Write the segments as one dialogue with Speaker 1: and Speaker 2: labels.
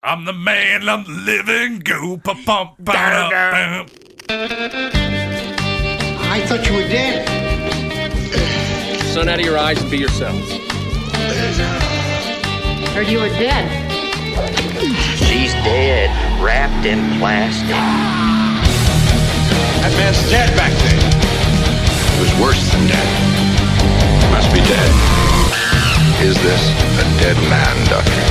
Speaker 1: I'm the man, I'm the living goop. I
Speaker 2: thought you were dead.
Speaker 3: Sun out of your eyes and be yourselves.
Speaker 4: Heard you were dead.
Speaker 5: She's dead, wrapped in plastic.
Speaker 2: That man's dead back there.
Speaker 6: It was worse than dead. Must be dead. Is this a dead man, Doctor?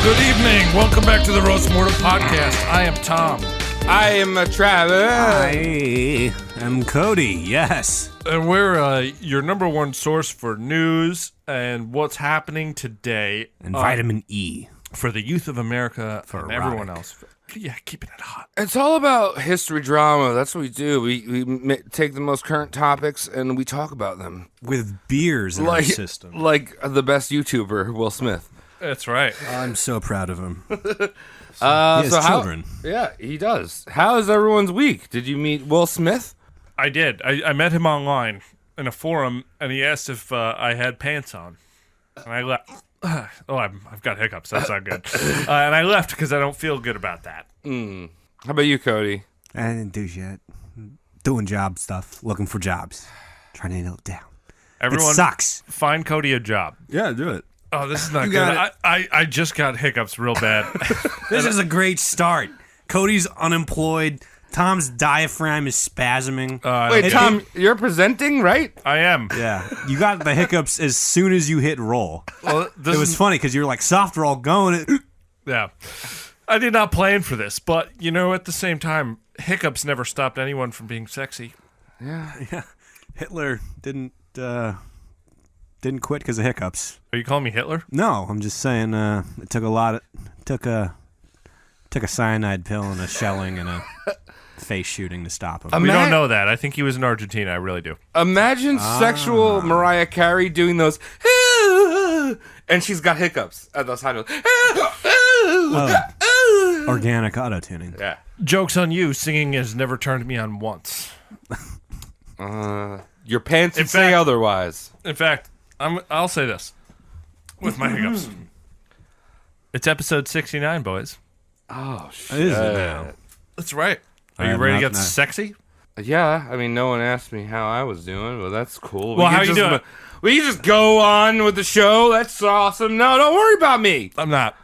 Speaker 1: Good evening. Welcome back to the Roast Mortem Podcast. I am Tom.
Speaker 7: I am Travis.
Speaker 8: I am Cody, yes.
Speaker 1: And we're your number one source for news and what's happening today.
Speaker 8: And vitamin E.
Speaker 1: For the youth of America
Speaker 8: for
Speaker 1: and everyone else. Yeah, keeping it hot.
Speaker 7: It's all about history drama. That's what we do. We take the most current topics and we talk about them.
Speaker 8: With beers in our system.
Speaker 7: Like the best YouTuber, Will Smith.
Speaker 1: That's right.
Speaker 8: I'm so proud of him. He
Speaker 7: has
Speaker 8: children.
Speaker 7: Yeah, he does. How is everyone's week? Did you meet Will Smith?
Speaker 1: I did. I met him online in a forum, and he asked if I had pants on. And I left. I've got hiccups. That's not good. And I left because I don't feel good about that.
Speaker 7: How about you, Cody?
Speaker 8: I didn't do shit. Doing job stuff. Looking for jobs. Trying to nail it down.
Speaker 1: Everyone
Speaker 8: it sucks.
Speaker 1: Find Cody a job.
Speaker 8: Yeah, do it.
Speaker 1: Oh, this is not good. I just got hiccups real bad.
Speaker 8: This is a great start. Cody's unemployed. Tom's diaphragm is spasming.
Speaker 7: Wait, Tom, you're presenting, right?
Speaker 1: I am.
Speaker 8: Yeah. You got the hiccups as soon as you hit roll.
Speaker 1: Well,
Speaker 8: it was funny because you were like, soft roll, going.
Speaker 1: Yeah. I did not plan for this, but, at the same time, hiccups never stopped anyone from being sexy.
Speaker 8: Yeah. Hitler didn't quit because of hiccups.
Speaker 1: Are you calling me Hitler?
Speaker 8: No, I'm just saying it took a cyanide pill and a shelling and a face shooting to stop him.
Speaker 1: We don't know that. I think he was in Argentina. I really do.
Speaker 7: Imagine sexual Mariah Carey doing those, and she's got hiccups at those high notes.
Speaker 8: Organic auto-tuning.
Speaker 7: Yeah.
Speaker 1: Joke's on you. Singing has never turned me on once.
Speaker 7: Your pants would say otherwise.
Speaker 1: In fact, I'll say this with my hiccups. It's episode 69, boys.
Speaker 7: Oh, shit.
Speaker 8: Is it now?
Speaker 1: That's right. Are you ready to get sexy?
Speaker 7: Yeah, I mean, no one asked me how I was doing, but that's cool.
Speaker 1: Well, how you doing?
Speaker 7: We can just go on with the show. That's awesome. No, don't worry about me.
Speaker 1: I'm not.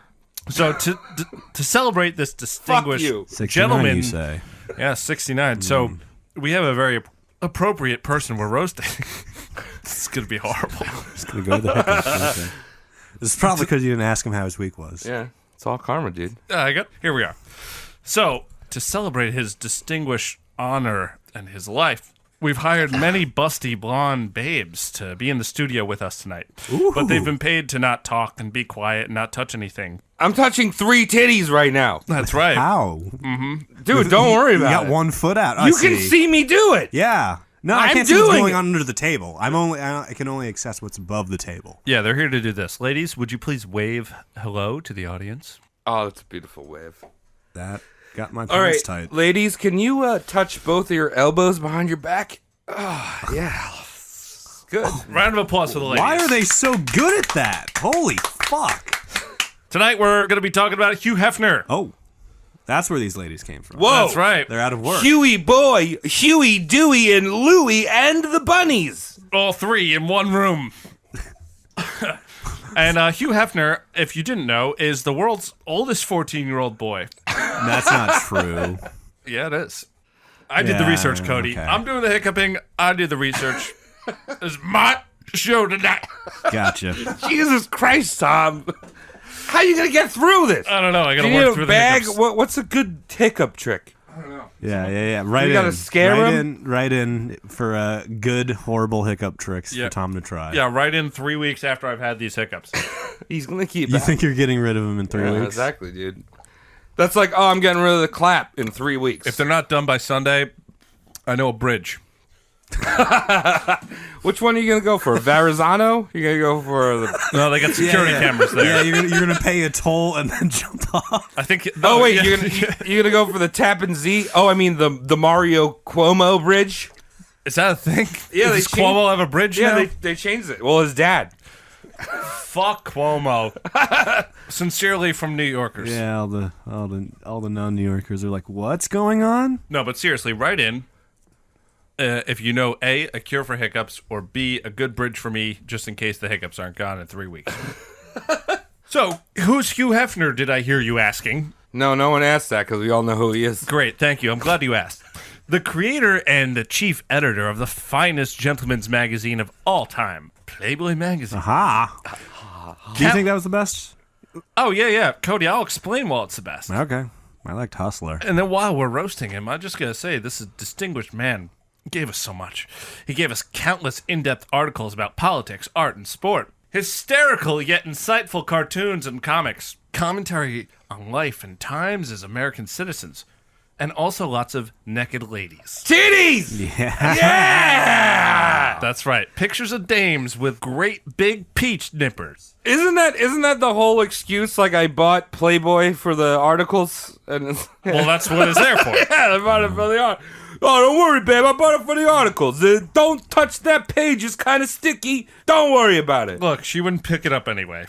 Speaker 1: So to celebrate this distinguished gentleman,
Speaker 8: you say?
Speaker 1: Yeah, 69. So we have a very appropriate person we're roasting. It's gonna be horrible.
Speaker 8: It's gonna go to the hiccups. This is probably because you didn't ask him how his week was.
Speaker 7: Yeah, it's all karma, dude.
Speaker 1: Here we are. So to celebrate his distinguished honor and his life, we've hired many busty blonde babes to be in the studio with us tonight.
Speaker 8: Ooh.
Speaker 1: But they've been paid to not talk and be quiet and not touch anything.
Speaker 7: I'm touching 3 titties right now.
Speaker 1: That's right.
Speaker 8: How?
Speaker 7: Dude, don't worry about it.
Speaker 8: You got 1 foot out.
Speaker 7: You can see me do it.
Speaker 8: Yeah. No, I
Speaker 7: I'm
Speaker 8: can't see what's
Speaker 7: doing
Speaker 8: going
Speaker 7: it.
Speaker 8: on under the table. I can only access what's above the table.
Speaker 1: Yeah, they're here to do this. Ladies, would you please wave hello to the audience?
Speaker 7: Oh, that's a beautiful wave.
Speaker 8: That got my
Speaker 7: All
Speaker 8: pants
Speaker 7: right,
Speaker 8: tight.
Speaker 7: ladies, can you touch both of your elbows behind your back? Oh, yeah. Good.
Speaker 1: Round of applause for the ladies.
Speaker 8: Why are they so good at that? Holy fuck.
Speaker 1: Tonight we're going to be talking about Hugh Hefner.
Speaker 8: Oh, that's where these ladies came from.
Speaker 7: Whoa.
Speaker 1: That's right.
Speaker 8: They're out of work.
Speaker 7: Huey Boy, Huey, Dewey, and Louie, and the bunnies.
Speaker 1: All 3 in one room. And Hugh Hefner, if you didn't know, is the world's oldest 14-year-old boy.
Speaker 8: That's not true.
Speaker 1: Yeah, it is. I did the research, Cody.
Speaker 8: Okay.
Speaker 1: I'm doing the hiccuping. I did the research. It's my show tonight.
Speaker 8: Gotcha.
Speaker 7: Jesus Christ, Tom. How are you going to get through this?
Speaker 1: I don't know. I got
Speaker 7: Do
Speaker 1: to
Speaker 7: you
Speaker 1: work
Speaker 7: need
Speaker 1: through
Speaker 7: a
Speaker 1: the
Speaker 7: bag?
Speaker 1: hiccups.
Speaker 7: What's a good hiccup trick?
Speaker 8: Yeah. Right
Speaker 7: You gotta scare him?
Speaker 8: Right in for good, horrible hiccup tricks
Speaker 1: Yeah.
Speaker 8: for Tom to try.
Speaker 1: Yeah, right in 3 weeks after I've had these hiccups.
Speaker 7: He's going to keep
Speaker 8: You think you're getting rid of him in 3
Speaker 7: Yeah,
Speaker 8: weeks?
Speaker 7: exactly, dude. That's like, oh, I'm getting rid of the clap in 3 weeks.
Speaker 1: If they're not done by Sunday, I know a bridge.
Speaker 7: Which one are you going to go for? Verrazano? You're going to go for the...
Speaker 1: No, they got security cameras there.
Speaker 8: Yeah, you're gonna pay a toll and then jump off.
Speaker 1: I think.
Speaker 7: Oh, wait,
Speaker 1: yeah.
Speaker 7: you're gonna go for the Tappan Zee? Oh, I mean the Mario Cuomo bridge?
Speaker 1: Is that a thing?
Speaker 7: Yeah,
Speaker 1: Does
Speaker 7: they
Speaker 1: Cuomo have a bridge now?
Speaker 7: Yeah, they changed it. Well, his dad.
Speaker 1: Fuck Cuomo. Sincerely from New Yorkers.
Speaker 8: Yeah, all the non-New Yorkers are like, what's going on?
Speaker 1: No, but seriously, write in if you know A, a cure for hiccups, or B, a good bridge for me, just in case the hiccups aren't gone in 3 weeks. So, who's Hugh Hefner, did I hear you asking?
Speaker 7: No one asked that because we all know who he is.
Speaker 1: Great, thank you. I'm glad you asked. The creator and the chief editor of the finest gentleman's magazine of all time, Playboy magazine.
Speaker 8: Aha. Do you think that was the best?
Speaker 1: Oh, yeah. Cody, I'll explain why it's the best.
Speaker 8: Okay. I liked Hustler.
Speaker 1: And then while we're roasting him, I'm just going to say this is a distinguished man. He gave us so much. He gave us countless in-depth articles about politics, art, and sport. Hysterical yet insightful cartoons and comics. Commentary on life and times as American citizens. And also lots of naked ladies.
Speaker 7: Titties!
Speaker 8: Yeah.
Speaker 1: That's right. Pictures of dames with great big peach nippers.
Speaker 7: Isn't that the whole excuse? Like, I bought Playboy for the articles, and
Speaker 1: Well, that's what it's there for.
Speaker 7: yeah, I bought it for the articles. Oh, don't worry, babe. I bought it for the articles. Don't touch that page. It's kind of sticky. Don't worry about it.
Speaker 1: Look, she wouldn't pick it up anyway.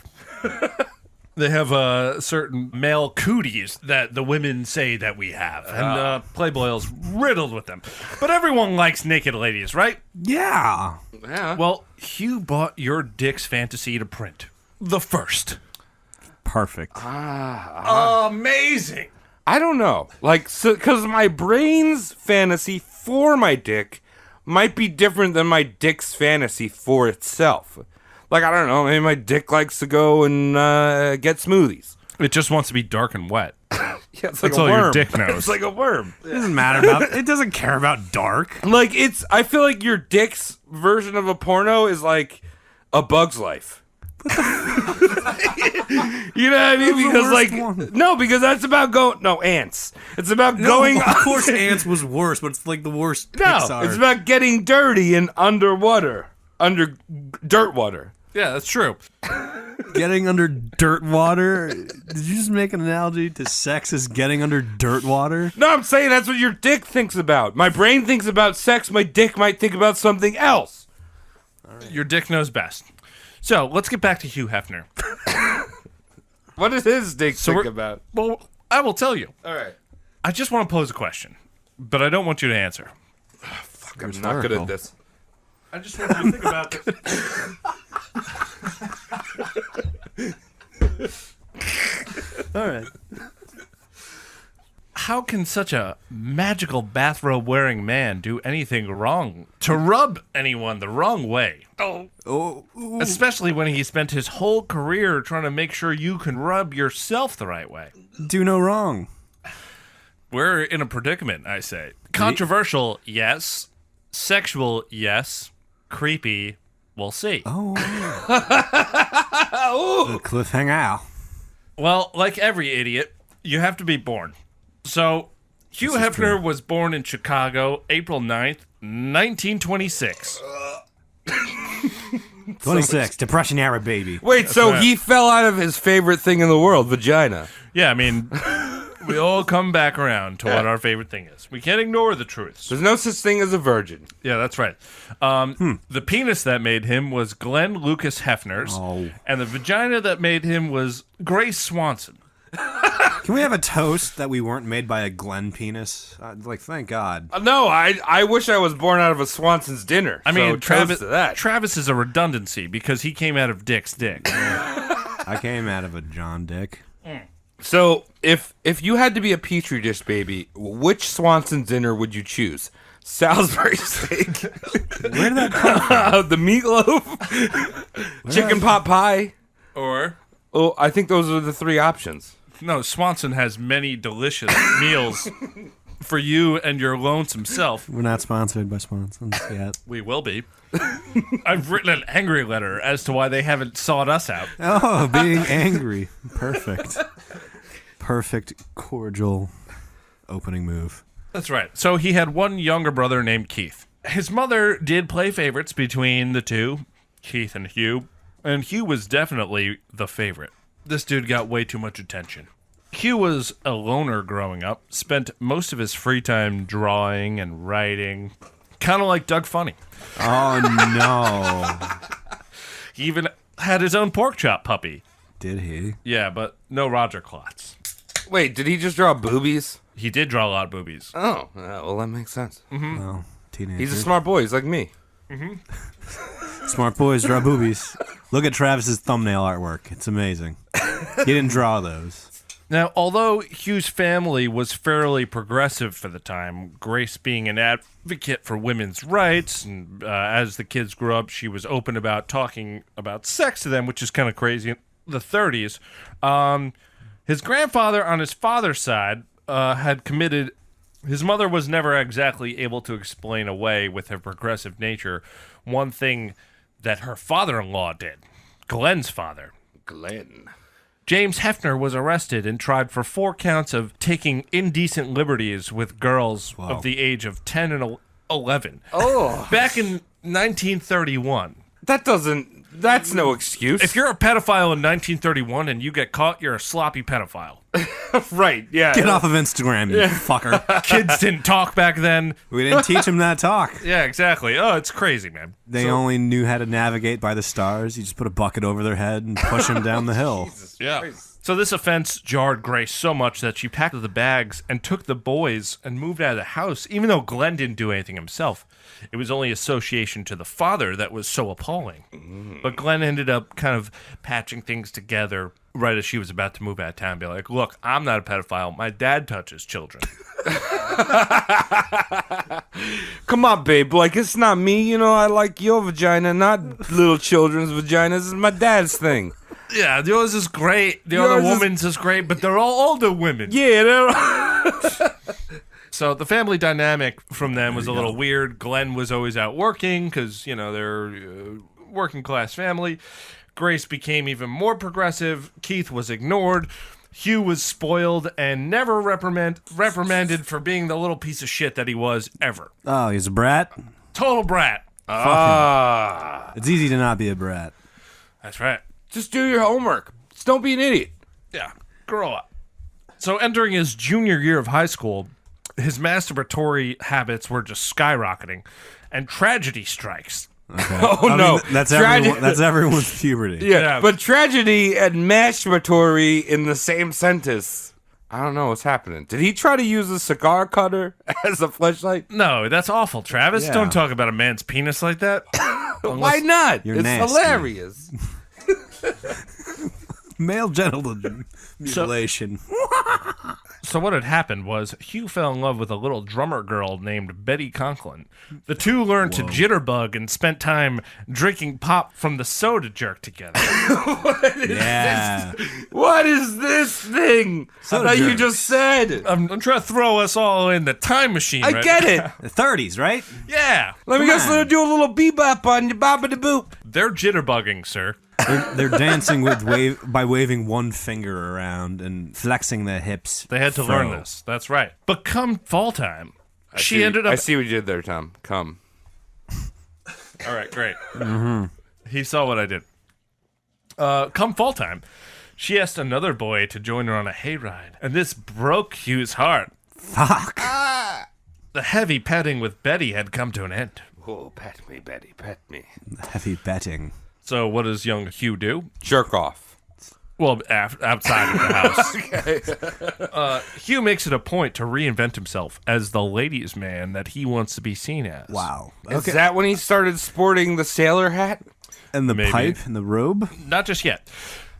Speaker 1: They have certain male cooties that the women say that we have, and Playboy's riddled with them. But everyone likes naked ladies, right?
Speaker 8: Yeah.
Speaker 7: Yeah.
Speaker 1: Well, Hugh bought your dick's fantasy to print. The first.
Speaker 8: Perfect.
Speaker 1: Amazing.
Speaker 7: I don't know. Like, because my brain's fantasy for my dick might be different than my dick's fantasy for itself. Like, I don't know. Maybe my dick likes to go and get smoothies.
Speaker 1: It just wants to be dark and wet.
Speaker 7: Yeah, it's like
Speaker 1: That's
Speaker 7: a
Speaker 1: all
Speaker 7: worm.
Speaker 1: your dick knows.
Speaker 7: It's like a worm.
Speaker 8: It doesn't matter about. It doesn't care about dark.
Speaker 7: Like, I feel like your dick's version of a porno is like A Bug's Life. You know what I mean? Because like, no, because that's about ants. It's about going.
Speaker 8: Of course, Ants was worse, but it's like the worst.
Speaker 7: No,
Speaker 8: Pixar.
Speaker 7: it's about getting dirty and under dirt water.
Speaker 1: Yeah, that's true.
Speaker 8: Getting under dirt water. Did you just make an analogy to sex as getting under dirt water?
Speaker 7: No, I'm saying that's what your dick thinks about. My brain thinks about sex. My dick might think about something else.
Speaker 1: Your dick knows best. So, let's get back to Hugh Hefner.
Speaker 7: What does his dick think
Speaker 1: we're-
Speaker 7: about?
Speaker 1: Well, I will tell you.
Speaker 7: All right.
Speaker 1: I just want to pose a question, but I don't want you to answer.
Speaker 7: Fuck, I'm not good at this.
Speaker 1: I just want you to think about this.
Speaker 8: All right.
Speaker 1: How can such a magical bathrobe-wearing man do anything wrong to rub anyone the wrong way?
Speaker 8: Oh,
Speaker 1: Especially when he spent his whole career trying to make sure you can rub yourself the right way.
Speaker 8: do no wrong.
Speaker 1: We're in a predicament, I say. Controversial, yes. Sexual, yes. Creepy, we'll see.
Speaker 8: Oh. The cliffhanger.
Speaker 1: Well, like every idiot, you have to be born. So, Hugh Hefner was born in Chicago, April 9th, 1926.
Speaker 8: 26. Depression era baby.
Speaker 7: Wait, so
Speaker 1: right.
Speaker 7: he fell out of his favorite thing in the world, vagina.
Speaker 1: Yeah, I mean, we all come back around to what our favorite thing is. We can't ignore the truths.
Speaker 7: There's no such thing as a virgin.
Speaker 1: Yeah, that's right. The penis that made him was Glenn Lucas Hefner's,
Speaker 8: Oh.
Speaker 1: and the vagina that made him was Grace Swanson.
Speaker 8: Can we have a toast that we weren't made by a Glenn penis? Like, thank God.
Speaker 7: No, I wish I was born out of a Swanson's dinner.
Speaker 1: I mean,
Speaker 7: so
Speaker 1: Travis,
Speaker 7: toast to that.
Speaker 1: Travis is a redundancy because he came out of Dick's dick.
Speaker 8: I came out of a John Dick.
Speaker 7: So if you had to be a petri dish baby, which Swanson's dinner would you choose? Salisbury steak,
Speaker 8: Where did that come from?
Speaker 7: the meatloaf, chicken pot pie.
Speaker 1: Or,
Speaker 7: Oh, I think those are the three options.
Speaker 1: no, Swanson has many delicious meals for you and your lonesome self.
Speaker 8: We're not sponsored by Swanson's yet.
Speaker 1: We will be. I've written an angry letter as to why they haven't sought us out.
Speaker 8: Oh, being angry. Perfect. Perfect, cordial opening move.
Speaker 1: That's right. So he had one younger brother named Keith. His mother did play favorites between the two, Keith and Hugh was definitely the favorite. This dude got way too much attention. Hugh was a loner growing up, spent most of his free time drawing and writing, kind of like Doug Funny.
Speaker 8: Oh, no.
Speaker 1: He even had his own pork chop puppy.
Speaker 8: Did he?
Speaker 1: Yeah, but no Roger Klotz.
Speaker 7: Wait, did he just draw boobies?
Speaker 1: He did draw a lot of boobies.
Speaker 7: Oh, well, that makes sense.
Speaker 8: Well, teenager.
Speaker 7: He's a smart boy. He's like me.
Speaker 8: Smart boys draw boobies. Look at Travis's thumbnail artwork. It's amazing. He didn't draw those.
Speaker 1: Now, although Hugh's family was fairly progressive for the time, Grace being an advocate for women's rights, and as the kids grew up, she was open about talking about sex to them, which is kind of crazy in the 30s. His grandfather on his father's side had committed. His mother was never exactly able to explain away with her progressive nature one thing that her father-in-law did, Glenn's father.
Speaker 7: Glenn.
Speaker 1: James Hefner was arrested and tried for 4 counts of taking indecent liberties with girls of the age of 10 and 11.
Speaker 7: Oh.
Speaker 1: Back in 1931.
Speaker 7: That's no excuse.
Speaker 1: If you're a pedophile in 1931 and you get caught, you're a sloppy pedophile.
Speaker 7: right, yeah.
Speaker 8: Get off of Instagram, you fucker.
Speaker 1: Kids didn't talk back then.
Speaker 8: We didn't teach them that talk.
Speaker 1: Yeah, exactly. Oh, it's crazy, man.
Speaker 8: They only knew how to navigate by the stars. You just put a bucket over their head and push them down the hill.
Speaker 1: Yeah. So this offense jarred Grace so much that she packed the bags and took the boys and moved out of the house, even though Glenn didn't do anything himself. It was only association to the father that was so appalling. But Glenn ended up kind of patching things together right as she was about to move out of town and be like, look, I'm not a pedophile. My dad touches children.
Speaker 7: Come on, babe. Like, it's not me. You know, I like your vagina, not little children's vaginas. It's my dad's thing.
Speaker 1: Yeah, yours is great. The other woman's is great, but they're all older women.
Speaker 7: Yeah, they're...
Speaker 1: So the family dynamic from them was a little weird. Glenn was always out working because, you know, they're a working class family. Grace became even more progressive. Keith was ignored. Hugh was spoiled and never reprimanded for being the little piece of shit that he was ever.
Speaker 8: Oh, he's a brat?
Speaker 1: Total brat.
Speaker 8: It's easy to not be a brat.
Speaker 1: That's right.
Speaker 7: Just do your homework. Just don't be an idiot.
Speaker 1: Yeah, grow up. So entering his junior year of high school, his masturbatory habits were just skyrocketing, and tragedy strikes.
Speaker 8: Okay.
Speaker 7: Oh, no.
Speaker 8: Mean, that's everyone's puberty.
Speaker 7: Yeah, but tragedy and masturbatory in the same sentence. I don't know what's happening. Did he try to use a cigar cutter as a fleshlight?
Speaker 1: No, that's awful, Travis.
Speaker 8: Yeah.
Speaker 1: Don't talk about a man's penis like that.
Speaker 7: Why not?
Speaker 8: You're
Speaker 7: It's
Speaker 8: nasty.
Speaker 7: hilarious.
Speaker 8: Male genital mutilation.
Speaker 1: So what had happened was Hugh fell in love with a little drummer girl named Betty Conklin. The two learned to jitterbug and spent time drinking pop from the soda jerk together.
Speaker 8: Yeah.
Speaker 7: What is this thing that you just said?
Speaker 1: I'm trying to throw us all in the time machine.
Speaker 7: I
Speaker 1: right
Speaker 7: get
Speaker 1: now.
Speaker 7: it.
Speaker 8: The 30s, right?
Speaker 1: Yeah.
Speaker 7: Let me
Speaker 8: Come
Speaker 7: just
Speaker 8: on.
Speaker 7: do a little bebop on you, bop the boop.
Speaker 1: They're jitterbugging, sir.
Speaker 8: They're dancing by waving one finger around and flexing their hips.
Speaker 1: They had to learn this. That's right. But come fall time, she ended up...
Speaker 7: I see what you did there, Tom. Come.
Speaker 1: All right, great. He saw what I did. Come fall time, she asked another boy to join her on a hayride, and this broke Hugh's heart.
Speaker 8: Fuck.
Speaker 1: The heavy petting with Betty had come to an end.
Speaker 7: Oh, pet me, Betty, pet me.
Speaker 8: Heavy betting.
Speaker 1: So what does young Hugh do?
Speaker 7: Jerk off.
Speaker 1: Well, outside of the house. Hugh makes it a point to reinvent himself as the ladies' man that he wants to be seen as.
Speaker 8: Wow.
Speaker 7: Is that when he started sporting the sailor hat?
Speaker 8: And the
Speaker 1: Maybe.
Speaker 8: pipe and the robe?
Speaker 1: Not just yet.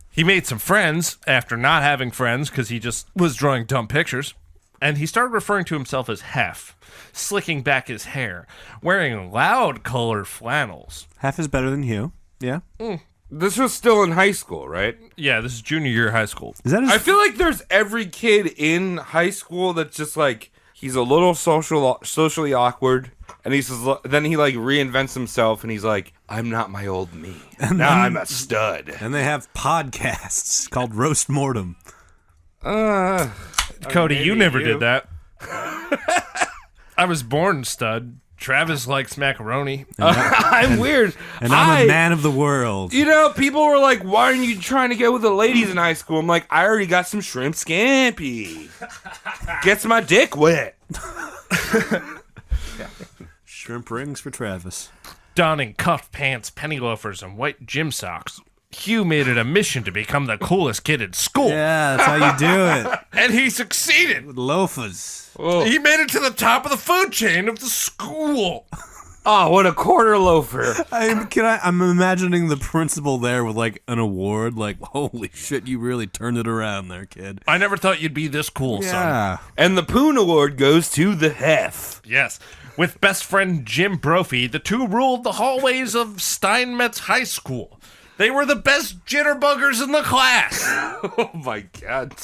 Speaker 1: He made some friends after not having friends because he just was drawing dumb pictures. And he started referring to himself as Hef, slicking back his hair, wearing loud colored flannels.
Speaker 8: Hef is better than Hugh. Yeah.
Speaker 7: This was still in high school, right?
Speaker 1: Yeah, this is junior year of high school.
Speaker 8: Is that his
Speaker 7: I feel like there's every kid in high school that's just like, he's a little socially awkward, and then he like reinvents himself, and he's like, I'm not my old me. Now I'm a stud.
Speaker 8: And they have podcasts called Roast Mortem.
Speaker 1: Cody, you never did that. I was born stud. Travis likes macaroni.
Speaker 7: I'm weird.
Speaker 8: And I'm a man of the world.
Speaker 7: You know, people were like, why aren't you trying to get with the ladies in high school? I'm like, I already got some shrimp scampi. Gets my dick wet.
Speaker 8: Shrimp rings for Travis.
Speaker 1: Donning cuff pants, penny loafers, and white gym socks. Hugh made it a mission to become the coolest kid in school.
Speaker 8: Yeah, that's how you do it.
Speaker 1: And he succeeded.
Speaker 8: With loafers.
Speaker 1: He made it to the top of the food chain of the school.
Speaker 7: Oh, what a quarter loafer.
Speaker 8: I'm imagining the principal there with like an award. Like, holy shit, you really turned it around there, kid.
Speaker 1: I never thought you'd be this cool, son.
Speaker 8: Yeah.
Speaker 7: And the Poon Award goes to the Hef.
Speaker 1: Yes. With best friend Jim Brophy, the two ruled the hallways of Steinmetz High School. They were the best jitterbuggers in the class.
Speaker 7: Oh my god.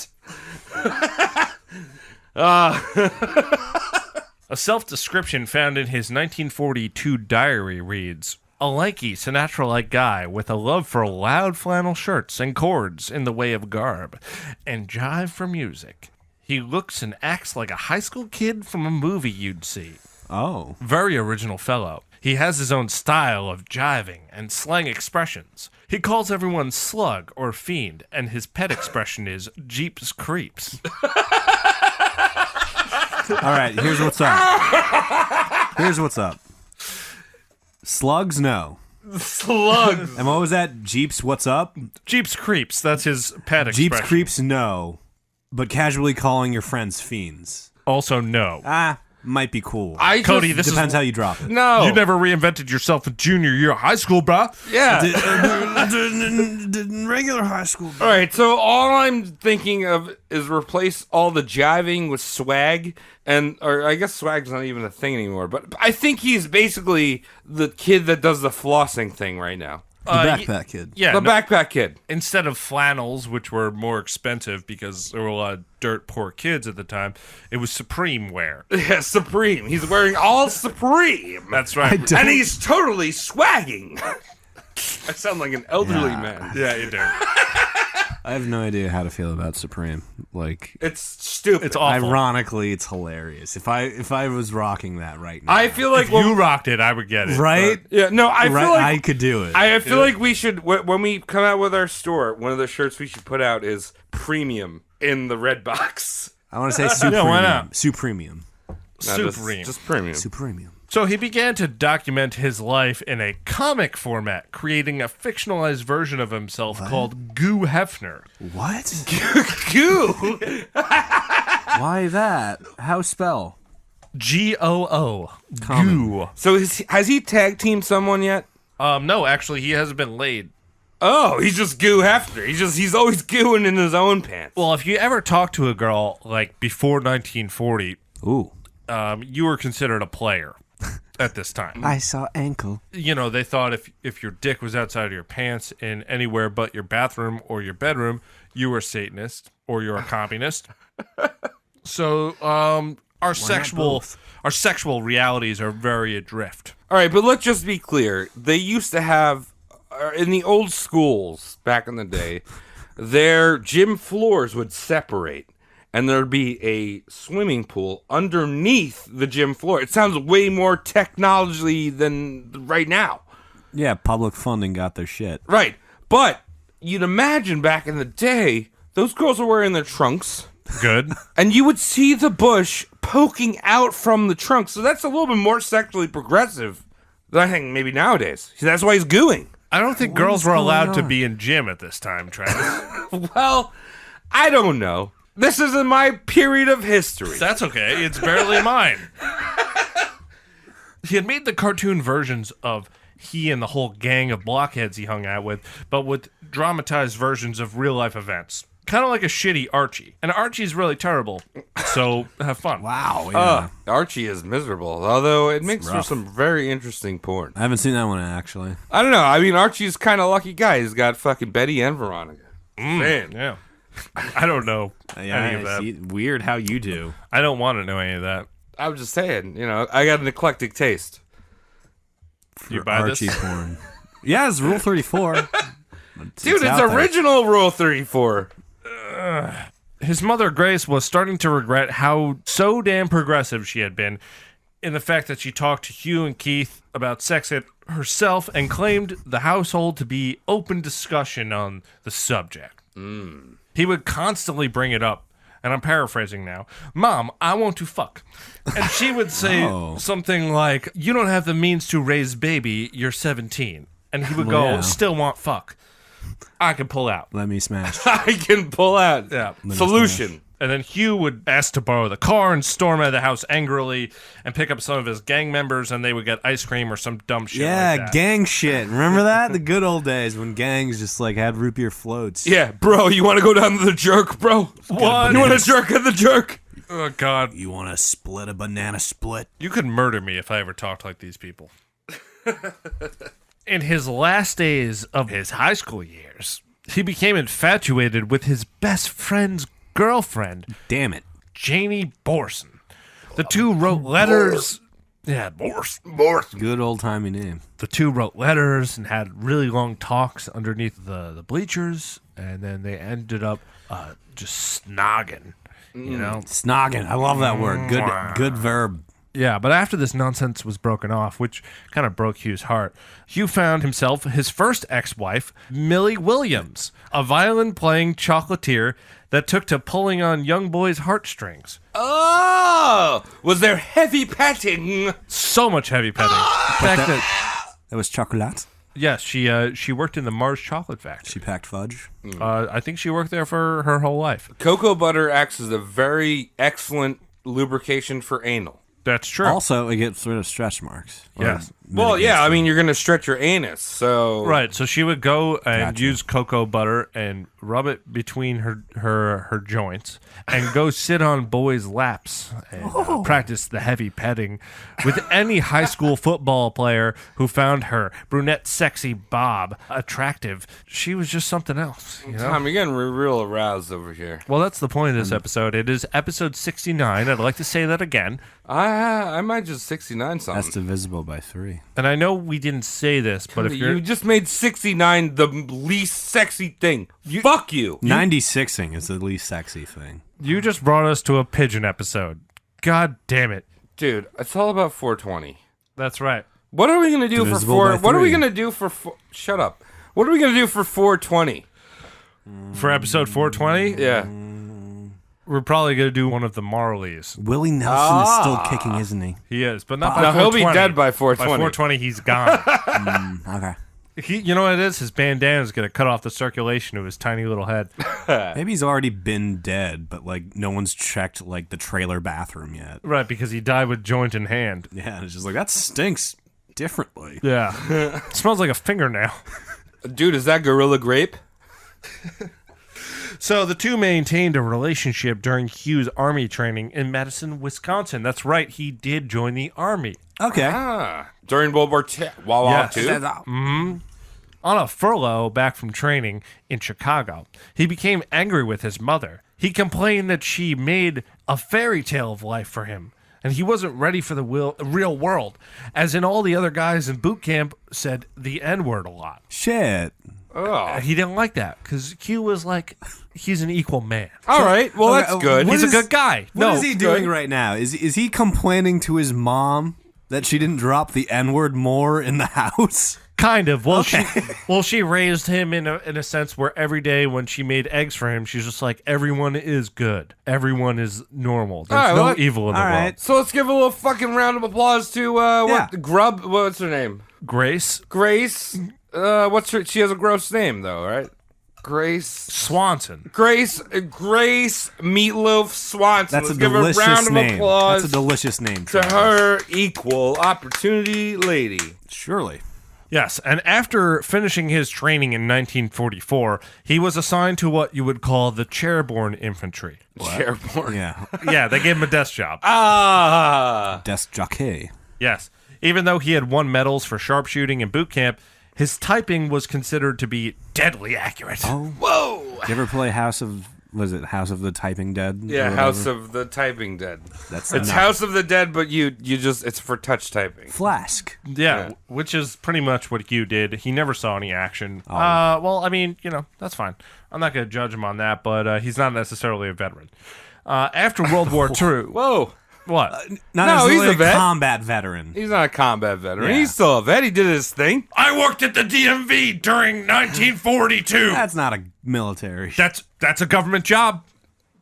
Speaker 1: A self-description found in his 1942 diary reads, "A lanky, Sinatra-like guy with a love for loud flannel shirts and cords in the way of garb, and jive for music. He looks and acts like a high school kid from a movie you'd see.
Speaker 8: Oh.
Speaker 1: Very original fellow. He has his own style of jiving and slang expressions. He calls everyone slug or fiend, and his pet expression is Jeeps Creeps."
Speaker 8: All right, here's what's up. Slugs, no.
Speaker 7: Slugs.
Speaker 8: And what was that? Jeeps, what's up?
Speaker 1: Jeeps Creeps, that's his pet expression.
Speaker 8: Jeeps, creeps, no. But casually calling your friends fiends.
Speaker 1: Also no.
Speaker 8: Might be cool.
Speaker 1: Cody, this
Speaker 8: Depends
Speaker 1: is...
Speaker 8: how you drop it.
Speaker 7: No.
Speaker 1: You never reinvented yourself in junior year of high school, brah.
Speaker 7: Yeah.
Speaker 8: Regular high school.
Speaker 7: All right, so all I'm thinking of is replace all the jiving with swag, or I guess swag's not even a thing anymore. But I think he's basically the kid that does the flossing thing right now.
Speaker 8: The backpack kid.
Speaker 1: Yeah.
Speaker 7: The backpack kid.
Speaker 1: Instead of flannels, which were more expensive because there were a lot of dirt poor kids at the time, it was Supreme wear.
Speaker 7: Yeah, Supreme. He's wearing all Supreme.
Speaker 1: That's right.
Speaker 7: And he's totally swagging. I sound like an elderly man.
Speaker 1: Yeah, you do.
Speaker 8: I have no idea how to feel about Supreme. Like,
Speaker 7: It's stupid.
Speaker 1: It's awful.
Speaker 8: ironically, it's hilarious. If I was rocking that right now,
Speaker 7: I feel like
Speaker 1: If you rocked it, I would get it.
Speaker 8: right,
Speaker 7: yeah, no, I feel like
Speaker 8: I could do it.
Speaker 7: I feel like we should, when we come out with our store, one of the shirts we should put out is premium in the red box.
Speaker 8: I want to say Supreme.
Speaker 1: why not?
Speaker 8: Supremium.
Speaker 1: Supreme.
Speaker 7: Just premium.
Speaker 8: Supremium.
Speaker 1: So he began to document his life in a comic format, creating a fictionalized version of himself called Hugh Hefner.
Speaker 8: What?
Speaker 7: Goo!
Speaker 8: Why that? How spell?
Speaker 1: G-O-O.
Speaker 8: Common.
Speaker 1: Goo.
Speaker 7: So has he tag teamed someone yet?
Speaker 1: No, actually, he hasn't been laid.
Speaker 7: Oh, he's just Goo Hefner. He's always gooing in his own pants.
Speaker 1: Well, if you ever talk to a girl, like, before 1940,
Speaker 8: Ooh.
Speaker 1: you were considered a player at this time.
Speaker 8: I saw ankle.
Speaker 1: You know, they thought if your dick was outside of your pants in anywhere but your bathroom or your bedroom, you were a Satanist or you're a communist. So, our sexual realities are very adrift.
Speaker 7: All right, but let's just be clear. They used to have, in the old schools back in the day, their gym floors would separate. And there'd be a swimming pool underneath the gym floor. It sounds way more technology than right now.
Speaker 8: Yeah, public funding got their shit.
Speaker 7: Right. But you'd imagine back in the day, those girls were wearing their trunks.
Speaker 1: Good.
Speaker 7: And you would see the bush poking out from the trunk. So that's a little bit more sexually progressive than I think maybe nowadays. See, that's why he's gooing.
Speaker 1: I don't think girls were allowed to be in gym at this time, Travis.
Speaker 7: Well, I don't know. This isn't my period of history.
Speaker 1: That's okay. It's barely mine. He had made the cartoon versions of he and the whole gang of blockheads he hung out with, but with dramatized versions of real-life events. Kind of like a shitty Archie. And Archie's really terrible, so have fun.
Speaker 8: Wow. Yeah.
Speaker 7: Archie is miserable, although it makes for
Speaker 8: rough.
Speaker 7: some very interesting porn.
Speaker 8: I haven't seen that one actually.
Speaker 7: I don't know. I mean, Archie's kind of lucky guy. He's got fucking Betty and Veronica. Man.
Speaker 1: Yeah. I don't know any of that.
Speaker 8: See, weird how you do.
Speaker 1: I don't want to know any of that.
Speaker 7: I'm just saying, I got an eclectic taste.
Speaker 1: You buy
Speaker 8: Archie
Speaker 1: this?
Speaker 8: porn. Yeah, it's Rule 34.
Speaker 7: Dude, it's
Speaker 8: out there.
Speaker 7: original Rule 34.
Speaker 1: His mother, Grace, was starting to regret how so damn progressive she had been in the fact that she talked to Hugh and Keith about sex herself and claimed the household to be open discussion on the subject. He would constantly bring it up, and I'm paraphrasing now. Mom, I want to fuck. And she would say something like, you don't have the means to raise baby, you're 17. And he would go,
Speaker 8: Yeah.
Speaker 1: still want fuck. I can pull out.
Speaker 8: Let me smash.
Speaker 7: I can pull out.
Speaker 1: Yeah.
Speaker 7: Solution.
Speaker 1: And then Hugh would ask to borrow the car and storm out of the house angrily and pick up some of his gang members, and they would get ice cream or some dumb shit
Speaker 8: Yeah,
Speaker 1: like that.
Speaker 8: gang shit. Remember that? The good old days when gangs just like had root beer floats.
Speaker 7: Yeah, bro, you want to go down to the jerk, bro?
Speaker 1: What?
Speaker 7: You want to jerk at the jerk?
Speaker 1: Oh, God.
Speaker 8: You want to split a banana split?
Speaker 1: You could murder me if I ever talked like these people. In his last days of his high school years, he became infatuated with his best friend's girlfriend,
Speaker 8: Damn it.
Speaker 1: Janie Borson. The two wrote letters. Yeah, Borson.
Speaker 8: Good old timey name.
Speaker 1: The two wrote letters and had really long talks underneath the bleachers, and then they ended up just snogging, you know?
Speaker 8: Snogging. I love that word. Good verb.
Speaker 1: Yeah, but after this nonsense was broken off, which kind of broke Hugh's heart, Hugh found himself his first ex-wife, Millie Williams, a violin-playing chocolatier that took to pulling on young boys' heartstrings.
Speaker 7: Oh, was there heavy petting?
Speaker 1: So much heavy petting. In fact
Speaker 8: That was chocolate.
Speaker 1: yes, she worked in the Mars Chocolate Factory.
Speaker 8: She packed fudge.
Speaker 1: I think she worked there for her whole life.
Speaker 7: Cocoa butter acts as a very excellent lubrication for anal.
Speaker 1: That's true.
Speaker 8: Also, it gets rid of stretch marks. Or
Speaker 1: Yes.
Speaker 7: Well, yeah,
Speaker 8: mitigates
Speaker 7: I mean, you're going to stretch your anus, so...
Speaker 1: Right, so she would go and
Speaker 8: Gotcha.
Speaker 1: use cocoa butter and rub it between her joints and go sit on boys' laps and practice the heavy petting with any high school football player who found her brunette, sexy Bob attractive. She was just something else, you know?
Speaker 7: Tom, you're getting real aroused over here.
Speaker 1: Well, that's the point of this episode. It is episode 69. I'd like to say that again.
Speaker 7: I might just 69 something.
Speaker 8: That's divisible by 3.
Speaker 1: And I know we didn't say this, but if you're...
Speaker 7: You just made 69 the least sexy thing. Fuck you.
Speaker 8: 96ing is the least sexy thing.
Speaker 1: You just brought us to a pigeon episode. God damn it.
Speaker 7: Dude, it's all about 420.
Speaker 1: That's right.
Speaker 7: What are we going to do for
Speaker 8: Divisible
Speaker 7: 4...
Speaker 8: by
Speaker 7: What are we
Speaker 8: 3.
Speaker 7: going to do for... Shut up. What are we going to do for 420?
Speaker 1: For episode 420,
Speaker 7: Yeah.
Speaker 1: we're probably going to do one of the Marleys.
Speaker 8: Willie Nelson is still kicking, isn't he?
Speaker 1: He is, but not by
Speaker 7: No,
Speaker 1: 420.
Speaker 7: he'll be dead by 420.
Speaker 1: By 420, he's gone.
Speaker 8: Okay.
Speaker 1: You know what it is? His bandana's going to cut off the circulation of his tiny little head.
Speaker 8: Maybe he's already been dead, but like no one's checked like the trailer bathroom yet.
Speaker 1: Right, because he died with joint in hand.
Speaker 8: Yeah, it's just like that stinks differently.
Speaker 1: Yeah. It smells like a fingernail.
Speaker 7: Dude, is that Gorilla Grape?
Speaker 1: So the two maintained a relationship during Hugh's army training in Madison, Wisconsin. That's right, he did join the army.
Speaker 8: Okay.
Speaker 7: During World War II.
Speaker 1: Yes.
Speaker 7: II?
Speaker 1: On a furlough back from training in Chicago, he became angry with his mother. He complained that she made a fairy tale of life for him, and he wasn't ready for the real world, as in all the other guys in boot camp said the N-word a lot.
Speaker 8: Shit.
Speaker 7: Oh.
Speaker 1: He didn't like that, because Hugh was like, he's an equal man.
Speaker 7: All right. Well,
Speaker 8: Okay,
Speaker 7: that's good.
Speaker 1: He's a good guy.
Speaker 8: What is he doing right now? Is he complaining to his mom that she didn't drop the N-word more in the house?
Speaker 1: Kind of. Well, she raised him in a sense where every day when she made eggs for him, she's just like, everyone is good. Everyone is normal. There's
Speaker 7: All right,
Speaker 1: no
Speaker 7: well,
Speaker 1: evil in the
Speaker 8: all
Speaker 1: world.
Speaker 8: right.
Speaker 7: So let's give a little fucking round of applause to
Speaker 8: Yeah.
Speaker 7: Grub. What's her name?
Speaker 1: Grace
Speaker 7: Grace. What's her? She has a gross name though, right? Grace.
Speaker 1: Swanson.
Speaker 7: Grace Meatloaf Swanson.
Speaker 8: That's a
Speaker 7: Let's give
Speaker 8: delicious
Speaker 7: a round of
Speaker 8: name.
Speaker 7: applause
Speaker 8: That's a delicious name.
Speaker 7: to
Speaker 8: Travis.
Speaker 7: her equal opportunity lady.
Speaker 8: Surely.
Speaker 1: Yes, and after finishing his training in 1944, he was assigned to what you would call the chairborne infantry.
Speaker 7: Chairborne.
Speaker 8: Yeah.
Speaker 1: Yeah, they gave him a desk job.
Speaker 8: Desk jockey.
Speaker 1: Yes. Even though he had won medals for sharpshooting in boot camp, his typing was considered to be deadly accurate.
Speaker 8: Oh.
Speaker 7: Whoa.
Speaker 8: Did you ever play House of the Typing Dead?
Speaker 7: Yeah, House of the Typing Dead.
Speaker 8: That's
Speaker 7: It's
Speaker 8: not-
Speaker 7: House of the Dead, but you just it's for touch typing.
Speaker 8: Flask.
Speaker 1: Yeah, which is pretty much what Hugh did. He never saw any action.
Speaker 8: Oh.
Speaker 1: Well, I mean, that's fine. I'm not going to judge him on that, but he's not necessarily a veteran. After World War II...
Speaker 7: Whoa.
Speaker 1: What?
Speaker 8: Not
Speaker 7: No,
Speaker 8: necessarily
Speaker 7: he's a vet.
Speaker 8: combat veteran.
Speaker 7: He's not a combat veteran.
Speaker 8: Yeah.
Speaker 7: He's still a vet. He did his thing.
Speaker 1: I worked at the DMV during 1942.
Speaker 8: That's not a military.
Speaker 1: That's a government job.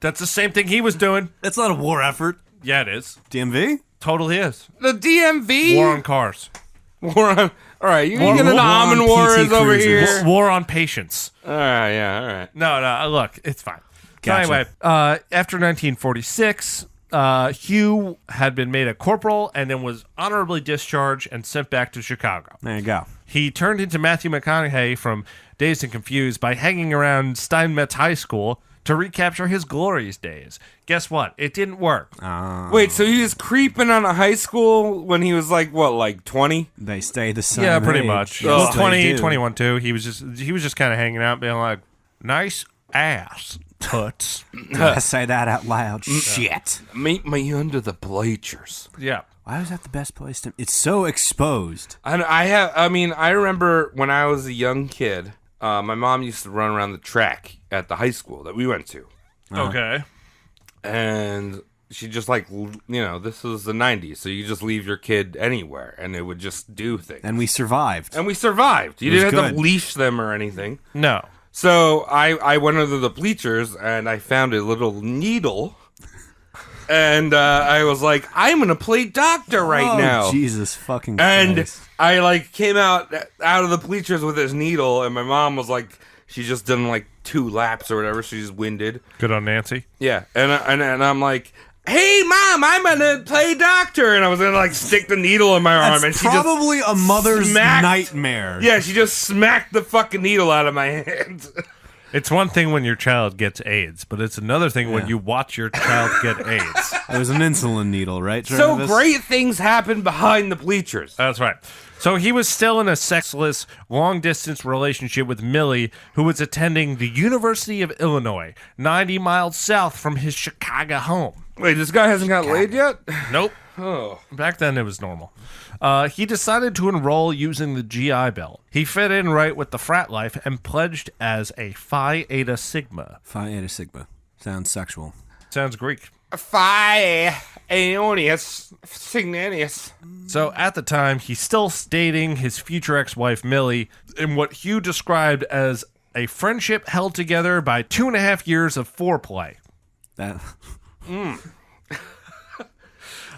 Speaker 1: That's the same thing he was doing.
Speaker 8: That's not a war effort.
Speaker 1: Yeah, it is.
Speaker 8: DMV?
Speaker 1: Totally is.
Speaker 7: The DMV?
Speaker 1: War on cars.
Speaker 7: War on... All right, you get into almond
Speaker 8: on
Speaker 7: wars
Speaker 8: PT
Speaker 7: over
Speaker 8: cruises.
Speaker 7: here.
Speaker 1: War on patience.
Speaker 7: All right, yeah, all right.
Speaker 1: No, look, it's fine.
Speaker 8: Gotcha.
Speaker 1: So anyway, after 1946, Hugh had been made a corporal and then was honorably discharged and sent back to Chicago.
Speaker 8: There you go.
Speaker 1: He turned into Matthew McConaughey from Dazed and Confused by hanging around Steinmetz High School to recapture his glorious days. Guess what? It didn't work.
Speaker 7: Wait, so he was creeping on a high school when he was like 20?
Speaker 8: They stay the same.
Speaker 1: Yeah, pretty
Speaker 8: age.
Speaker 1: much.
Speaker 8: Yes,
Speaker 1: Well,
Speaker 8: they
Speaker 1: 20,
Speaker 8: do.
Speaker 1: 21 too. He was just kind of hanging out, being like, "Nice ass, toots."
Speaker 8: I say that out loud. Shit.
Speaker 7: Meet me under the bleachers.
Speaker 1: Yeah.
Speaker 8: Why was that the best place to? It's so exposed.
Speaker 7: And I remember when I was a young kid, my mom used to run around the track at the high school that we went to.
Speaker 1: Okay.
Speaker 7: And she just this was the 90s, so you just leave your kid anywhere and it would just do things.
Speaker 8: And we survived.
Speaker 7: And we survived. You
Speaker 8: It was
Speaker 7: didn't have to
Speaker 8: good.
Speaker 7: leash them or anything.
Speaker 1: No.
Speaker 7: So I went under the bleachers and I found a little needle. And I was like, I'm going to play doctor right
Speaker 8: Oh,
Speaker 7: now.
Speaker 8: Jesus fucking
Speaker 7: And
Speaker 8: Christ.
Speaker 7: I came out of the bleachers with this needle, and my mom was like, she just done 2 laps or whatever. She's winded.
Speaker 1: Good on Nancy.
Speaker 7: Yeah, and I'm like, hey mom, I'm gonna play doctor, and I was gonna stick the needle in my arm,
Speaker 8: That's
Speaker 7: and she
Speaker 8: probably
Speaker 7: just
Speaker 8: a mother's
Speaker 7: smacked-
Speaker 8: nightmare.
Speaker 7: Yeah, she just smacked the fucking needle out of my hand.
Speaker 1: It's one thing when your child gets AIDS, but it's another thing when you watch your child get AIDS.
Speaker 8: It was an insulin needle, right?
Speaker 7: So
Speaker 8: Travis?
Speaker 7: great things happen behind the bleachers.
Speaker 1: That's right. So he was still in a sexless, long-distance relationship with Millie, who was attending the University of Illinois, 90 miles south from his Chicago home.
Speaker 7: Wait, this guy hasn't got laid yet?
Speaker 1: Nope.
Speaker 7: Oh.
Speaker 1: Back then, it was normal. He decided to enroll using the GI Bill. He fit in right with the frat life and pledged as a Phi Eta Sigma.
Speaker 8: Phi Eta Sigma. Sounds sexual.
Speaker 1: Sounds Greek.
Speaker 7: Phi Aeonius Signanius.
Speaker 1: So at the time, he's still dating his future ex-wife, Millie, in what Hugh described as a friendship held together by 2.5 years of foreplay.
Speaker 8: That.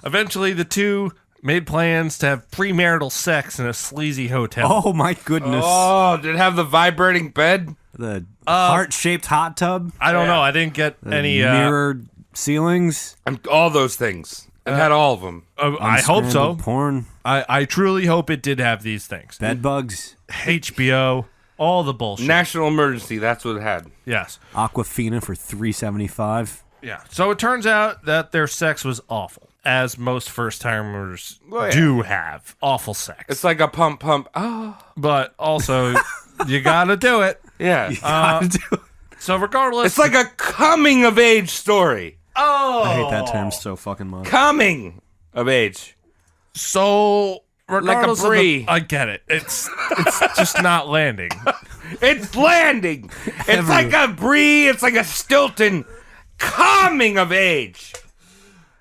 Speaker 1: Eventually, the two made plans to have premarital sex in a sleazy hotel.
Speaker 8: Oh my goodness.
Speaker 7: Oh, did it have the vibrating bed?
Speaker 8: The heart-shaped hot tub.
Speaker 1: I don't know. I didn't get any.
Speaker 8: Mirrored ceilings.
Speaker 7: And all those things. It had all of them.
Speaker 1: I hope so.
Speaker 8: Unscrambled Porn.
Speaker 1: I truly hope it did have these things.
Speaker 8: Bed bugs.
Speaker 1: HBO, all the bullshit.
Speaker 7: National emergency, that's what it had.
Speaker 1: Yes.
Speaker 8: Aquafina for $3.75.
Speaker 1: Yeah. So it turns out that their sex was awful, as most first-timers
Speaker 7: Well, yeah.
Speaker 1: do have awful sex.
Speaker 7: It's like a pump. Oh,
Speaker 1: But also, you gotta do it.
Speaker 7: yeah.
Speaker 1: So regardless,
Speaker 7: It's like a coming of age story.
Speaker 8: I hate that term so fucking much.
Speaker 7: Coming of age.
Speaker 1: so regardless of
Speaker 7: brie.
Speaker 1: I get it. It's just not landing.
Speaker 7: It's landing. It's like a brie. It's like a Stilton. Coming of age.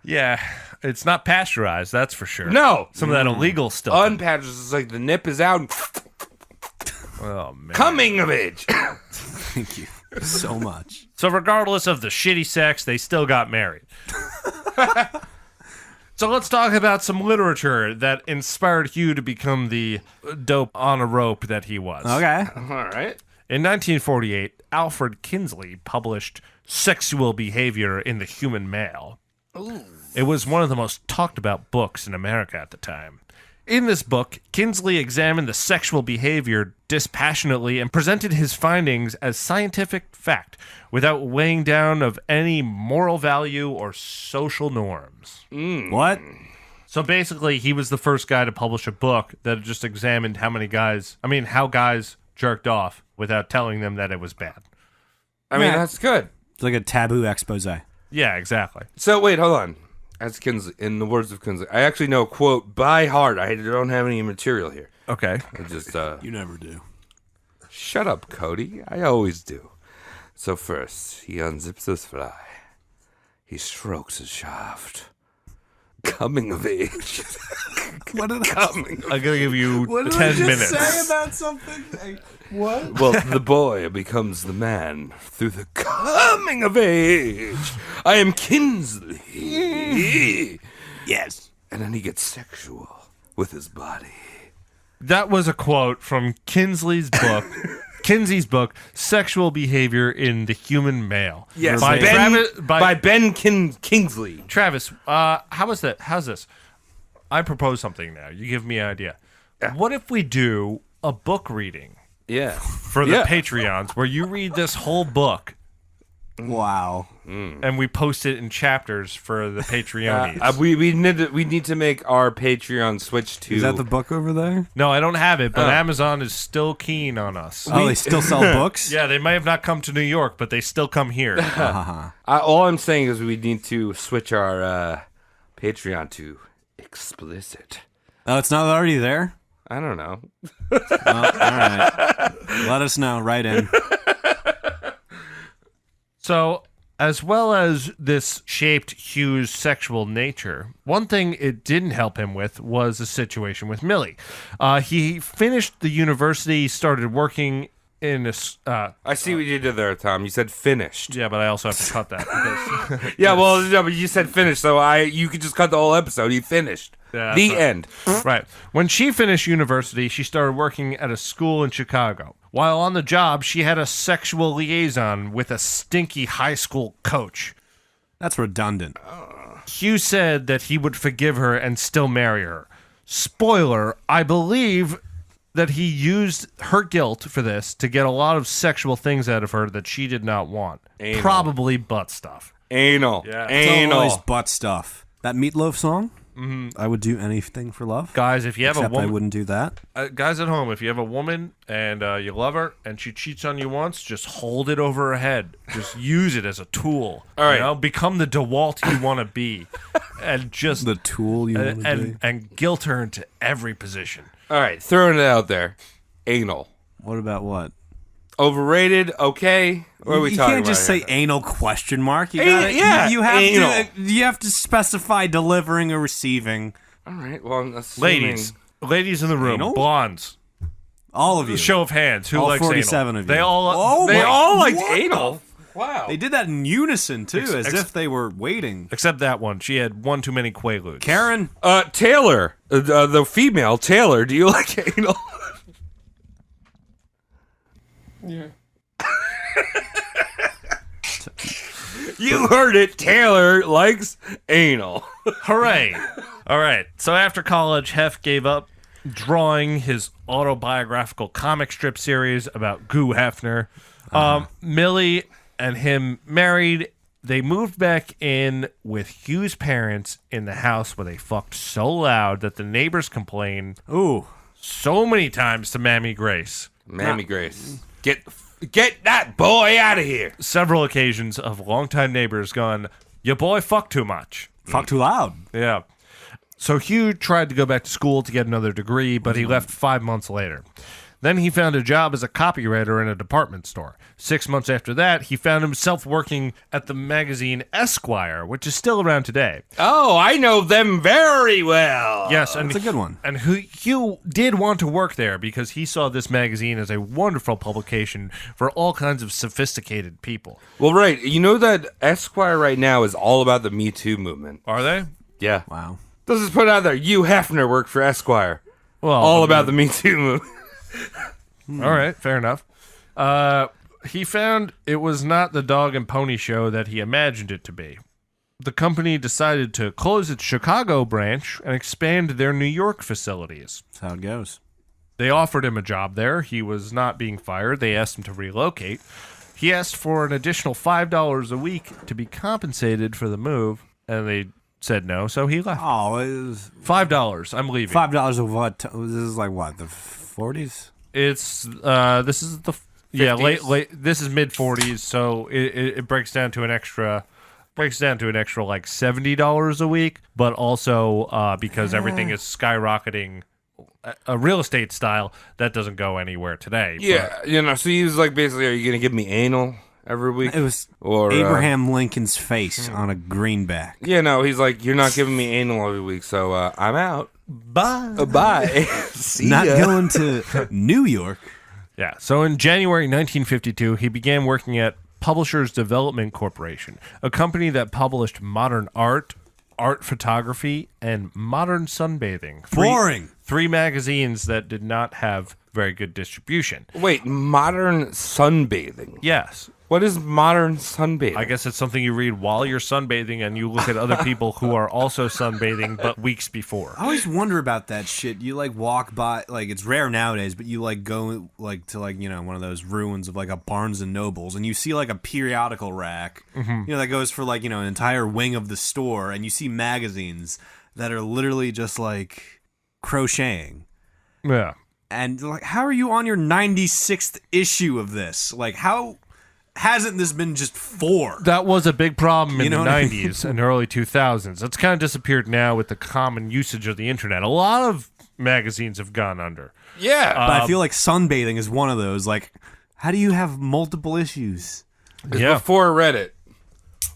Speaker 1: Yeah, it's not pasteurized. That's for sure.
Speaker 7: No.
Speaker 1: Some of that illegal stuff.
Speaker 7: Unpatched is like the nip is out.
Speaker 1: Oh man.
Speaker 7: Coming of age.
Speaker 8: Thank you so much.
Speaker 1: So regardless of the shitty sex, they still got married. So let's talk about some literature that inspired Hugh to become the dope on a rope that he was.
Speaker 8: Okay.
Speaker 7: All right.
Speaker 1: In 1948, Alfred Kinsley published Sexual Behavior in the Human Male. It was one of the most talked about books in America at the time. In this book, Kinsley examined the sexual behavior dispassionately and presented his findings as scientific fact without weighing down of any moral value or social norms.
Speaker 8: What?
Speaker 1: So basically, he was the first guy to publish a book that just examined how guys jerked off without telling them that it was bad.
Speaker 7: I mean,
Speaker 8: Yeah.
Speaker 7: that's good.
Speaker 8: It's like a taboo expose.
Speaker 1: Yeah, exactly.
Speaker 7: So wait, hold on. As Kinsley, in the words of Kinsley, I actually know a quote by heart. I don't have any material here.
Speaker 1: Okay.
Speaker 7: I just
Speaker 8: You never do.
Speaker 7: shut up, Cody. I always do. So first, he unzips his fly. He strokes his shaft. Coming of age.
Speaker 8: What did
Speaker 7: Coming.
Speaker 1: I'm going to give you 10 minutes.
Speaker 8: about something? What?
Speaker 7: Well, the boy becomes the man through the coming of age. I am Kinsley.
Speaker 8: Yes.
Speaker 7: And then he gets sexual with his body.
Speaker 1: That was a quote from Kinsey's book, Sexual Behavior in the Human Male.
Speaker 7: Yes,
Speaker 1: by
Speaker 7: Ben Kingsley.
Speaker 1: Travis, how's this? I propose something now. You give me an idea. What if we do a book reading
Speaker 7: Yeah.
Speaker 1: for the Patreons where you read this whole book
Speaker 8: Wow.
Speaker 1: and we post it in chapters for the Patreonies?
Speaker 7: We need to make our Patreon switch to.
Speaker 8: Is that the book over there?
Speaker 1: No, I don't have it, but Amazon is still keen on us.
Speaker 8: Oh, they still sell books?
Speaker 1: Yeah, they may have not come to New York, but they still come here.
Speaker 7: All I'm saying is we need to switch our Patreon to explicit.
Speaker 8: Oh, it's not already there?
Speaker 7: I don't know.
Speaker 8: Well, all right. Let us know. Right in.
Speaker 1: So, as well as this shaped Hugh's sexual nature, one thing it didn't help him with was the situation with Millie. He finished the university, started working in a...
Speaker 7: I see what you did there, Tom. You said finished.
Speaker 1: yeah, but I also have to cut that. Because,
Speaker 7: Yeah, well, no, but you said finished, so you could just cut the whole episode. You finished.
Speaker 1: Yeah,
Speaker 7: The
Speaker 1: that's
Speaker 7: end.
Speaker 1: right. When she finished university, she started working at a school in Chicago. While on the job, she had a sexual liaison with a stinky high school coach.
Speaker 8: That's redundant.
Speaker 1: Hugh said that he would forgive her and still marry her. Spoiler, I believe that he used her guilt for this to get a lot of sexual things out of her that she did not want.
Speaker 7: Anal.
Speaker 1: Probably butt stuff.
Speaker 7: Anal.
Speaker 1: Yeah.
Speaker 8: It's
Speaker 7: Anal.
Speaker 8: always butt stuff. That Meatloaf song? Mm-hmm. I would do anything for love.
Speaker 1: Guys, if you have
Speaker 8: Except
Speaker 1: a woman...
Speaker 8: I wouldn't do that.
Speaker 1: guys at home, if you have a woman and you love her and she cheats on you once, just hold it over her head. Just use it as a tool.
Speaker 7: All right.
Speaker 1: You know? Become the DeWalt you want to be. And just...
Speaker 8: The tool you want to be.
Speaker 1: and guilt her into every position.
Speaker 7: All right, throwing it out there. Anal.
Speaker 8: What about what?
Speaker 7: Overrated, okay? What are we
Speaker 8: You
Speaker 7: talking
Speaker 8: can't just
Speaker 7: about
Speaker 8: say anal question mark. You
Speaker 7: Anal,
Speaker 8: gotta,
Speaker 7: yeah,
Speaker 8: you have
Speaker 7: anal.
Speaker 8: you have to specify delivering or receiving.
Speaker 7: All right, well, I'm assuming...
Speaker 1: Ladies in the room,
Speaker 8: Anal?
Speaker 1: blondes.
Speaker 8: All of you.
Speaker 1: Show of hands. Who
Speaker 8: All
Speaker 1: likes
Speaker 8: 47
Speaker 1: anal?
Speaker 8: of you.
Speaker 1: They all.
Speaker 8: Oh
Speaker 7: They
Speaker 8: my-
Speaker 7: all liked
Speaker 8: what
Speaker 7: anal. Wow.
Speaker 8: They did that in unison too, as
Speaker 1: ex-
Speaker 8: if they were waiting.
Speaker 1: Except that one. She had one too many Quaaludes.
Speaker 8: Karen,
Speaker 7: Taylor, the female, Taylor, do you like anal?
Speaker 3: Yeah.
Speaker 7: You heard it. Taylor likes anal.
Speaker 1: Hooray! All right. So after college, Hef gave up drawing his autobiographical comic strip series about Hugh Hefner. Millie and him married. They moved back in with Hugh's parents in the house where they fucked so loud that the neighbors complained
Speaker 8: ooh,
Speaker 1: so many times to Mammy Grace.
Speaker 7: Mammy Grace. Get that boy out of here.
Speaker 1: Several occasions of longtime neighbors going, your boy fucked too much.
Speaker 8: fuck too loud.
Speaker 1: Yeah. So Hugh tried to go back to school to get another degree, but he left 5 months later. Then he found a job as a copywriter in a department store. 6 months after that, he found himself working at the magazine Esquire, which is still around today.
Speaker 7: Oh, I know them very well.
Speaker 1: Yes, and
Speaker 8: That's a good one.
Speaker 1: And Hugh did want to work there because he saw this magazine as a wonderful publication for all kinds of sophisticated people.
Speaker 7: Well, right. You know that Esquire right now is all about the Me Too movement.
Speaker 1: Are they?
Speaker 7: Yeah.
Speaker 8: Wow.
Speaker 7: Let's just put it out there. Hugh Hefner worked for Esquire.
Speaker 1: Well,
Speaker 7: All about the Me Too movement.
Speaker 1: All right, fair enough. He found it was not the dog and pony show that he imagined it to be. The company decided to close its Chicago branch and expand their New York facilities.
Speaker 8: That's how it goes.
Speaker 1: They offered him a job there. He was not being fired. They asked him to relocate. He asked for an additional $5 a week to be compensated for the move, and they said no, so he left.
Speaker 8: Oh, it was
Speaker 1: $5. I'm leaving.
Speaker 8: $5 of what? This is like what, the 40s?
Speaker 1: It's this is the late. This is mid 40s, so it breaks down to an extra like $70 a week, but also because everything is skyrocketing, a real estate style that doesn't go anywhere today.
Speaker 7: Yeah, so he was like, basically, are you going to give me anal every week?
Speaker 8: It was
Speaker 7: Or,
Speaker 8: Abraham Lincoln's face on a greenback.
Speaker 7: Yeah, no, he's like, you're not giving me anal every week, so I'm out.
Speaker 1: Bye.
Speaker 7: Bye. See
Speaker 8: Not
Speaker 7: ya.
Speaker 8: going to New York.
Speaker 1: Yeah. So in January 1952, he began working at Publishers Development Corporation, a company that published modern art photography, and modern sunbathing.
Speaker 8: Boring.
Speaker 1: 3 magazines that did not have very good distribution.
Speaker 7: Wait, modern sunbathing.
Speaker 1: Yes.
Speaker 7: What is modern sunbathing?
Speaker 1: I guess it's something you read while you're sunbathing and you look at other people who are also sunbathing but weeks before.
Speaker 8: I always wonder about that shit. You like walk by, like it's rare nowadays, but you like go like to like, you know, one of those ruins of like a Barnes and Nobles, and you see like a periodical rack, you know, that goes for like, you know, an entire wing of the store, and you see magazines that are literally just like crocheting.
Speaker 1: Yeah.
Speaker 8: And like, how are you on your 96th issue of this? Like, how hasn't this been just 4?
Speaker 1: That was a big problem in
Speaker 8: You know
Speaker 1: the
Speaker 8: what I mean?
Speaker 1: 90s and early 2000s. It's kind of disappeared now with the common usage of the internet. A lot of magazines have gone under.
Speaker 7: yeah.
Speaker 8: But I feel like sunbathing is one of those. Like, how do you have multiple issues?
Speaker 7: It's
Speaker 1: Yeah.
Speaker 7: before Reddit.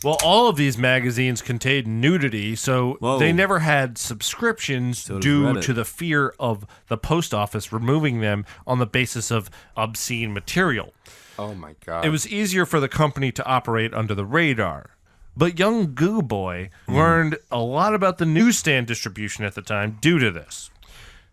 Speaker 1: Well, all of these magazines contained nudity, so
Speaker 8: Whoa.
Speaker 1: they never had subscriptions
Speaker 8: does
Speaker 1: due
Speaker 8: Reddit.
Speaker 1: to the fear of the post office removing them on the basis of obscene material.
Speaker 7: Oh my god.
Speaker 1: It was easier for the company to operate under the radar. But young Goo Boy learned a lot about the newsstand distribution at the time due to this.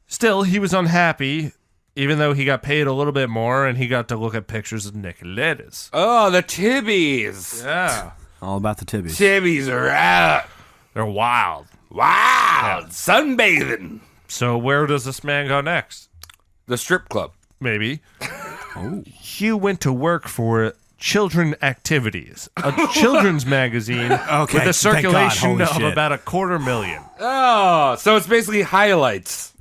Speaker 1: Still, he was unhappy, even though he got paid a little bit more and he got to look at pictures of Nicolettes.
Speaker 7: Oh, the Tibbies.
Speaker 1: Yeah.
Speaker 8: All about the tibbies.
Speaker 7: Tibbies are out.
Speaker 1: They're wild.
Speaker 7: Wow. Sunbathing.
Speaker 1: So where does this man go next?
Speaker 7: The strip club.
Speaker 1: Maybe. Hugh went to work for Children Activities, a children's magazine
Speaker 8: Okay,
Speaker 1: with a
Speaker 8: thank God,
Speaker 1: circulation
Speaker 8: holy
Speaker 1: of
Speaker 8: shit.
Speaker 1: about 250,000.
Speaker 7: Oh, so it's basically highlights.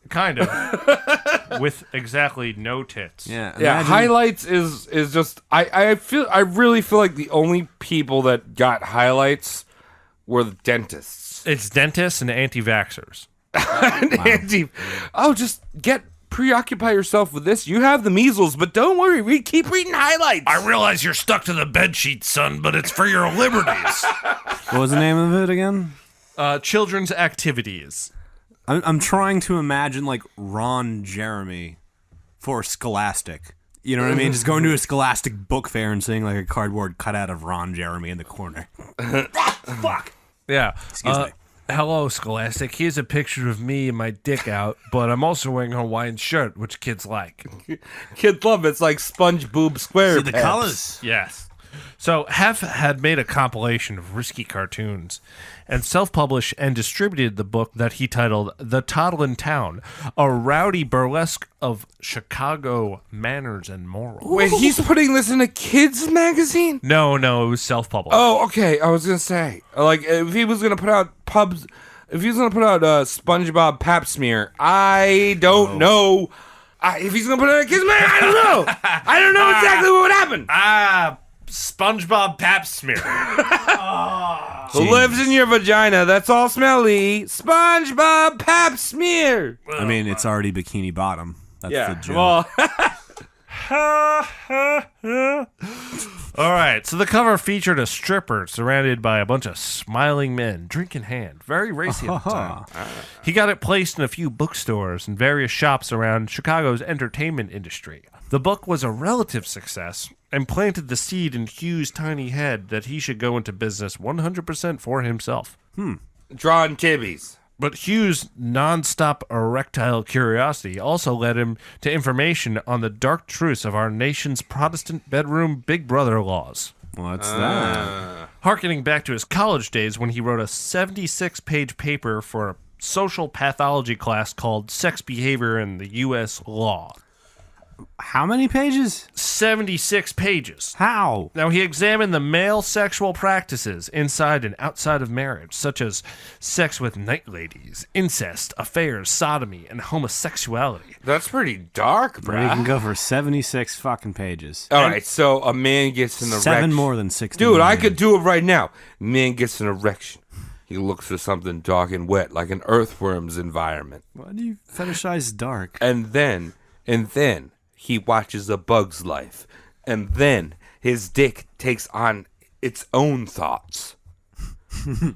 Speaker 1: Kind of. With exactly no tits.
Speaker 8: Yeah.
Speaker 7: Yeah,
Speaker 8: imagine-
Speaker 7: highlights is just I really feel like the only people that got highlights were the dentists.
Speaker 1: It's dentists and anti-vaxxers.
Speaker 7: Just preoccupy yourself with this. You have the measles, but don't worry, keep reading highlights.
Speaker 1: I realize you're stuck to the bed sheet, son, but it's for your liberties.
Speaker 8: What was the name of it again?
Speaker 1: Children's Activities.
Speaker 8: I'm trying to imagine like Ron Jeremy for Scholastic. You know what I mean? Just going to a Scholastic book fair and seeing like a cardboard cutout of Ron Jeremy in the corner. Fuck.
Speaker 1: Yeah.
Speaker 8: Excuse me.
Speaker 1: Hello, Scholastic. Here's a picture of me and my dick out, but I'm also wearing a Hawaiian shirt, which kids like.
Speaker 7: Kids love it. It's like Sponge Boob Square.
Speaker 8: See the colors.
Speaker 1: Yes. So Hef had made a compilation of risky cartoons and self-published and distributed the book that he titled The Toddlin' Town, a rowdy burlesque of Chicago manners and morals.
Speaker 7: Wait, he's putting this in a kids magazine?
Speaker 1: No, it was self-published.
Speaker 7: Oh, okay. I was gonna say, like, if he was gonna put out SpongeBob Pap Smear, I don't know. If he's gonna put it in a kids magazine, I don't know. I don't know exactly what would happen.
Speaker 1: SpongeBob Pap Smear.
Speaker 7: Who lives in your vagina? That's all smelly. SpongeBob Pap Smear.
Speaker 8: I mean, it's already Bikini Bottom. That's the joke.
Speaker 7: Well,
Speaker 1: All right, so the cover featured a stripper surrounded by a bunch of smiling men, drink in hand. Very racy at the time. He got it placed in a few bookstores and various shops around Chicago's entertainment industry. The book was a relative success and planted the seed in Hugh's tiny head that he should go into business 100% for himself.
Speaker 7: drawing tibbies.
Speaker 1: But Hugh's nonstop erectile curiosity also led him to information on the dark truths of our nation's Protestant bedroom Big Brother laws.
Speaker 8: What's that?
Speaker 1: Harkening back to his college days when he wrote a 76-page paper for a social pathology class called Sex Behavior in the U.S. Law.
Speaker 8: How many pages?
Speaker 1: 76 pages.
Speaker 8: How?
Speaker 1: Now, he examined the male sexual practices inside and outside of marriage, such as sex with night ladies, incest, affairs, sodomy, and homosexuality.
Speaker 7: That's pretty dark,
Speaker 8: Bro, you can
Speaker 7: bruh.
Speaker 8: go for 76 fucking pages.
Speaker 7: All right, so a man gets an erection.
Speaker 8: 7 more than 60.
Speaker 7: Dude, I could do it right now. Man gets an erection. He looks for something dark and wet, like an earthworm's environment.
Speaker 8: Why do you fetishize dark?
Speaker 7: And then he watches a bug's life. And then his dick takes on its own thoughts.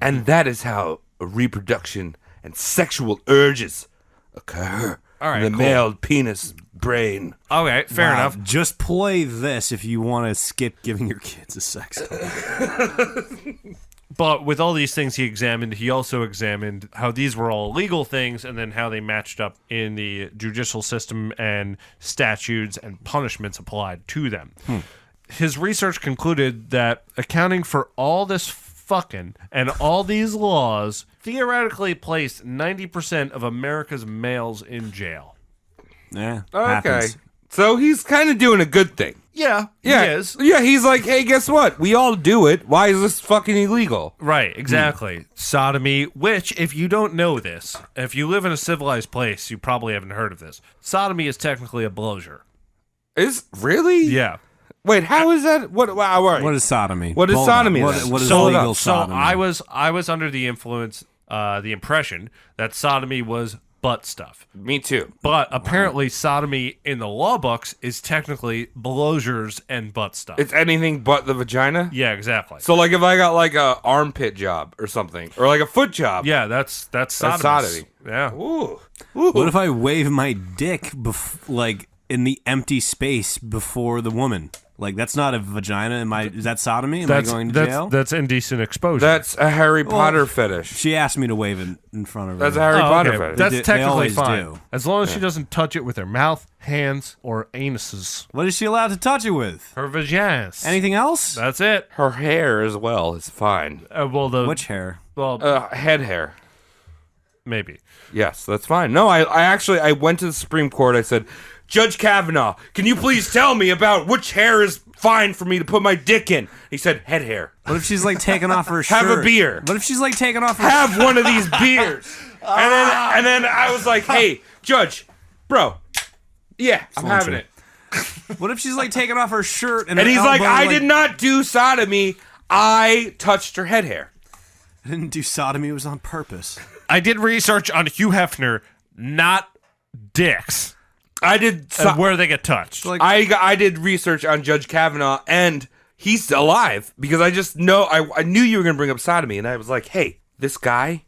Speaker 7: And that is how reproduction and sexual urges occur.
Speaker 1: All right,
Speaker 7: the
Speaker 1: cool.
Speaker 7: male penis brain.
Speaker 1: Okay, fair
Speaker 8: Wow.
Speaker 1: enough.
Speaker 8: Just play this if you want to skip giving your kids a sex toy.
Speaker 1: But with all these things he also examined how these were all legal things and then how they matched up in the judicial system and statutes and punishments applied to them. His research concluded that accounting for all this fucking and all these laws theoretically placed 90% of America's males in jail.
Speaker 8: Yeah.
Speaker 7: Okay.
Speaker 8: Happens.
Speaker 7: So he's kind of doing a good thing.
Speaker 1: Yeah,
Speaker 7: Yeah.
Speaker 1: he is.
Speaker 7: Yeah, he's like, hey, guess what? We all do it. Why is this fucking illegal?
Speaker 1: Right, exactly. Sodomy, which, if you don't know this, if you live in a civilized place, you probably haven't heard of this. Sodomy is technically a blowjob.
Speaker 7: Is really?
Speaker 1: Yeah.
Speaker 7: Wait, how is that? What? Wow, all right.
Speaker 8: What is sodomy?
Speaker 7: What is
Speaker 8: Hold on.
Speaker 7: sodomy
Speaker 8: What,
Speaker 7: then?
Speaker 8: what is
Speaker 1: So,
Speaker 8: legal
Speaker 1: so
Speaker 8: sodomy?
Speaker 1: I was under the influence, the impression that sodomy was butt stuff.
Speaker 7: Me too.
Speaker 1: But apparently sodomy in the law books is technically blowjars and butt stuff.
Speaker 7: It's anything but the vagina?
Speaker 1: Yeah, exactly.
Speaker 7: So, like, if I got, like, a armpit job or something, or, like, a foot job.
Speaker 1: Yeah, that's sodomy.
Speaker 7: sodomy.
Speaker 1: Yeah.
Speaker 7: Ooh.
Speaker 8: What if I wave my dick, like, in the empty space before the woman? Like, that's not a vagina. Is that sodomy? Am I going to jail?
Speaker 1: That's indecent exposure.
Speaker 7: That's a Harry Potter fetish.
Speaker 8: She asked me to wave it in front of her.
Speaker 7: That's a Harry Potter
Speaker 1: okay.
Speaker 7: fetish.
Speaker 1: That's
Speaker 8: They
Speaker 1: technically
Speaker 8: always
Speaker 1: fine.
Speaker 8: do.
Speaker 1: As long as she doesn't touch it with her mouth, hands, or anuses.
Speaker 8: What is she allowed to touch it with?
Speaker 1: Her vaginas.
Speaker 8: Anything else?
Speaker 1: That's it.
Speaker 7: Her hair as well is fine.
Speaker 8: Which hair?
Speaker 7: Head hair.
Speaker 1: Maybe.
Speaker 7: Yes, that's fine. No, I went to the Supreme Court. I said, Judge Kavanaugh, can you please tell me about which hair is fine for me to put my dick in? He said, head hair.
Speaker 8: What if she's like taking off her shirt?
Speaker 7: Have a beer.
Speaker 8: What if she's like taking off her
Speaker 7: Have one of these beers. And then I was like, hey, Judge, bro, yeah, I'm having it.
Speaker 8: What if she's like taking off her shirt and
Speaker 7: And
Speaker 8: her
Speaker 7: he's like,
Speaker 8: elbow,
Speaker 7: I did not do sodomy. I touched her head hair.
Speaker 8: I didn't do sodomy. It was on purpose.
Speaker 1: I did research on Hugh Hefner, not dicks,
Speaker 7: I did.
Speaker 1: and where they get touched.
Speaker 8: Like-
Speaker 7: I did research on Judge Kavanaugh, and he's alive because I just know I knew you were gonna bring up sodomy, and I was like, hey, this guy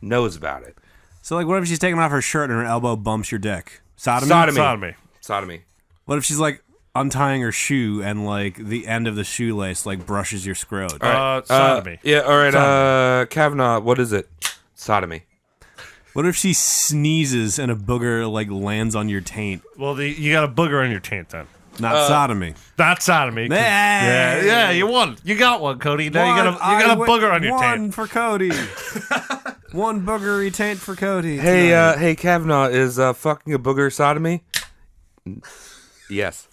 Speaker 7: knows about it.
Speaker 8: So, like, what if she's taking off her shirt and her elbow bumps your dick? Sodomy?
Speaker 1: Sodomy.
Speaker 8: What if she's, like, untying her shoe and, like, the end of the shoelace, like, brushes your scrot?
Speaker 1: Sodomy.
Speaker 7: Yeah, all right. Kavanaugh, what is it? Sodomy.
Speaker 8: What if she sneezes and a booger, like, lands on your taint?
Speaker 1: Well, you got a booger on your taint then.
Speaker 8: Not sodomy.
Speaker 1: Not sodomy. 'Cause-
Speaker 8: Hey!
Speaker 1: Yeah, you won. You got one, Cody. Now you got a booger on your
Speaker 8: One
Speaker 1: taint.
Speaker 8: for Cody. One boogery taint for Cody.
Speaker 7: Hey, Kavanaugh, is fucking a booger sodomy? Yes.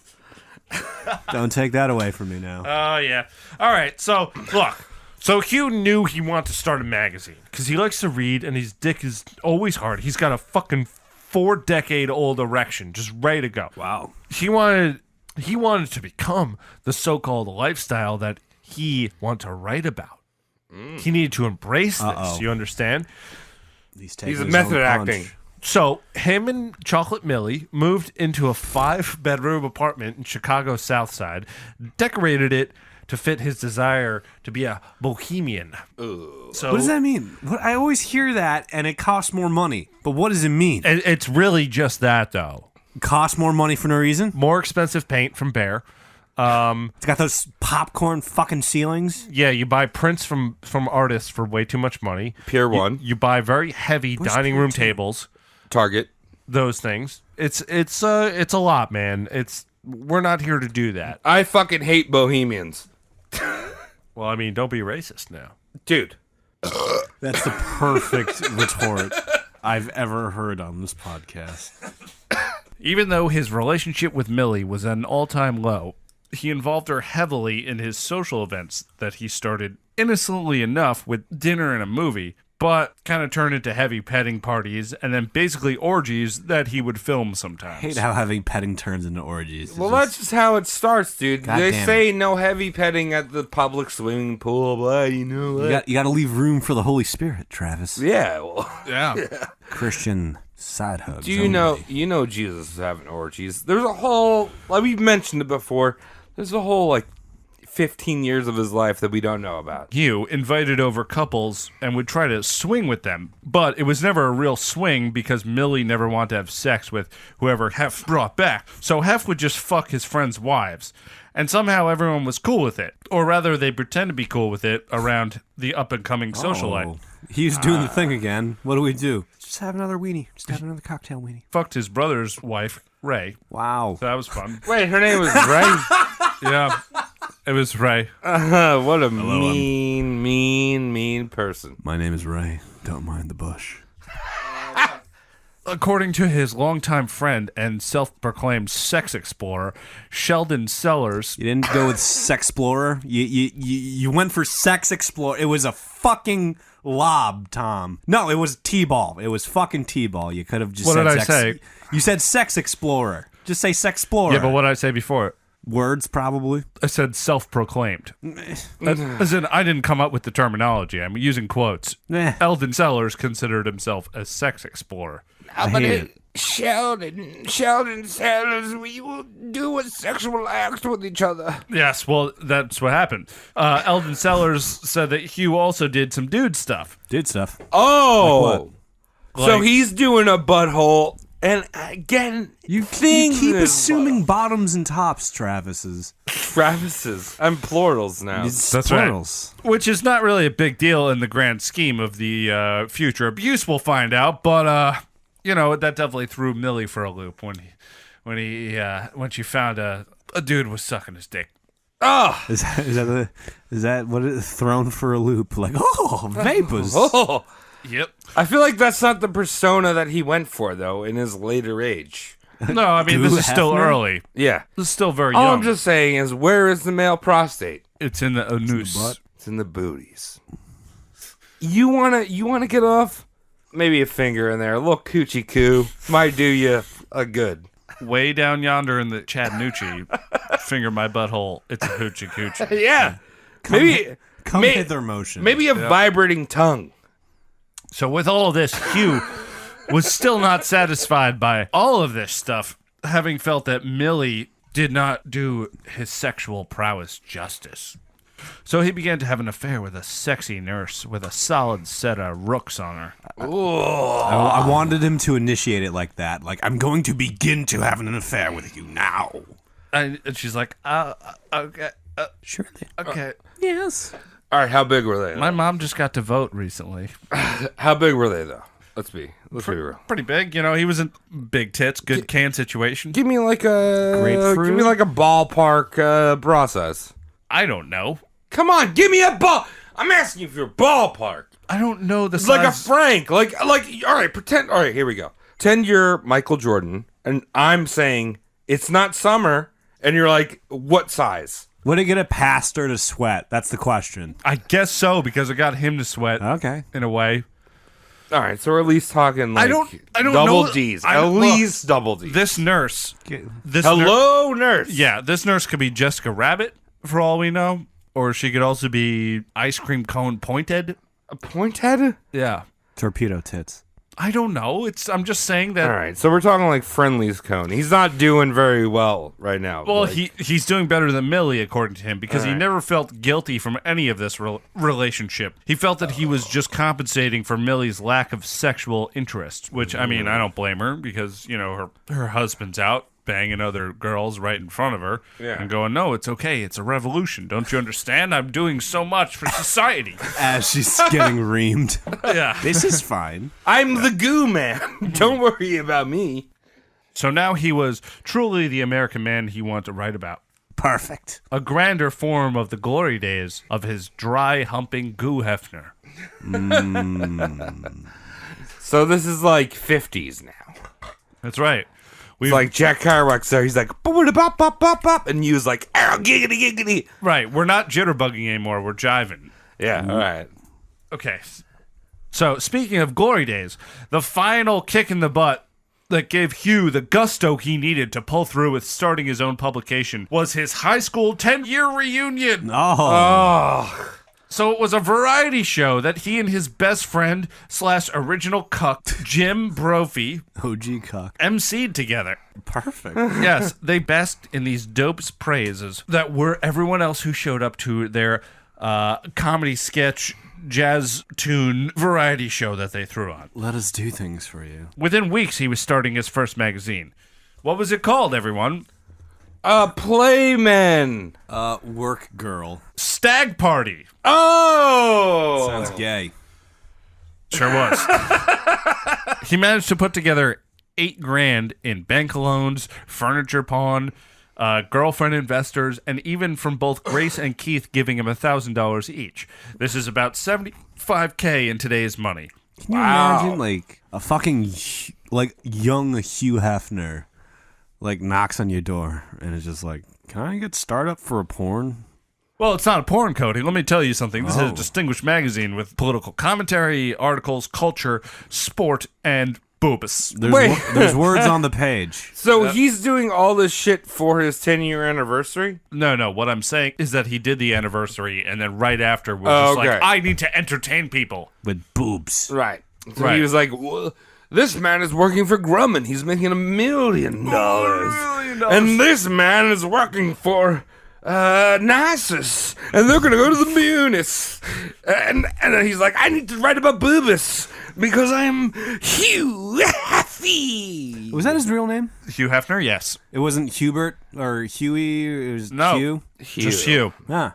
Speaker 8: Don't take that away from me now.
Speaker 1: Oh, yeah. All right, so, look. So Hugh knew he wanted to start a magazine because he likes to read and his dick is always hard. He's got a fucking 4-decade-old erection just ready to go.
Speaker 8: Wow.
Speaker 1: He wanted to become the so-called lifestyle that he wanted to write about. He needed to embrace this, you understand?
Speaker 8: He's
Speaker 7: He's a method acting.
Speaker 1: So him and Chocolate Millie moved into a 5-bedroom apartment in Chicago's South Side, decorated it to fit his desire to be a bohemian. So
Speaker 8: What does that mean? I always hear that, and it costs more money. But what does it mean?
Speaker 1: It's really just that, though.
Speaker 8: It costs more money for no reason?
Speaker 1: More expensive paint from Behr.
Speaker 8: It's got those popcorn fucking ceilings.
Speaker 1: Yeah, you buy prints from artists for way too much money.
Speaker 7: Pier 1.
Speaker 1: You buy very heavy dining
Speaker 8: Pier
Speaker 1: room
Speaker 8: 2?
Speaker 1: tables.
Speaker 7: Target.
Speaker 1: Those things. It's a lot, man. We're not here to do that.
Speaker 7: I fucking hate bohemians.
Speaker 1: Well, I mean, don't be racist now.
Speaker 7: Dude.
Speaker 8: That's the perfect retort I've ever heard on this podcast.
Speaker 1: Even though his relationship with Millie was at an all-time low, he involved her heavily in his social events that he started innocently enough with dinner and a movie, but kind of turned into heavy petting parties and then basically orgies that he would film sometimes.
Speaker 8: I hate how having petting turns into orgies. It's
Speaker 7: Well,
Speaker 8: just-
Speaker 7: that's just how it starts, dude.
Speaker 8: God
Speaker 7: They
Speaker 8: damn
Speaker 7: say no heavy petting at the public swimming pool, but you know what?
Speaker 8: you got to leave room for the Holy Spirit, Travis.
Speaker 7: Yeah, well.
Speaker 1: Yeah.
Speaker 8: Christian side hugs.
Speaker 7: Do you know Jesus is having orgies? There's a whole, like we've mentioned it before, there's a whole, like, 15 years of his life that we don't know about.
Speaker 1: Hugh invited over couples and would try to swing with them, but it was never a real swing because Millie never wanted to have sex with whoever Hef brought back. So Hef would just fuck his friends' wives, and somehow everyone was cool with it. Or rather, they pretend to be cool with it around the up-and-coming socialite.
Speaker 8: Oh, he's doing the thing again. What do we do? Just have another weenie. Just have another cocktail weenie.
Speaker 1: Fucked his brother's wife, Ray.
Speaker 8: Wow.
Speaker 1: So that was fun.
Speaker 7: Wait, her name was Ray?
Speaker 1: Yeah, it was Ray.
Speaker 7: What a mean person.
Speaker 8: My name is Ray. Don't mind the bush.
Speaker 1: According to his longtime friend and self-proclaimed sex explorer, Sheldon Sellers.
Speaker 8: You didn't go with Sex Explorer. You went for Sex Explorer. It was a fucking lob, Tom. No, it was T-ball. It was fucking T-ball. You could have just
Speaker 1: What
Speaker 8: said
Speaker 1: did I
Speaker 8: sex.
Speaker 1: say?
Speaker 8: You said Sex Explorer. Just say Sex Explorer.
Speaker 1: Yeah, but what did I say before?
Speaker 8: Words, probably.
Speaker 1: I said self-proclaimed. As in, I didn't come up with the terminology. I'm using quotes.
Speaker 8: Eh.
Speaker 1: Eldon Sellers considered himself a sex explorer.
Speaker 8: I hate it.
Speaker 7: Sheldon Sellers, we will do a sexual act with each other.
Speaker 1: Yes, well, that's what happened. Eldon Sellers said that Hugh also did some dude stuff.
Speaker 8: Did stuff.
Speaker 7: Oh. So
Speaker 1: Like-
Speaker 7: he's doing a butthole, and again,
Speaker 8: You
Speaker 7: things
Speaker 8: keep
Speaker 7: in
Speaker 8: assuming bottoms and tops, Travis's.
Speaker 7: Travis's. I'm plurals now.
Speaker 8: It's
Speaker 1: That's right.
Speaker 8: plurals.
Speaker 1: Which is not really a big deal in the grand scheme of the future abuse, we'll find out. But, you know, that definitely threw Millie for a loop when she found a dude was sucking his dick.
Speaker 7: Oh,
Speaker 8: Is that what it thrown for a loop? Like, oh, vapors.
Speaker 7: oh.
Speaker 1: Yep.
Speaker 7: I feel like that's not the persona that he went for, though, in his later age.
Speaker 1: No, I mean, this
Speaker 8: Hugh
Speaker 1: is still
Speaker 8: Hefner?
Speaker 1: early.
Speaker 7: Yeah.
Speaker 1: This is still very
Speaker 7: All
Speaker 1: young.
Speaker 7: I'm just saying is, where is the male prostate?
Speaker 1: It's in the anus.
Speaker 8: butt.
Speaker 7: It's in the booties. You wanna get off? Maybe a finger in there, a little coochie coo might do you a good.
Speaker 1: Way down yonder in the Chattanoochie, finger my butthole. It's a hoochie coochie.
Speaker 7: Yeah. Maybe
Speaker 8: Come
Speaker 7: may-
Speaker 8: hither motion.
Speaker 7: maybe a vibrating tongue.
Speaker 1: So with all of this, Hugh was still not satisfied by all of this stuff, having felt that Millie did not do his sexual prowess justice. So he began to have an affair with a sexy nurse with a solid set of rooks on her.
Speaker 8: I wanted him to initiate it like that. Like, I'm going to begin to have an affair with you now.
Speaker 1: And she's like, okay,
Speaker 8: Surely.
Speaker 1: okay.
Speaker 8: Yes.
Speaker 7: All right, how big were they?
Speaker 1: My mom just got to vote recently.
Speaker 7: How big were they, though? Let's be real.
Speaker 1: Pretty big, you know. He was in big tits, good can situation.
Speaker 7: Give me like a
Speaker 8: Grapefruit?
Speaker 7: Give me like a ballpark bra size.
Speaker 1: I don't know.
Speaker 7: Come on, give me a ball. I'm asking you for your ballpark.
Speaker 1: I don't know the
Speaker 7: It's
Speaker 1: size.
Speaker 7: like a Frank. Like. All right, pretend. All right, here we go. Pretend you're Michael Jordan, and I'm saying it's not summer, and you're like, what size?
Speaker 8: Would it get it past her to sweat? That's the question.
Speaker 1: I guess so because it got him to sweat
Speaker 8: Okay.
Speaker 1: in a way.
Speaker 7: All right, so we're at least talking like
Speaker 1: I don't
Speaker 7: double
Speaker 1: know.
Speaker 7: D's.
Speaker 1: I
Speaker 7: At
Speaker 1: don't-
Speaker 7: least double D's.
Speaker 1: This nurse. This
Speaker 7: Hello, nurse.
Speaker 1: Yeah, this nurse could be Jessica Rabbit for all we know, or she could also be ice cream cone pointed.
Speaker 7: A point head?
Speaker 1: Yeah,
Speaker 8: Torpedo tits.
Speaker 1: I don't know. I'm just saying that.
Speaker 7: All right, so we're talking like Friendly's cone. He's not doing very well right now.
Speaker 1: Well,
Speaker 7: like,
Speaker 1: he's doing better than Millie, according to him, because he
Speaker 7: Alright.
Speaker 1: never felt guilty from any of this relationship. He felt that he was just compensating for Millie's lack of sexual interest, which, I mean, I don't blame her, because, you know, her husband's out banging other girls right in front of her
Speaker 7: Yeah.
Speaker 1: and going, no, it's okay. It's a revolution. Don't you understand? I'm doing so much for society.
Speaker 8: As she's getting reamed.
Speaker 1: Yeah.
Speaker 8: This is fine.
Speaker 7: I'm the goo man. Don't worry about me.
Speaker 1: So now he was truly the American man he wanted to write about.
Speaker 8: Perfect.
Speaker 1: A grander form of the glory days of his dry humping Hugh Hefner.
Speaker 7: So this is like 50s now.
Speaker 1: That's right.
Speaker 7: It's like Jack Kerouac's there. He's like, bop, bop, bop, bop. And he was like, ow, giggity, giggity.
Speaker 1: Right. We're not jitterbugging anymore. We're jiving.
Speaker 7: Yeah, all right.
Speaker 1: Okay. So, speaking of glory days, the final kick in the butt that gave Hugh the gusto he needed to pull through with starting his own publication was his high school 10-year reunion.
Speaker 8: Oh.
Speaker 1: So it was a variety show that he and his best friend / original cuck, Jim Brophy,
Speaker 8: OG cock.
Speaker 1: emceed together.
Speaker 8: Perfect.
Speaker 1: Yes, they basked in these dopes praises that were everyone else who showed up to their comedy sketch, jazz tune variety show that they threw on.
Speaker 8: Let us do things for you.
Speaker 1: Within weeks, he was starting his first magazine. What was it called, everyone?
Speaker 7: Playmen.
Speaker 8: Work girl.
Speaker 1: Stag Party.
Speaker 7: Oh!
Speaker 8: Sounds gay.
Speaker 1: Sure was. He managed to put together $8,000 in bank loans, furniture pawn, girlfriend investors, and even from both Grace and Keith giving him $1,000 each. This is about $75K in today's money.
Speaker 8: Can you imagine, like, a fucking, like, young Hugh Hefner, like, knocks on your door and is just like, can I get startup for a porn?
Speaker 1: Well, it's not a porn, Cody. Let me tell you something. This is
Speaker 8: Oh.
Speaker 1: a distinguished magazine with political commentary, articles, culture, sport, and boobas.
Speaker 8: There's words on the page.
Speaker 7: So he's doing all this shit for his 10-year anniversary?
Speaker 1: No. What I'm saying is that he did the anniversary, and then right after was
Speaker 7: Oh,
Speaker 1: just
Speaker 7: okay.
Speaker 1: like, I need to entertain people.
Speaker 8: With boobs.
Speaker 7: Right. So
Speaker 1: Right.
Speaker 7: he was like, well, this man is working for Grumman. He's making $1 million. And this man is working for Narcissus. And they're going to go to the Munis. And he's like, I need to write about boobas because I'm Hugh Hefner.
Speaker 8: Was that his real name?
Speaker 1: Hugh Hefner, yes.
Speaker 8: It wasn't Hubert or Huey. It was
Speaker 1: No.
Speaker 8: Hugh.
Speaker 1: Just Hugh.
Speaker 8: Ah.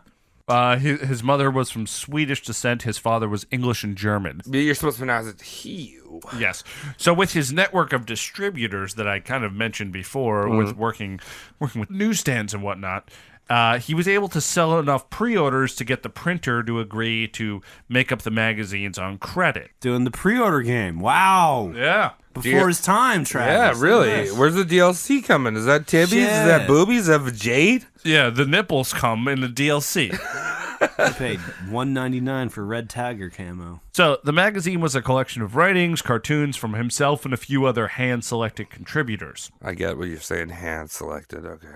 Speaker 1: His mother was from Swedish descent. His father was English and German.
Speaker 7: You're supposed to pronounce it Hugh.
Speaker 1: Yes. So with his network of distributors that I kind of mentioned before, with working with newsstands and whatnot, he was able to sell enough pre-orders to get the printer to agree to make up the magazines on credit.
Speaker 8: Doing the pre-order game. Wow.
Speaker 1: Yeah.
Speaker 8: Before his time,
Speaker 7: Yeah,
Speaker 8: Travis.
Speaker 7: really.
Speaker 8: Yes.
Speaker 7: Where's the DLC coming? Is that tibbies? Is that
Speaker 8: Shit.
Speaker 7: boobies? Is that jade?
Speaker 1: Yeah, the nipples come in the DLC.
Speaker 8: I paid $1.99 for Red Tiger camo.
Speaker 1: So the magazine was a collection of writings, cartoons from himself, and a few other hand-selected contributors.
Speaker 7: I get what you're saying. Hand selected. Okay.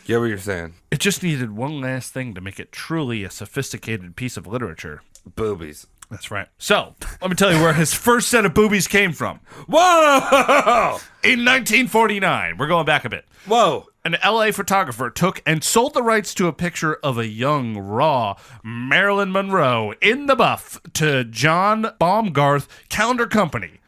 Speaker 7: Get what you're saying.
Speaker 1: It just needed one last thing to make it truly a sophisticated piece of literature.
Speaker 7: Boobies.
Speaker 1: That's right. So, let me tell you where his first set of boobies came from.
Speaker 7: Whoa!
Speaker 1: In 1949, we're going back a bit.
Speaker 7: Whoa.
Speaker 1: An LA photographer took and sold the rights to a picture of a young, raw Marilyn Monroe in the buff to John Baumgarth Calendar Company,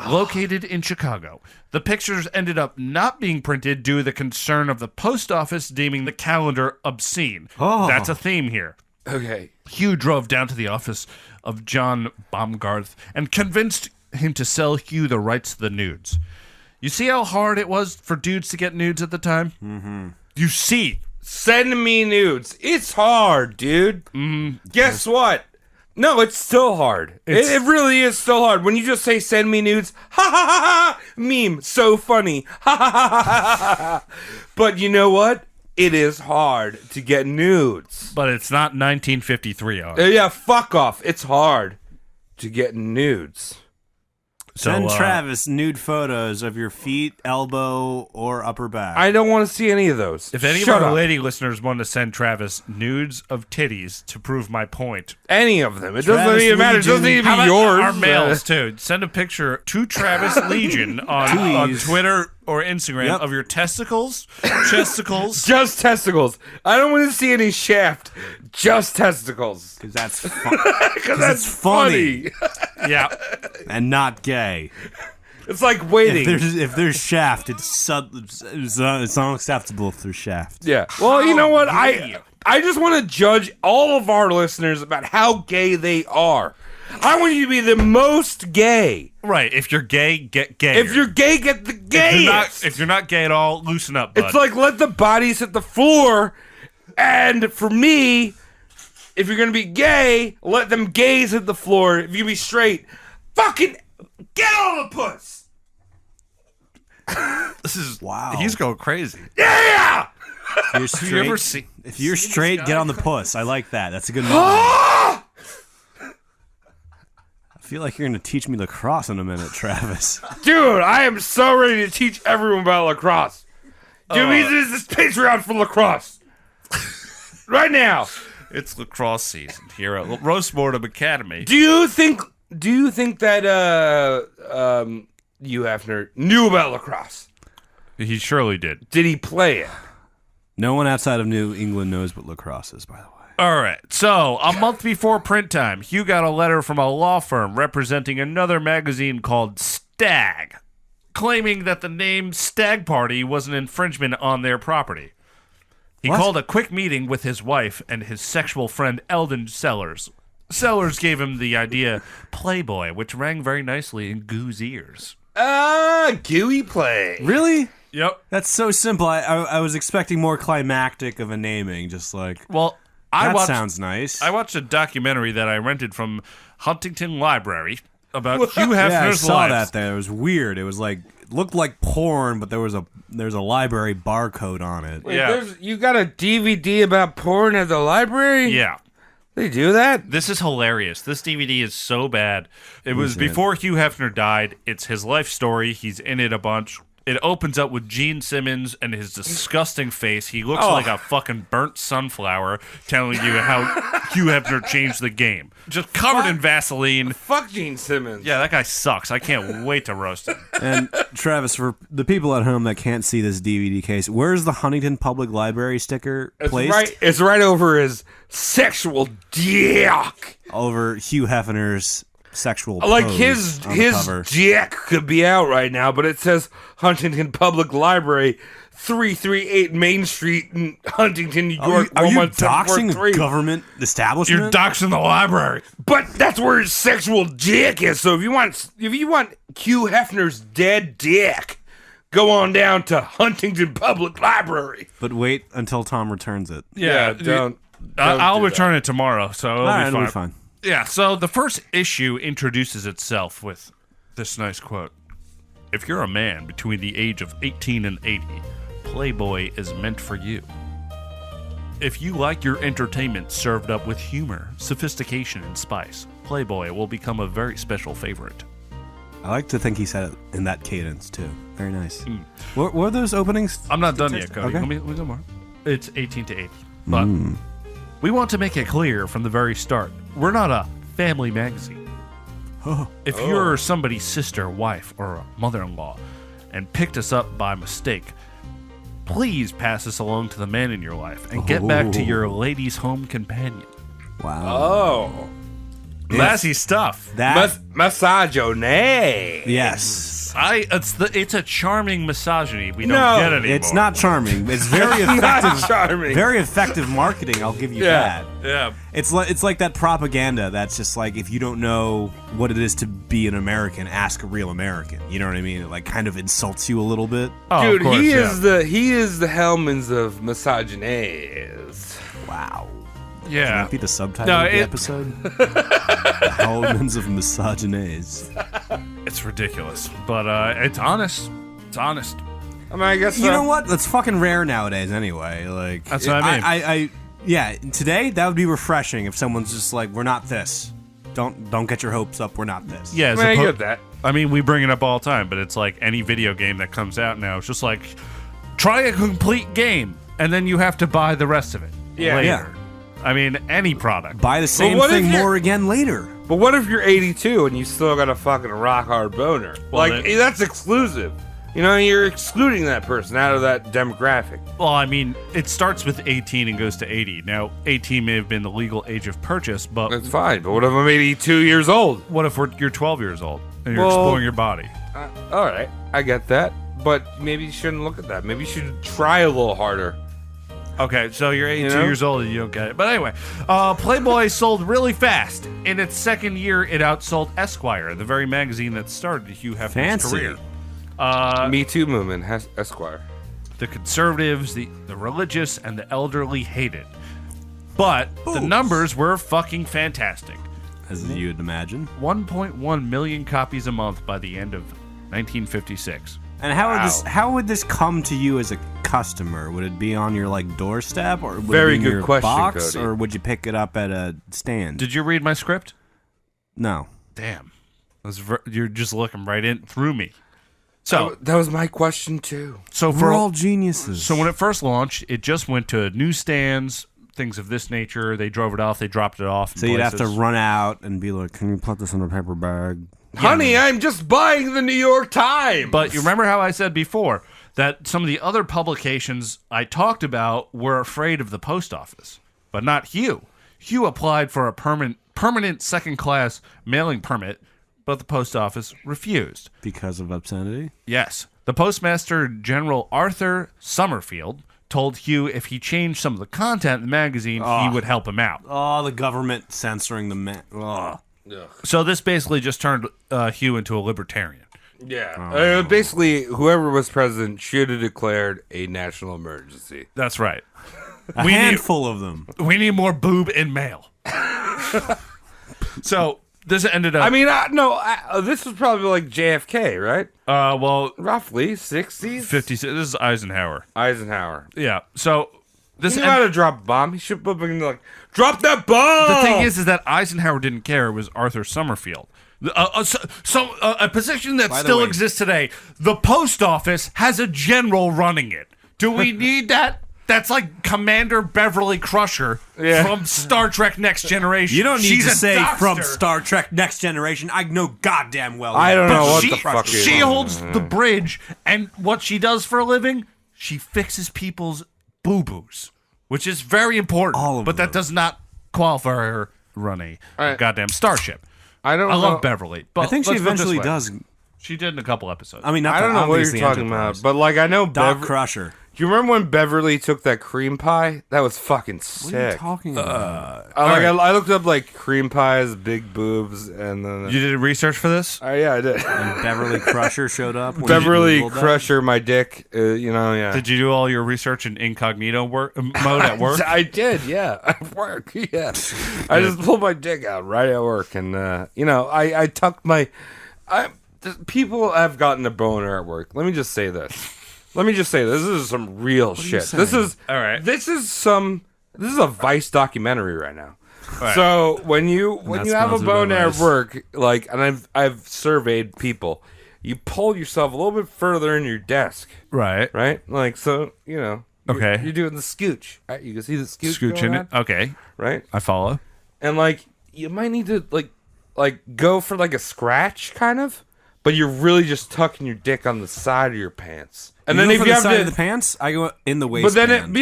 Speaker 1: located in Chicago. The pictures ended up not being printed due to the concern of the post office deeming the calendar obscene.
Speaker 8: Oh.
Speaker 1: That's a theme here.
Speaker 7: Okay.
Speaker 1: Hugh drove down to the office of John Baumgarth and convinced him to sell Hugh the rights to the nudes. You see how hard it was for dudes to get nudes at the time? Mm-hmm. You see.
Speaker 7: Send me nudes. It's hard, dude. Guess what? No, it's still hard. It really is still hard. When you just say send me nudes, ha ha ha ha, meme, so funny. Ha ha ha ha ha. But you know what? It is hard to get nudes.
Speaker 1: But it's not 1953 on.
Speaker 7: Yeah, fuck off. It's hard to get nudes.
Speaker 1: So,
Speaker 8: Send Travis nude photos of your feet, elbow, or upper back.
Speaker 7: I don't want to see any of those.
Speaker 1: if any
Speaker 7: Shut
Speaker 1: of our
Speaker 7: up.
Speaker 1: lady listeners want to send Travis nudes of titties to prove my point,
Speaker 7: Any of them. It
Speaker 8: Travis
Speaker 7: doesn't even matter. It doesn't
Speaker 8: Legion.
Speaker 7: need to
Speaker 1: how
Speaker 7: be
Speaker 1: about
Speaker 7: yours.
Speaker 1: our males too? Send a picture to Travis Legion on
Speaker 8: Tweez.
Speaker 1: Twitter or Instagram
Speaker 8: Yep.
Speaker 1: of your testicles, chesticles.
Speaker 7: Just testicles. I don't want to see any shaft. Just testicles.
Speaker 8: Because that's fun.
Speaker 7: Because
Speaker 8: that's funny.
Speaker 1: Yeah.
Speaker 8: And not gay.
Speaker 7: It's like waiting.
Speaker 8: If there's shaft, it's unacceptable if there's shaft.
Speaker 7: Yeah. Well, you know what? I just want to judge all of our listeners about how gay they are. I want you to be the most gay.
Speaker 1: Right. If you're gay, get gay.
Speaker 7: If you're gay, get the gayest.
Speaker 1: If you're not gay at all, loosen up, bud.
Speaker 7: It's like let the bodies hit the floor. And for me, if you're going to be gay, let them gays hit the floor. If you be straight, fucking get on the puss.
Speaker 1: this is
Speaker 8: Wow.
Speaker 1: He's going crazy.
Speaker 7: Yeah!
Speaker 8: If you're straight,
Speaker 1: ever seen-
Speaker 8: if you're straight, get on the puss. I like that. That's a good line.
Speaker 7: Ah!
Speaker 8: I feel like you're going to teach me lacrosse in a minute, Travis.
Speaker 7: Dude, I am so ready to teach everyone about lacrosse. Dude, this is Patreon for lacrosse. Right now.
Speaker 1: It's lacrosse season here at Roast Mortem Academy.
Speaker 7: Do you think that Hugh Hefner knew about lacrosse?
Speaker 1: He surely did.
Speaker 7: Did he play it?
Speaker 8: No one outside of New England knows what lacrosse is, by the way.
Speaker 1: All right. So, a month before print time, Hugh got a letter from a law firm representing another magazine called Stag, claiming that the name Stag Party was an infringement on their property. He called a quick meeting with his wife and his sexual friend Eldon Sellers. Sellers gave him the idea Playboy, which rang very nicely in Goo's ears.
Speaker 7: Gooey play.
Speaker 8: Really?
Speaker 1: Yep.
Speaker 8: That's so simple. I was expecting more climactic of a naming, just like,
Speaker 1: Well,
Speaker 8: that sounds nice.
Speaker 1: I watched a documentary that I rented from Huntington Library about Hugh Hefner's
Speaker 8: yeah, I saw
Speaker 1: life.
Speaker 8: that there. It was weird. It was like, it looked like porn, but there's a library barcode on it.
Speaker 7: Wait,
Speaker 1: Yeah.
Speaker 7: you got a DVD about porn at the library?
Speaker 1: Yeah.
Speaker 7: They do that?
Speaker 1: This is hilarious. This DVD is so bad. It was
Speaker 8: it?
Speaker 1: before Hugh Hefner died. It's his life story. He's in it a bunch. It opens up with Gene Simmons and his disgusting face. He looks like a fucking burnt sunflower telling you how Hugh Hefner changed the game. Just covered in Vaseline.
Speaker 7: Fuck Gene Simmons.
Speaker 1: Yeah, that guy sucks. I can't wait to roast him.
Speaker 8: And Travis, for the people at home that can't see this DVD case, where's the Huntington Public Library sticker placed?
Speaker 7: It's right over his sexual dick.
Speaker 8: Over Hugh Hefner's sexual
Speaker 7: Like
Speaker 8: pose
Speaker 7: his
Speaker 8: on the cover.
Speaker 7: dick could be out right now, but it says Huntington Public Library, 338 Main Street in Huntington, New York.
Speaker 8: Are you
Speaker 7: 11743.
Speaker 8: doxing a government establishment?
Speaker 1: You're doxing the library.
Speaker 7: But that's where his sexual dick is. So if you want Hugh Hefner's dead dick, go on down to Huntington Public Library.
Speaker 8: But wait until Tom returns it.
Speaker 7: don't
Speaker 1: I'll
Speaker 7: do
Speaker 1: return it tomorrow, so it'll
Speaker 8: All right,
Speaker 1: be
Speaker 8: it'll
Speaker 1: fine.
Speaker 8: be fine.
Speaker 1: Yeah, so the first issue introduces itself with this nice quote. If you're a man between the age of 18 and 80, Playboy is meant for you. If you like your entertainment served up with humor, sophistication, and spice, Playboy will become a very special favorite.
Speaker 8: I like to think he said it in that cadence, too. Very nice. What are those openings?
Speaker 1: I'm not done yet, Cody.
Speaker 8: Okay.
Speaker 1: Let me go more. It's 18 to 80. But we want to make it clear from the very start, we're not a family magazine. If you're somebody's sister, wife, or a mother-in-law and picked us up by mistake, please pass us along to the man in your life and get back to your lady's home companion.
Speaker 8: Wow.
Speaker 7: Oh.
Speaker 1: Classy stuff.
Speaker 8: That,
Speaker 7: Misogyny.
Speaker 8: yes.
Speaker 1: It's a charming misogyny we don't
Speaker 7: No,
Speaker 1: get anymore.
Speaker 8: It's not charming. It's very
Speaker 7: Not
Speaker 8: effective.
Speaker 7: charming.
Speaker 8: Very effective marketing, I'll give you
Speaker 7: Yeah.
Speaker 8: that.
Speaker 1: Yeah.
Speaker 8: It's like that propaganda that's just like, if you don't know what it is to be an American, ask a real American. You know what I mean? It like kind of insults you a little bit.
Speaker 1: Oh,
Speaker 7: Dude,
Speaker 1: of course,
Speaker 7: he
Speaker 1: yeah.
Speaker 7: is the Hellmans of misogynies.
Speaker 8: Wow.
Speaker 1: Yeah.
Speaker 8: Can that be the subtitle
Speaker 1: No,
Speaker 8: of the
Speaker 1: it-
Speaker 8: episode? The Hellmans of Misogynies.
Speaker 1: It's ridiculous. But it's honest. It's honest.
Speaker 7: I mean, I guess
Speaker 8: You know what? That's fucking rare nowadays anyway. Like
Speaker 1: That's what I mean.
Speaker 8: Yeah, today that would be refreshing if someone's just like, we're not this. Don't get your hopes up, we're not this.
Speaker 1: Yeah,
Speaker 7: I
Speaker 1: as
Speaker 7: mean, I
Speaker 1: oppo-
Speaker 7: get that.
Speaker 1: I mean, we bring it up all the time, but it's like any video game that comes out now. It's just like, try a complete game, and then you have to buy the rest of it
Speaker 7: Yeah.
Speaker 1: later.
Speaker 8: Yeah.
Speaker 1: I mean, any product.
Speaker 8: Buy the same
Speaker 7: what if
Speaker 8: thing
Speaker 7: you're-
Speaker 8: more again later.
Speaker 7: But what if you're 82 and you still got a fucking rock hard boner?
Speaker 1: Well,
Speaker 7: like,
Speaker 1: then-
Speaker 7: that's exclusive. You know, you're excluding that person out of that demographic.
Speaker 1: Well, I mean, it starts with 18 and goes to 80. Now, 18 may have been the legal age of purchase, but
Speaker 7: That's fine. But what if I'm 82 years old?
Speaker 1: what if you're 12 years old and you're
Speaker 7: Well-
Speaker 1: exploring your body?
Speaker 7: All right, I get that. But maybe you shouldn't look at that. Maybe you should try a little harder.
Speaker 1: Okay, so you're 82
Speaker 7: You know?
Speaker 1: years old and you don't get it. But anyway, Playboy sold really fast. In its second year, it outsold Esquire, the very magazine that started Hugh Hefner's
Speaker 8: Fancy.
Speaker 1: career.
Speaker 7: Me Too movement, Esquire.
Speaker 1: The conservatives, the religious, and the elderly hated. But the
Speaker 8: Ooh.
Speaker 1: numbers were fucking fantastic.
Speaker 8: As you'd imagine.
Speaker 1: 1.1 million copies a month by the end of 1956.
Speaker 8: And how would this come to you as a customer? Would it be on your like doorstep, or would
Speaker 7: Very
Speaker 8: it be in
Speaker 7: good
Speaker 8: your
Speaker 7: question,
Speaker 8: box,
Speaker 7: Cody.
Speaker 8: or would you pick it up at a stand?
Speaker 1: Did you read my script?
Speaker 8: No.
Speaker 1: Damn. You're just looking right in through me. So,
Speaker 7: That was my question, too.
Speaker 1: so
Speaker 8: We're
Speaker 1: for
Speaker 8: all geniuses.
Speaker 1: So when it first launched, it just went to newsstands, things of this nature. They drove it off. They dropped it off.
Speaker 8: So you'd have to run out and be like, "Can you put this in a paper bag?"
Speaker 7: Honey, I'm just buying the New York Times.
Speaker 1: But you remember how I said before that some of the other publications I talked about were afraid of the post office, but not Hugh. Hugh applied for a permanent second-class mailing permit, but the post office refused.
Speaker 8: Because of obscenity?
Speaker 1: Yes. The Postmaster General Arthur Summerfield told Hugh if he changed some of the content in the magazine, he would help him out.
Speaker 8: Oh, the government censoring the
Speaker 1: So this basically just turned Hugh into a libertarian.
Speaker 7: Yeah. Basically, whoever was president should have declared a national emergency.
Speaker 1: That's right.
Speaker 8: A handful of them.
Speaker 1: We need more boob in mail. So this ended up...
Speaker 7: I mean, this was probably like JFK, right?
Speaker 1: well...
Speaker 7: Roughly, 60s?
Speaker 1: 50s. This is Eisenhower. Yeah. So...
Speaker 7: He might have dropped a bomb. He should have been like, drop that bomb!
Speaker 1: The thing is that Eisenhower didn't care. It was Arthur Summerfield. A position that still exists today. The post office has a general running it. Do we need that? That's like Commander Beverly Crusher from Star Trek Next Generation.
Speaker 8: You don't need
Speaker 1: She's
Speaker 8: to
Speaker 1: a
Speaker 8: say
Speaker 1: doctor.
Speaker 8: from Star Trek Next Generation. I know goddamn well.
Speaker 7: I don't know
Speaker 1: But
Speaker 7: what
Speaker 1: she,
Speaker 7: the fuck
Speaker 1: she holds the bridge, and what she does for a living, she fixes people's boo-boos, which is very important.
Speaker 8: All of
Speaker 1: but that
Speaker 8: them.
Speaker 1: does not qualify her run a goddamn starship.
Speaker 7: I don't
Speaker 1: I
Speaker 7: know.
Speaker 1: love Beverly, but
Speaker 8: I think she
Speaker 1: let's put it this
Speaker 8: eventually
Speaker 1: way.
Speaker 8: does.
Speaker 1: She did in a couple episodes.
Speaker 8: I mean, not
Speaker 7: I don't know what you're talking about, but like I know
Speaker 8: Doc Crusher.
Speaker 7: Do you remember when Beverly took that cream pie? That was fucking sick.
Speaker 8: What are you talking about?
Speaker 7: I looked up like cream pies, big boobs, and then
Speaker 1: You did research for this?
Speaker 7: yeah, I did.
Speaker 8: And Beverly Crusher showed up. when
Speaker 7: Beverly
Speaker 8: you Googled that?
Speaker 7: Crusher, my dick. Yeah.
Speaker 1: Did you do all your research in incognito mode at work?
Speaker 7: I did, yeah. At work, yeah. I just pulled my dick out right at work, and I tucked my. People have gotten a boner at work. Let me just say this. This is some real shit. This is
Speaker 1: All right.
Speaker 7: This is a Vice documentary right now. Right. So when you have a boner at work, like, and I've surveyed people, you pull yourself a little bit further in your desk,
Speaker 1: Right.
Speaker 7: Like, so
Speaker 1: Okay.
Speaker 7: you're doing the scooch. Right? You can see the scooch.
Speaker 1: Scooch in
Speaker 7: going
Speaker 1: it.
Speaker 7: on,
Speaker 1: Okay.
Speaker 7: right?
Speaker 1: I follow.
Speaker 7: And like you might need to like go for like a scratch kind of, but you're really just tucking your dick on the side of your pants. And then
Speaker 8: go
Speaker 7: if
Speaker 8: for
Speaker 7: you
Speaker 8: the
Speaker 7: have
Speaker 8: side
Speaker 7: to,
Speaker 8: of the pants, I go in the
Speaker 7: but
Speaker 8: waistband.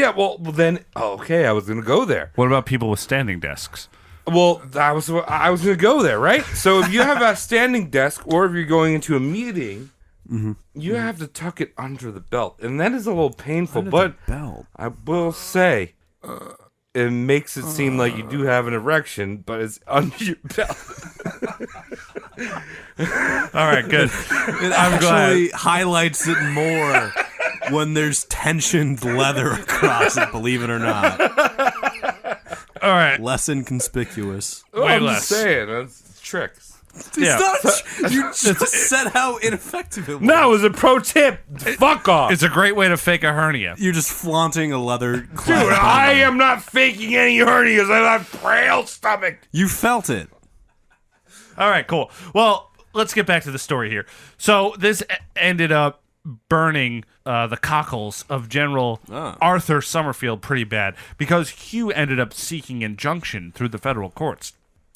Speaker 7: then okay, I was gonna go there.
Speaker 1: What about people with standing desks?
Speaker 7: Well, I was gonna go there, right? So if you have a standing desk, or if you're going into a meeting, you have to tuck it under the belt, and that is a little painful. But
Speaker 8: belt.
Speaker 7: I will say, it makes it seem like you do have an erection, but it's under your belt.
Speaker 1: All right, good.
Speaker 8: It
Speaker 1: I'm
Speaker 8: actually highlights it more when there's tensioned leather across it, believe it or not.
Speaker 1: All right.
Speaker 8: Less inconspicuous.
Speaker 1: Way
Speaker 7: I'm
Speaker 1: less.
Speaker 7: just saying, it's tricks.
Speaker 1: Yeah.
Speaker 8: You just said how ineffective it was.
Speaker 7: No, it was a pro tip. Fuck off.
Speaker 1: It's a great way to fake a hernia.
Speaker 8: You're just flaunting a leather
Speaker 7: Dude,
Speaker 8: clasp.
Speaker 7: I am not faking any hernias. I have frail stomach.
Speaker 8: You felt it.
Speaker 1: All right, cool. Well, let's get back to the story here. So this ended up burning the cockles of General Arthur Summerfield pretty bad because Hugh ended up seeking injunction through the federal courts.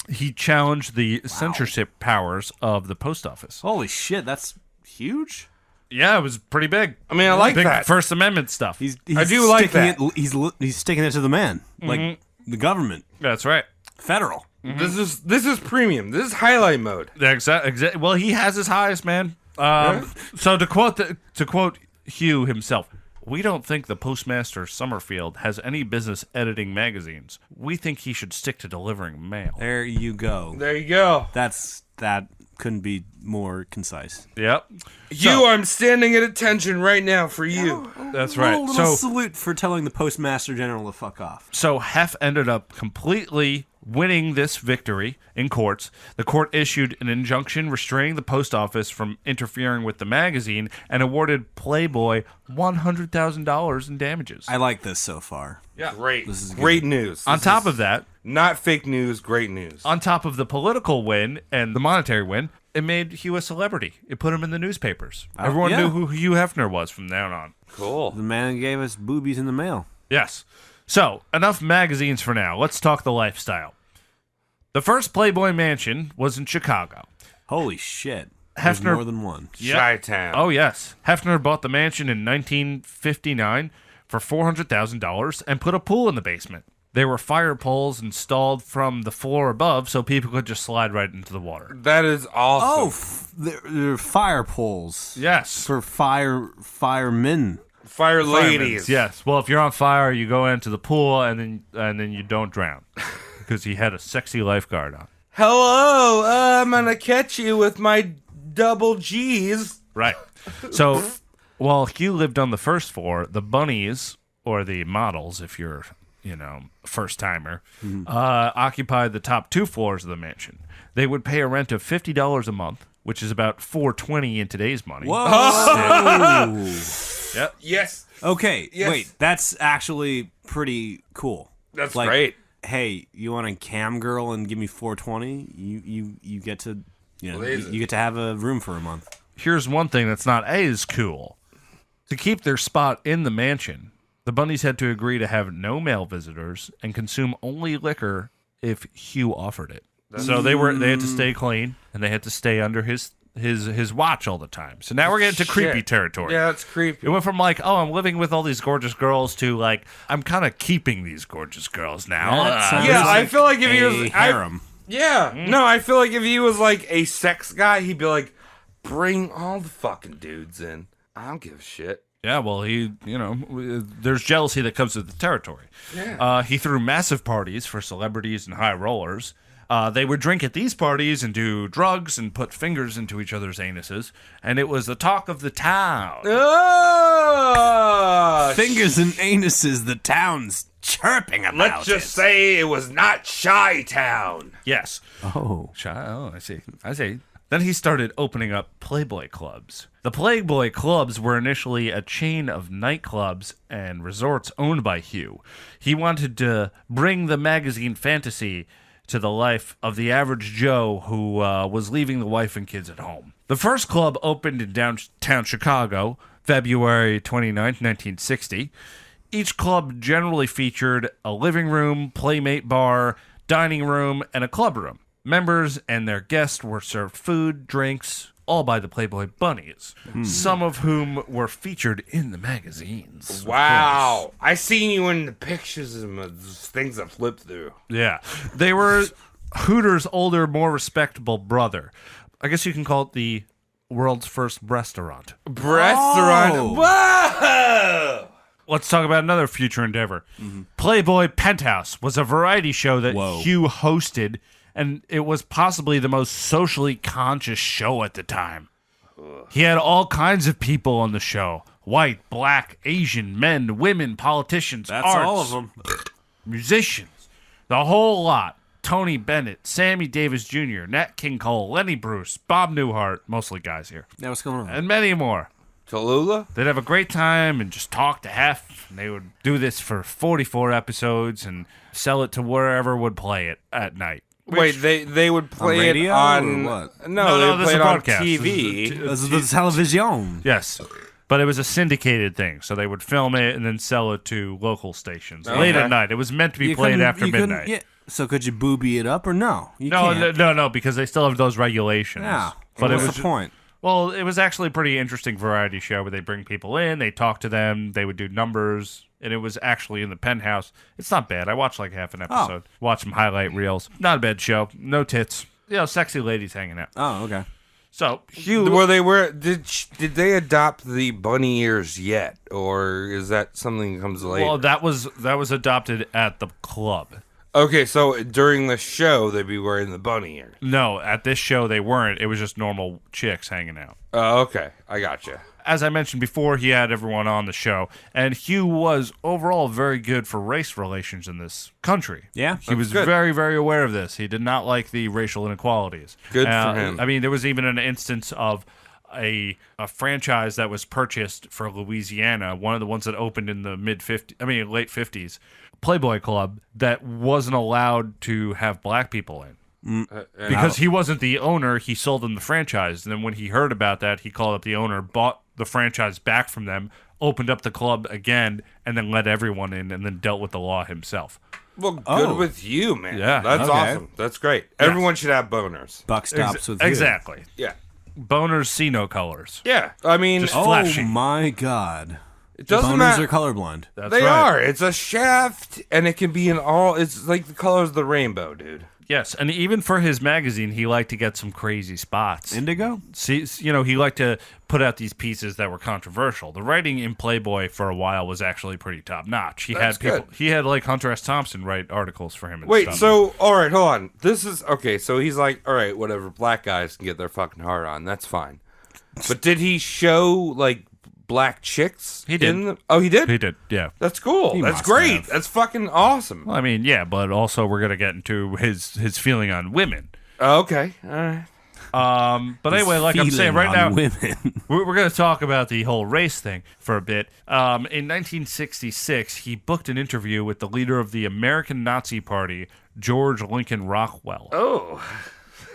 Speaker 1: He challenged the censorship powers of the post office.
Speaker 8: Holy shit, that's huge.
Speaker 1: Yeah, it was pretty big.
Speaker 7: I mean, I like
Speaker 1: Big
Speaker 7: that.
Speaker 1: First Amendment stuff.
Speaker 8: He's
Speaker 7: I do like
Speaker 8: sticking
Speaker 7: that.
Speaker 8: It, he's sticking it to the man, like the government,
Speaker 1: That's right.
Speaker 8: federal.
Speaker 7: This is premium. This is highlight mode.
Speaker 1: Exactly. Well, he has his highest, man. So to quote Hugh himself, we don't think the Postmaster Summerfield has any business editing magazines. We think he should stick to delivering mail.
Speaker 8: There you go.
Speaker 7: There you go.
Speaker 8: That couldn't be more concise.
Speaker 1: Yep.
Speaker 7: I'm standing at attention right now for you.
Speaker 1: That's
Speaker 8: A
Speaker 1: right.
Speaker 8: little
Speaker 1: So
Speaker 8: salute for telling the Postmaster General to fuck off.
Speaker 1: So Hef ended up completely winning this victory in courts. The court issued an injunction restraining the post office from interfering with the magazine and awarded Playboy $100,000 in damages.
Speaker 8: I like this so far.
Speaker 1: Yeah.
Speaker 7: Great.
Speaker 8: This is good.
Speaker 7: Great news.
Speaker 1: On
Speaker 7: This
Speaker 1: top
Speaker 7: is
Speaker 1: of that,
Speaker 7: not fake news, great news.
Speaker 1: on top of the political win and the monetary win, it made Hugh a celebrity. It put him in the newspapers. Everyone
Speaker 8: yeah.
Speaker 1: knew who Hugh Hefner was from now on.
Speaker 7: Cool.
Speaker 8: The man gave us boobies in the mail.
Speaker 1: Yes. So, enough magazines for now. Let's talk the lifestyle. The first Playboy Mansion was in Chicago.
Speaker 8: Holy shit. There's
Speaker 1: Hefner-
Speaker 8: more than one.
Speaker 1: Yep.
Speaker 7: Chi-town.
Speaker 1: Oh, yes. Hefner bought the mansion in 1959 for $400,000 and put a pool in the basement. There were fire poles installed from the floor above so people could just slide right into the water.
Speaker 7: That is awesome.
Speaker 8: Oh, there are fire poles.
Speaker 1: Yes.
Speaker 8: For firemen.
Speaker 7: Fire
Speaker 1: Firemen.
Speaker 7: ladies.
Speaker 1: Yes. Well, if you're on fire, you go into the pool and then you don't drown because he had a sexy lifeguard on.
Speaker 7: Hello, I'm gonna catch you with my double G's.
Speaker 1: Right. So while Hugh lived on the first floor, the bunnies, or the models, if you're, first timer, occupied the top 2 floors of the mansion. They would pay a rent of $50 a month, which is about $420 in today's money.
Speaker 8: Whoa.
Speaker 1: Yep.
Speaker 7: Yes,
Speaker 8: Okay,
Speaker 7: Yes.
Speaker 8: wait. That's actually pretty cool.
Speaker 7: that's
Speaker 8: Like,
Speaker 7: great.
Speaker 8: Hey, you want a cam girl and give me $420? You get to you get to have a room for a month.
Speaker 1: Here's one thing that's not as cool. To keep their spot in the mansion, the bunnies had to agree to have no male visitors and consume only liquor if Hugh offered it. So they had to stay clean and they had to stay under his watch all the time. So now we're getting to creepy
Speaker 7: Shit.
Speaker 1: territory.
Speaker 7: Yeah, it's creepy.
Speaker 1: It went from like, oh, I'm living with all these gorgeous girls to like, I'm kind of keeping these gorgeous girls now.
Speaker 8: That sounds
Speaker 7: Yeah, I
Speaker 8: like
Speaker 7: feel like if he
Speaker 8: a
Speaker 7: was
Speaker 8: harem.
Speaker 7: No, I feel like if he was like a sex guy, he'd be like, bring all the fucking dudes in. I don't give a shit.
Speaker 1: Yeah, well, there's jealousy that comes with the territory. Yeah. He threw massive parties for celebrities and high rollers. They would drink at these parties and do drugs and put fingers into each other's anuses, and it was the talk of the town.
Speaker 7: Oh,
Speaker 8: Fingers and anuses, the town's chirping about
Speaker 7: let's just say it was not Chi-town.
Speaker 1: Yes.
Speaker 8: Oh.
Speaker 1: I see. Then he started opening up Playboy clubs. The Playboy clubs were initially a chain of nightclubs and resorts owned by Hugh. He wanted to bring the magazine fantasy to the life of the average Joe who was leaving the wife and kids at home. The first club opened in downtown Chicago, February 29th, 1960. Each club generally featured a living room, playmate bar, dining room, and a club room. Members and their guests were served food, drinks, all by the Playboy bunnies, some of whom were featured in the magazines. of
Speaker 7: Wow. I seen you in the pictures of things I flipped through.
Speaker 1: Yeah. They were Hooters' older, more respectable brother. I guess you can call it the world's first restaurant.
Speaker 7: Restaurant. Whoa!
Speaker 1: Let's talk about another future endeavor. Playboy Penthouse was a variety show that
Speaker 8: Whoa.
Speaker 1: Hugh hosted, and it was possibly the most socially conscious show at the time. He had all kinds of people on the show. White, black, Asian, men, women, politicians,
Speaker 8: That's
Speaker 1: arts,
Speaker 8: all of them.
Speaker 1: musicians, the whole lot. Tony Bennett, Sammy Davis Jr., Nat King Cole, Lenny Bruce, Bob Newhart, mostly guys here,
Speaker 8: Yeah, what's going on?
Speaker 1: and many more.
Speaker 7: Tallulah?
Speaker 1: They'd have a great time and just talk to Hef. And they would do this for 44 episodes and sell it to wherever would play it at night.
Speaker 7: Wait, they would play
Speaker 8: radio
Speaker 7: it on
Speaker 8: or what?
Speaker 1: No,
Speaker 7: they would
Speaker 1: this
Speaker 7: play
Speaker 1: is
Speaker 7: it
Speaker 1: a
Speaker 7: on
Speaker 1: broadcast.
Speaker 7: TV.
Speaker 8: This is the television.
Speaker 1: Yes. But it was a syndicated thing, so they would film it and then sell it to local stations late
Speaker 7: Okay.
Speaker 1: at night. It was meant to be
Speaker 8: You
Speaker 1: played
Speaker 8: couldn't-
Speaker 1: after
Speaker 8: you couldn't-
Speaker 1: midnight.
Speaker 8: Yeah. So could you booby it up or no? You
Speaker 1: No,
Speaker 8: can't.
Speaker 1: no, because they still have those regulations.
Speaker 8: Yeah.
Speaker 1: But
Speaker 8: What's
Speaker 1: it was
Speaker 8: the point?
Speaker 1: Well, it was actually a pretty interesting variety show where they bring people in, they talk to them, they would do numbers, and it was actually in the penthouse. It's not bad. I watched like half an episode. Watch some highlight reels. Not a bad show. No tits. Sexy ladies hanging out.
Speaker 8: Oh, okay.
Speaker 1: So Hugh,
Speaker 7: Did they adopt the bunny ears yet, or is that something that comes later?
Speaker 1: well, that was adopted at the club.
Speaker 7: Okay, so during the show they'd be wearing the bunny ears.
Speaker 1: No, at this show they weren't. It was just normal chicks hanging out.
Speaker 7: Oh, okay, I gotcha.
Speaker 1: As I mentioned before, he had everyone on the show, and Hugh was overall very good for race relations in this country.
Speaker 8: Yeah,
Speaker 1: He was
Speaker 7: good.
Speaker 1: very, very aware of this. He did not like the racial inequalities.
Speaker 7: Good for him.
Speaker 1: I mean, there was even an instance of a franchise that was purchased for Louisiana, one of the ones that opened in the late 50s, Playboy Club, that wasn't allowed to have black people in. Because he wasn't the owner, he sold them the franchise. And then when he heard about that, he called up the owner, bought the franchise back from them, opened up the club again, and then let everyone in, and then dealt with the law himself.
Speaker 7: Well, good with you, man.
Speaker 1: Yeah.
Speaker 7: That's
Speaker 8: Okay.
Speaker 7: awesome. That's great. Everyone should have boners.
Speaker 8: Buck stops with you.
Speaker 1: Exactly.
Speaker 7: Yeah.
Speaker 1: Boners see no colors.
Speaker 7: Yeah. I mean,
Speaker 1: Just
Speaker 8: Oh
Speaker 1: flashy.
Speaker 8: my god.
Speaker 7: it doesn't
Speaker 8: Boners
Speaker 7: matter.
Speaker 8: are colorblind.
Speaker 1: That's
Speaker 7: They
Speaker 1: right.
Speaker 7: are. It's a shaft, and it can be in all. It's like the colors of the rainbow, dude.
Speaker 1: Yes, and even for his magazine, he liked to get some crazy spots.
Speaker 8: Indigo?
Speaker 1: See, he liked to put out these pieces that were controversial. The writing in Playboy for a while was actually pretty top notch. He
Speaker 7: That's
Speaker 1: had people.
Speaker 7: good.
Speaker 1: He had like Hunter S. Thompson write articles for him. And
Speaker 7: Wait,
Speaker 1: stuff.
Speaker 7: so all right, hold on. This is okay. So he's like, all right, whatever. Black guys can get their fucking heart on. That's fine. But did he show like black chicks?
Speaker 1: He did.
Speaker 7: He did.
Speaker 1: he did, yeah.
Speaker 7: That's cool. That's
Speaker 8: must
Speaker 7: great.
Speaker 8: have.
Speaker 7: That's fucking awesome.
Speaker 1: Well, I mean, yeah, but also we're gonna get into his feeling on women.
Speaker 7: Okay. All right.
Speaker 1: But anyway, like I'm saying
Speaker 8: Feeling
Speaker 1: right now,
Speaker 8: on women.
Speaker 1: we're going to talk about the whole race thing for a bit. In 1966, he booked an interview with the leader of the American Nazi Party, George Lincoln Rockwell.
Speaker 7: Oh.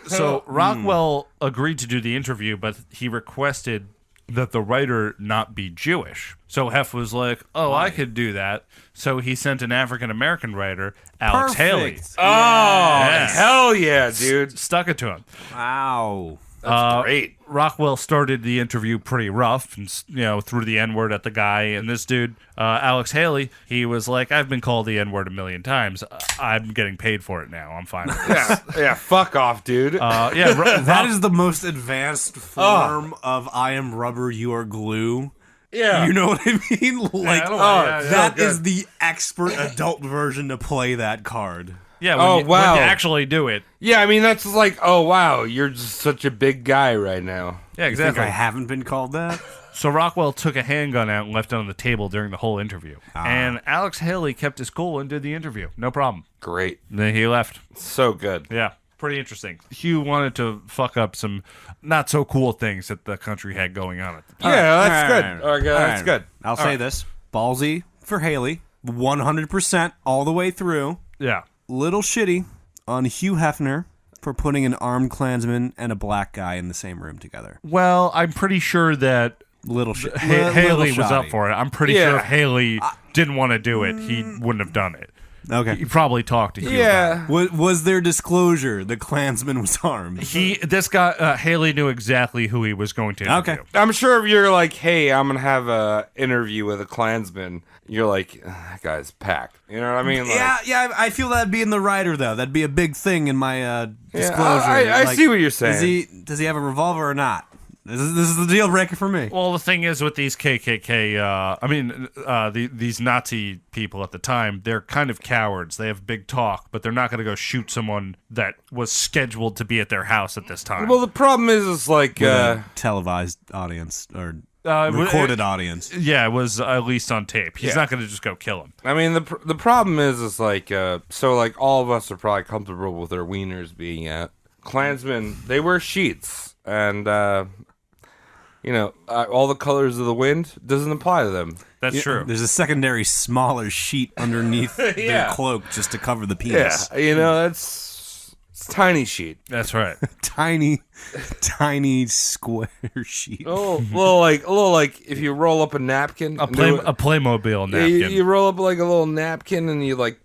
Speaker 1: So Rockwell agreed to do the interview, but he requested that the writer not be Jewish. So Hef was like, "Oh, I could do that." So he sent an African American writer, Alex Haley.
Speaker 8: Perfect.
Speaker 7: Oh,
Speaker 1: Yes.
Speaker 7: hell yeah, dude.
Speaker 1: Stuck it to him.
Speaker 8: Wow.
Speaker 7: That's great.
Speaker 1: Rockwell started the interview pretty rough and, threw the N-word at the guy. And this dude, Alex Haley, he was like, "I've been called the N-word a million times. I'm getting paid for it now. I'm fine with this."
Speaker 7: Yeah, fuck off, dude.
Speaker 8: That is the most advanced form of I am rubber, you are glue.
Speaker 7: yeah.
Speaker 8: You know what I mean? Like,
Speaker 1: I don't know. Yeah,
Speaker 8: that
Speaker 7: good.
Speaker 8: is the expert adult version to play that card.
Speaker 1: Yeah,
Speaker 7: Oh,
Speaker 1: when
Speaker 7: wow.
Speaker 1: you actually do it.
Speaker 7: Yeah, I mean, that's like, oh, wow, you're just such a big guy right now.
Speaker 1: Yeah,
Speaker 8: I think
Speaker 1: exactly.
Speaker 8: I haven't been called that.
Speaker 1: So Rockwell took a handgun out and left it on the table during the whole interview. And Alex Haley kept his cool and did the interview. No problem.
Speaker 7: Great.
Speaker 1: Then he left.
Speaker 7: So good.
Speaker 1: Yeah, pretty interesting. Hugh wanted to fuck up some not so cool things that the country had going on at the time.
Speaker 7: Yeah, that's
Speaker 8: All
Speaker 7: good.
Speaker 8: right.
Speaker 7: Okay,
Speaker 8: All
Speaker 7: that's
Speaker 8: right.
Speaker 7: good.
Speaker 8: I'll say this. Ballsy for Haley. 100% all the way through.
Speaker 1: Yeah.
Speaker 8: Little shitty on Hugh Hefner for putting an armed Klansman and a black guy in the same room together.
Speaker 1: Well, I'm pretty sure that
Speaker 8: Little shit.
Speaker 1: Haley was up for it. I'm pretty
Speaker 7: Yeah.
Speaker 1: sure if Haley didn't want to do it, he wouldn't have done it.
Speaker 8: Okay.
Speaker 1: He probably talked to Hugh. about
Speaker 7: Yeah.
Speaker 8: Was there disclosure the Klansman was armed?
Speaker 1: it. This guy, Haley knew exactly who he was going to interview.
Speaker 8: Okay.
Speaker 7: I'm sure if you're like, hey, I'm going to have a interview with a Klansman, you're like, that guy's packed. You know what I mean? Like,
Speaker 8: Yeah. I feel that'd be in the writer though. That'd be a big thing in my disclosure.
Speaker 7: I
Speaker 8: Like,
Speaker 7: see what you're saying.
Speaker 8: Does he have a revolver or not? This is the deal breaker for me.
Speaker 1: Well, the thing is with these KKK, these Nazi people at the time, they're kind of cowards. They have big talk, but they're not going to go shoot someone that was scheduled to be at their house at this time.
Speaker 7: Well, the problem is like,
Speaker 8: A televised audience or
Speaker 1: Uh,
Speaker 8: recorded audience.
Speaker 1: yeah, it was at least on tape. He's
Speaker 7: Yeah.
Speaker 1: not going to just go kill him.
Speaker 7: I mean, the problem is like, so like all of us are probably comfortable with their wieners being out. Klansmen, they wear sheets, and all the colors of the wind doesn't apply to them.
Speaker 1: That's true.
Speaker 8: There's a secondary smaller sheet underneath their
Speaker 7: Yeah.
Speaker 8: cloak just to cover the
Speaker 7: Yeah,
Speaker 8: penis.
Speaker 7: it's tiny sheet.
Speaker 1: That's right.
Speaker 8: Tiny square sheet.
Speaker 7: A little like if you roll up a napkin,
Speaker 1: A Playmobil
Speaker 7: yeah,
Speaker 1: napkin.
Speaker 7: you roll up like a little napkin, and you like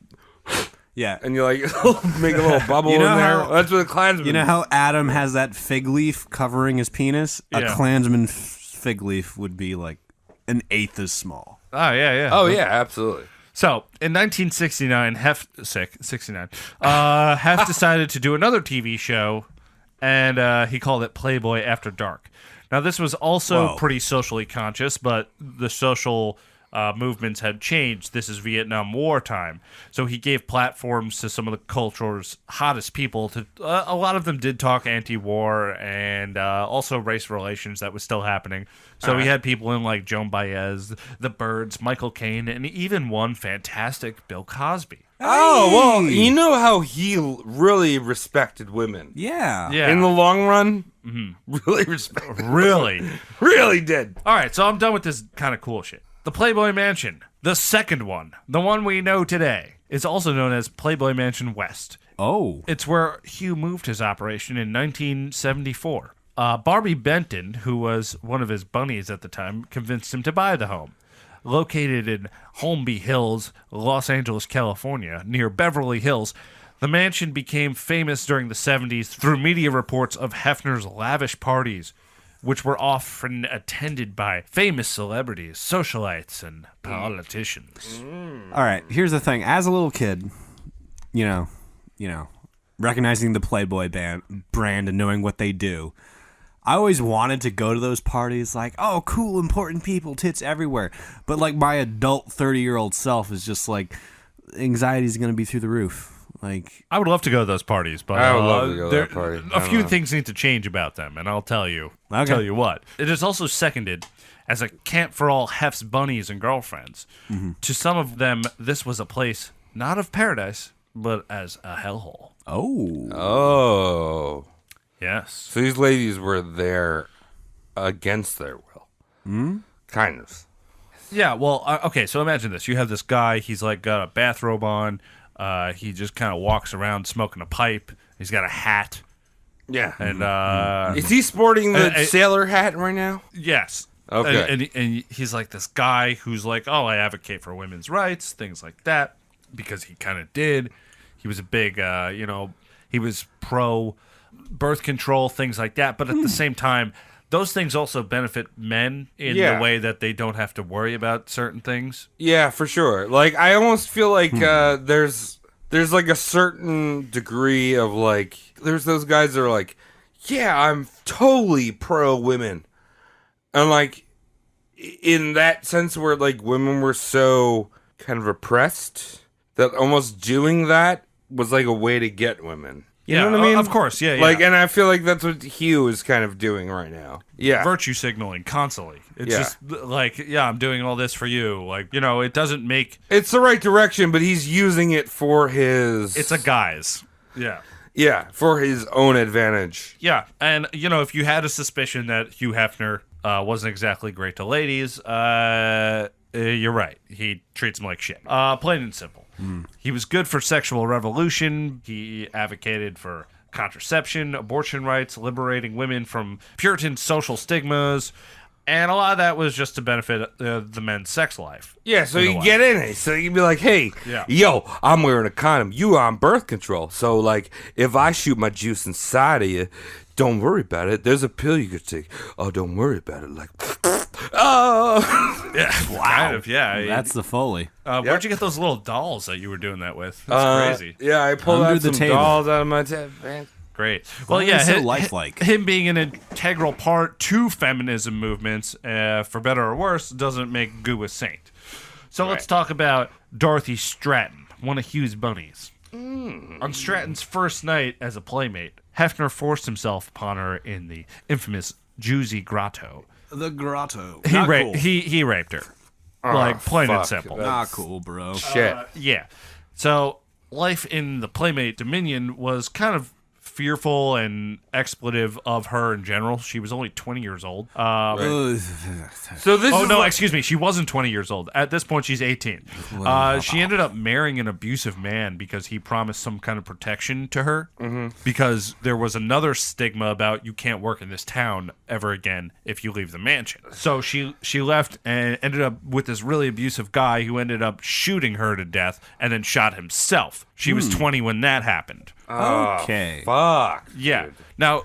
Speaker 8: Yeah.
Speaker 7: make a little bubble
Speaker 8: You know
Speaker 7: in there.
Speaker 8: how-
Speaker 7: That's what a Klansman.
Speaker 8: You know how Adam has that fig leaf covering his penis?
Speaker 1: Yeah.
Speaker 8: A Klansman fig leaf would be like an eighth as small.
Speaker 1: Oh, yeah.
Speaker 7: Oh yeah, absolutely.
Speaker 1: So, in 1969, Hef decided to do another TV show, and he called it Playboy After Dark. Now, this was also
Speaker 8: Whoa.
Speaker 1: pretty socially conscious, but the social movements had changed. This is Vietnam War time. So he gave platforms to some of the culture's hottest people. A lot of them did talk anti-war and also race relations that was still happening. So he had people in like Joan Baez, The Byrds, Michael Caine, and even one fantastic Bill Cosby.
Speaker 7: Oh well, you know how he really respected women.
Speaker 8: Yeah.
Speaker 1: Yeah.
Speaker 7: In the long run, really respected.
Speaker 1: Really?
Speaker 7: Really did.
Speaker 1: All right, so I'm done with this kind of cool shit. The Playboy Mansion, the second one, the one we know today, is also known as Playboy Mansion West.
Speaker 8: Oh.
Speaker 1: It's where Hugh moved his operation in 1974. Barbie Benton, who was one of his bunnies at the time, convinced him to buy the home. located in Holmby Hills, Los Angeles, California, near Beverly Hills. The mansion became famous during the 70s through media reports of Hefner's lavish parties, which were often attended by famous celebrities, socialites, and politicians.
Speaker 8: All right, here's the thing. As a little kid, you know, recognizing the Playboy brand and knowing what they do, I always wanted to go to those parties like, oh, cool, important people, tits everywhere. But like my adult 30-year-old self is just like, anxiety's going to be through the roof. Like,
Speaker 1: I would love to go to those parties, but
Speaker 7: I would love to go to that party.
Speaker 1: A few things need to change about them, and I'll tell you.
Speaker 8: Okay.
Speaker 1: Tell you what. It is also seconded as a camp for all Hef's bunnies and girlfriends. To some of them, this was a place not of paradise, but as a hellhole.
Speaker 7: Oh.
Speaker 1: Yes.
Speaker 7: So these ladies were there against their will. Kind of.
Speaker 1: Yeah, well, okay, so imagine this. You have this guy, he's like got a bathrobe on. He just kind of walks around smoking a pipe. He's got a hat.
Speaker 7: Yeah.
Speaker 1: And,
Speaker 7: Is he sporting the sailor hat right now?
Speaker 1: yes.
Speaker 7: Okay.
Speaker 1: And he's like this guy who's like, oh, I advocate for women's rights, things like that, because he kind of did. He was a big, he was pro birth control, things like that. But at the same time, those things also benefit men in the way that they don't have to worry about certain things.
Speaker 7: Yeah, for sure. Like, I almost feel like there's like a certain degree of like, there's those guys that are like, yeah, I'm totally pro women. And like, in that sense where like women were so kind of oppressed that almost doing that was like a way to get women. You know what I mean?
Speaker 1: Of course, yeah.
Speaker 7: Like, and I feel like that's what Hugh is kind of doing right now. Yeah.
Speaker 1: Virtue signaling constantly. It's just like, yeah, I'm doing all this for you. Like, it doesn't make...
Speaker 7: It's the right direction, but he's using it for his...
Speaker 1: It's a guise. Yeah.
Speaker 7: Yeah, for his own advantage.
Speaker 1: Yeah, and, if you had a suspicion that Hugh Hefner wasn't exactly great to ladies, you're right. He treats them like shit. Plain and simple. He was good for sexual revolution. He advocated for contraception, abortion rights, liberating women from Puritan social stigmas, and a lot of that was just to benefit the men's sex life.
Speaker 7: Yeah, so you get in it. So you can be like, hey, yo, I'm wearing a condom. You on birth control. So, like, if I shoot my juice inside of you, don't worry about it. There's a pill you could take. Oh, don't worry about it. Like, oh.
Speaker 1: Yeah, wow. Kind of, yeah.
Speaker 8: That's the Foley.
Speaker 1: Where'd you get those little dolls that you were doing that with? That's crazy.
Speaker 7: Yeah, I pulled
Speaker 8: Under
Speaker 7: out
Speaker 8: the
Speaker 7: some
Speaker 8: table.
Speaker 7: dolls out of my pants.
Speaker 1: Great. Well, yeah,
Speaker 8: so lifelike.
Speaker 1: Him being an integral part to feminism movements, for better or worse, doesn't make Goo a saint. So let's talk about Dorothy Stratton, one of Hugh's bunnies. On Stratton's first night as a playmate, Hefner forced himself upon her in the infamous Juicy Grotto.
Speaker 8: The grotto.
Speaker 1: He raped her. Like, plain and simple.
Speaker 8: Not cool, bro.
Speaker 7: Shit.
Speaker 1: Yeah. So, life in the Playmate Dominion was kind of fearful and expletive of her in general. She was only 20 years old.
Speaker 7: So this
Speaker 1: Oh,
Speaker 7: is
Speaker 1: no,
Speaker 7: like-
Speaker 1: excuse me. She wasn't 20 years old. At this point, she's 18. She ended up marrying an abusive man because he promised some kind of protection to her. Because there was another stigma about you can't work in this town ever again if you leave the mansion. So she left and ended up with this really abusive guy who ended up shooting her to death and then shot himself. She was 20 when that happened.
Speaker 8: Okay.
Speaker 7: Fuck.
Speaker 1: Yeah.
Speaker 7: Dude.
Speaker 1: Now,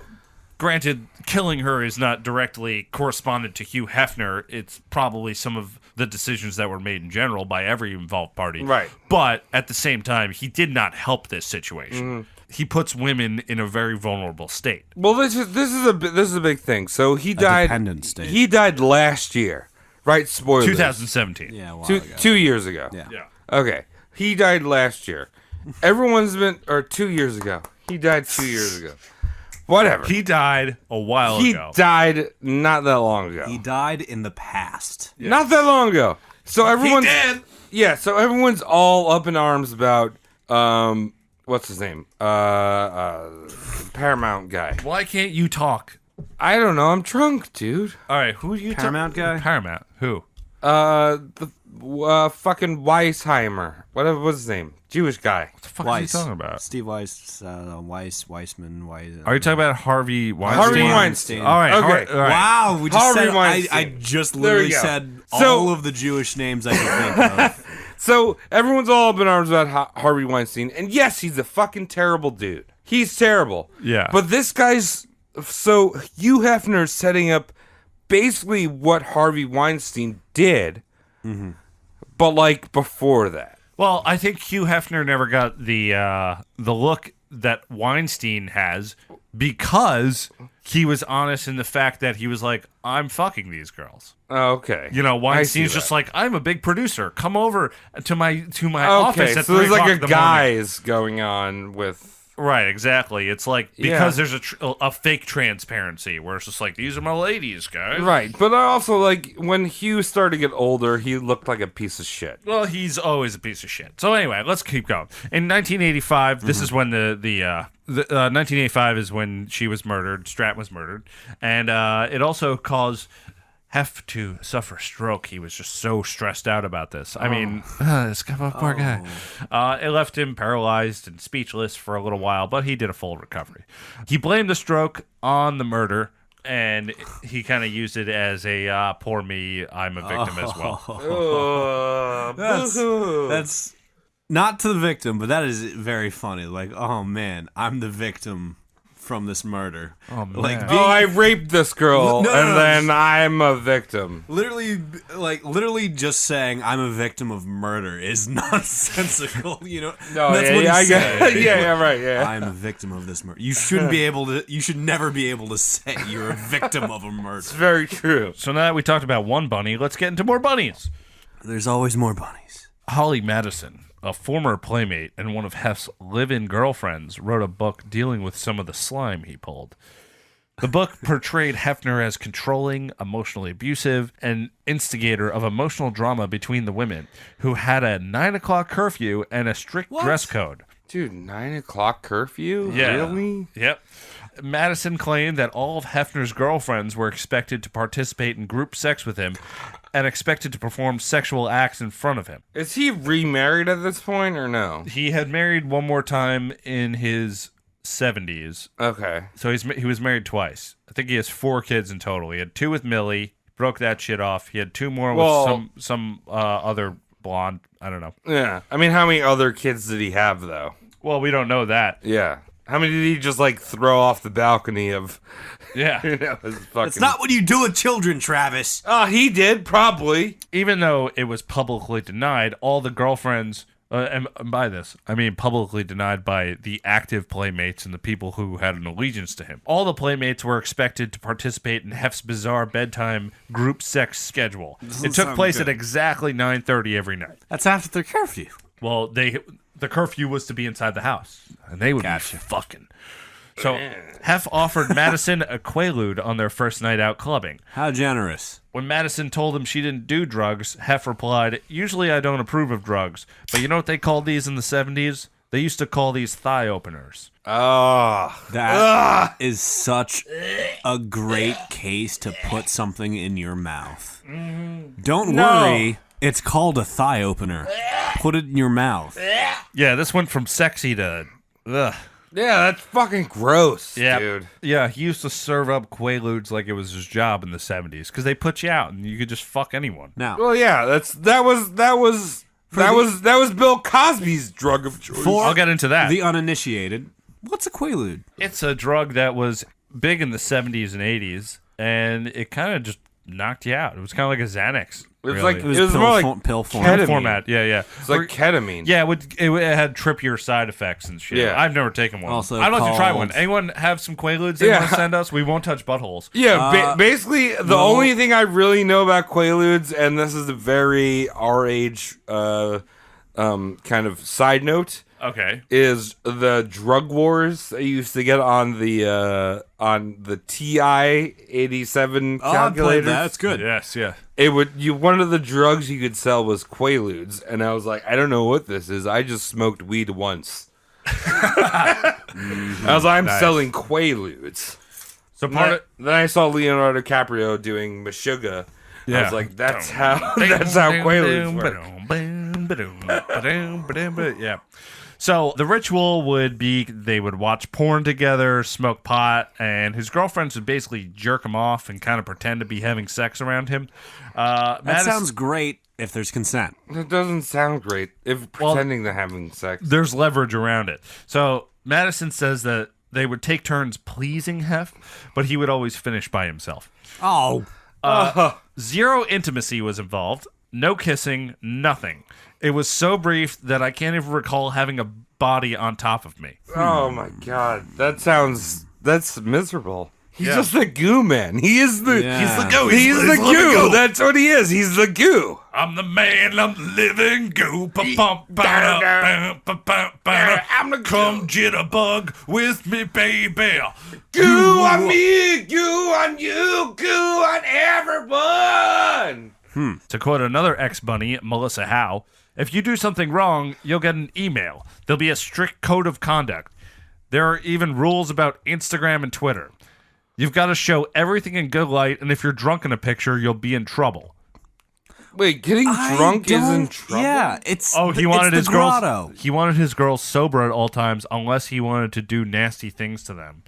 Speaker 1: granted, killing her is not directly correspondent to Hugh Hefner. It's probably some of the decisions that were made in general by every involved party.
Speaker 7: Right.
Speaker 1: But at the same time, he did not help this situation. He puts women in a very vulnerable state.
Speaker 7: Well, this is a big thing. So he died.
Speaker 8: Dependent state.
Speaker 7: He died last year, right? Spoilers.
Speaker 1: 2017.
Speaker 8: Yeah, a while
Speaker 7: Two,
Speaker 8: ago.
Speaker 7: 2 years ago.
Speaker 8: Yeah.
Speaker 1: Yeah.
Speaker 7: Okay. He died last year. Everyone's been, or 2 years ago. He died 2 years ago. Whatever.
Speaker 1: He died a while
Speaker 7: He
Speaker 1: ago.
Speaker 7: died not that long ago.
Speaker 8: He died in the past.
Speaker 7: Not that long ago. So everyone's
Speaker 1: did.
Speaker 7: Yeah, so everyone's all up in arms about what's his name? Paramount guy.
Speaker 1: Why can't you talk?
Speaker 7: I don't know. I'm drunk, dude.
Speaker 1: All right, who are you
Speaker 8: Paramount guy?
Speaker 1: Paramount. Who?
Speaker 7: The fucking Weisheimer. Whatever was his name? Jewish guy.
Speaker 1: What the fuck is he talking about?
Speaker 8: Steve Weissman.
Speaker 1: Are you talking about Harvey Weinstein?
Speaker 7: Harvey Weinstein.
Speaker 1: All right.
Speaker 7: Okay.
Speaker 1: All right.
Speaker 8: Wow, we just
Speaker 7: Harvey
Speaker 8: said,
Speaker 7: Weinstein.
Speaker 8: I just
Speaker 7: There
Speaker 8: literally
Speaker 7: we go.
Speaker 8: said
Speaker 7: So-
Speaker 8: all of the Jewish names I could think of.
Speaker 7: So everyone's all up in arms about Harvey Weinstein, and yes, he's a fucking terrible dude. He's terrible.
Speaker 1: Yeah.
Speaker 7: But this guy's so Hugh Hefner's setting up basically what Harvey Weinstein did, but like before that.
Speaker 1: Well, I think Hugh Hefner never got the look that Weinstein has because he was honest in the fact that he was like, I'm fucking these girls.
Speaker 7: Oh, okay.
Speaker 1: You know, Weinstein's
Speaker 7: that.
Speaker 1: just like, I'm a big producer. Come over to my
Speaker 7: Okay,
Speaker 1: office at
Speaker 7: so
Speaker 1: 3
Speaker 7: there's like
Speaker 1: o'clock
Speaker 7: a
Speaker 1: in the morning.
Speaker 7: guise going on with.
Speaker 1: Right, exactly. It's like because
Speaker 7: Yeah.
Speaker 1: there's a fake transparency where it's just like, these are my ladies, guys.
Speaker 7: Right, but also like when Hugh started to get older, he looked like a piece of shit.
Speaker 1: Well, he's always a piece of shit. So anyway, let's keep going. In 1985, this is when the 1985 is when she was murdered. Stratton was murdered, and it also caused Hef to suffer stroke. He was just so stressed out about this. I mean, this poor guy. It left him paralyzed and speechless for a little while, but he did a full recovery. He blamed the stroke on the murder, and he kind of used it as a poor me, I'm a victim as well.
Speaker 8: That's not to the victim, but that is very funny. Like, oh man, I'm the victim from this murder.
Speaker 1: Oh, man.
Speaker 8: Like,
Speaker 7: Oh, I raped this girl,
Speaker 8: No,
Speaker 7: and
Speaker 8: no,
Speaker 7: then I'm a victim.
Speaker 8: literally just saying I'm a victim of murder is nonsensical. You know,
Speaker 7: No,
Speaker 8: that's
Speaker 7: yeah,
Speaker 8: what
Speaker 7: yeah, I
Speaker 8: he's
Speaker 7: get,
Speaker 8: saying.
Speaker 7: yeah, right, yeah.
Speaker 8: I'm a victim of this murder. You shouldn't be able to. You should never be able to say you're a victim of a murder.
Speaker 7: It's very true.
Speaker 1: So now that we talked about one bunny, let's get into more bunnies.
Speaker 8: There's always more bunnies.
Speaker 1: Holly Madison, a former playmate and one of Hef's live-in girlfriends, wrote a book dealing with some of the slime he pulled. The book portrayed Hefner as controlling, emotionally abusive, and instigator of emotional drama between the women, who had a 9 o'clock curfew and a strict dress code.
Speaker 7: Dude, 9 o'clock curfew?
Speaker 1: Yeah.
Speaker 7: Really?
Speaker 1: Yep. Madison claimed that all of Hefner's girlfriends were expected to participate in group sex with him and expected to perform sexual acts in front of him.
Speaker 7: Is he remarried at this point or no?
Speaker 1: He had married one more time in his 70s.
Speaker 7: Okay.
Speaker 1: So he was married twice. I think he has 4 kids in total. He had 2 with Millie, broke that shit off. He had 2 more
Speaker 7: Well-
Speaker 1: with some other blonde. I don't know.
Speaker 7: Yeah. I mean, how many other kids did he have, though?
Speaker 1: Well, we don't know that.
Speaker 7: Yeah. How many did he just, like, throw off the balcony of...
Speaker 1: Yeah.
Speaker 7: You know, his fucking...
Speaker 8: It's not what you do with children, Travis.
Speaker 7: Oh, he did, probably.
Speaker 1: Even though it was publicly denied, all the girlfriends, and by this, I mean publicly denied by the active playmates and the people who had an allegiance to him. All the playmates were expected to participate in Hef's bizarre bedtime group sex schedule. It took
Speaker 8: sound
Speaker 1: place
Speaker 8: good.
Speaker 1: at exactly 9:30 every night.
Speaker 8: That's after their curfew.
Speaker 1: Well, the curfew was to be inside the house, and they would be fucking. So Hef offered Madison a Quaalude on their first night out clubbing.
Speaker 8: How generous.
Speaker 1: When Madison told him she didn't do drugs, Hef replied, "Usually I don't approve of drugs, but you know what they called these in the 70s? They used to call these thigh openers."
Speaker 7: Oh.
Speaker 8: That is such a great case to put something in your mouth. Don't worry, it's called a thigh opener. Put it in your mouth.
Speaker 1: Yeah, this went from sexy to ugh.
Speaker 7: Yeah, that's fucking gross,
Speaker 1: Yeah,
Speaker 7: dude.
Speaker 1: yeah. He used to serve up Quaaludes like it was his job in the 70s because they put you out and you could just fuck anyone.
Speaker 8: Now,
Speaker 7: Well, yeah, that was Bill Cosby's drug of choice.
Speaker 8: for
Speaker 1: I'll get into that.
Speaker 8: the uninitiated, what's a Quaalude?
Speaker 1: It's a drug that was big in the 70s and 80s, and it kind of just knocked you out. It was kind of like a Xanax.
Speaker 7: It was
Speaker 1: really.
Speaker 7: like
Speaker 8: It was,
Speaker 7: It was
Speaker 8: pill,
Speaker 7: more like
Speaker 8: pill form.
Speaker 7: ketamine.
Speaker 1: format. Yeah.
Speaker 7: It's like ketamine.
Speaker 1: Yeah, it had trippier side effects and shit.
Speaker 7: Yeah.
Speaker 1: I've never taken one.
Speaker 8: Also
Speaker 1: I'd like to try
Speaker 8: called-
Speaker 1: one. Anyone have some Quaaludes they
Speaker 7: Yeah.
Speaker 1: want to send us? We won't touch buttholes.
Speaker 7: Yeah, basically the only thing I really know about Quaaludes, and this is a very our age kind of side note,
Speaker 1: Okay.
Speaker 7: is the drug wars that you used to get on the TI 87 calculators.
Speaker 8: That's good.
Speaker 1: Yes, yeah.
Speaker 7: It would one of the drugs you could sell was Quaaludes, and I was like, I don't know what this is. I just smoked weed once. I was like, I'm selling Quaaludes.
Speaker 1: So
Speaker 7: Then I saw Leonardo DiCaprio doing Meshuggah. I
Speaker 1: Yeah.
Speaker 7: was like, that's how Quaaludes work.
Speaker 1: Yeah. So the ritual would be they would watch porn together, smoke pot, and his girlfriends would basically jerk him off and kind of pretend to be having sex around him.
Speaker 8: That sounds great if there's consent.
Speaker 7: It doesn't sound great if pretending they're having sex.
Speaker 1: There's leverage around it. So Madison says that they would take turns pleasing Hef, but he would always finish by himself.
Speaker 8: Oh.
Speaker 1: Zero intimacy was involved. No kissing, nothing. It was so brief that I can't even recall having a body on top of me.
Speaker 7: Oh my god, that's miserable. He's
Speaker 1: Yeah.
Speaker 7: just the goo man. He is the
Speaker 8: Yeah.
Speaker 7: he's the goo. He's the goo. That's what he is. He's the goo.
Speaker 1: I'm the man, I'm the living goo. I'm
Speaker 7: the goo.
Speaker 1: Come jitterbug with me, baby.
Speaker 7: Goo on me, goo on you, goo on everyone.
Speaker 1: To quote another ex-bunny, Melissa Howe, if you do something wrong, you'll get an email. There'll be a strict code of conduct. There are even rules about Instagram and Twitter. You've got to show everything in good light, and if you're drunk in a picture, you'll be in trouble.
Speaker 7: Wait, getting drunk is in trouble?
Speaker 8: Yeah, it's
Speaker 1: He wanted his girls.
Speaker 8: grotto.
Speaker 1: He wanted his girls sober at all times, unless he wanted to do nasty things to them.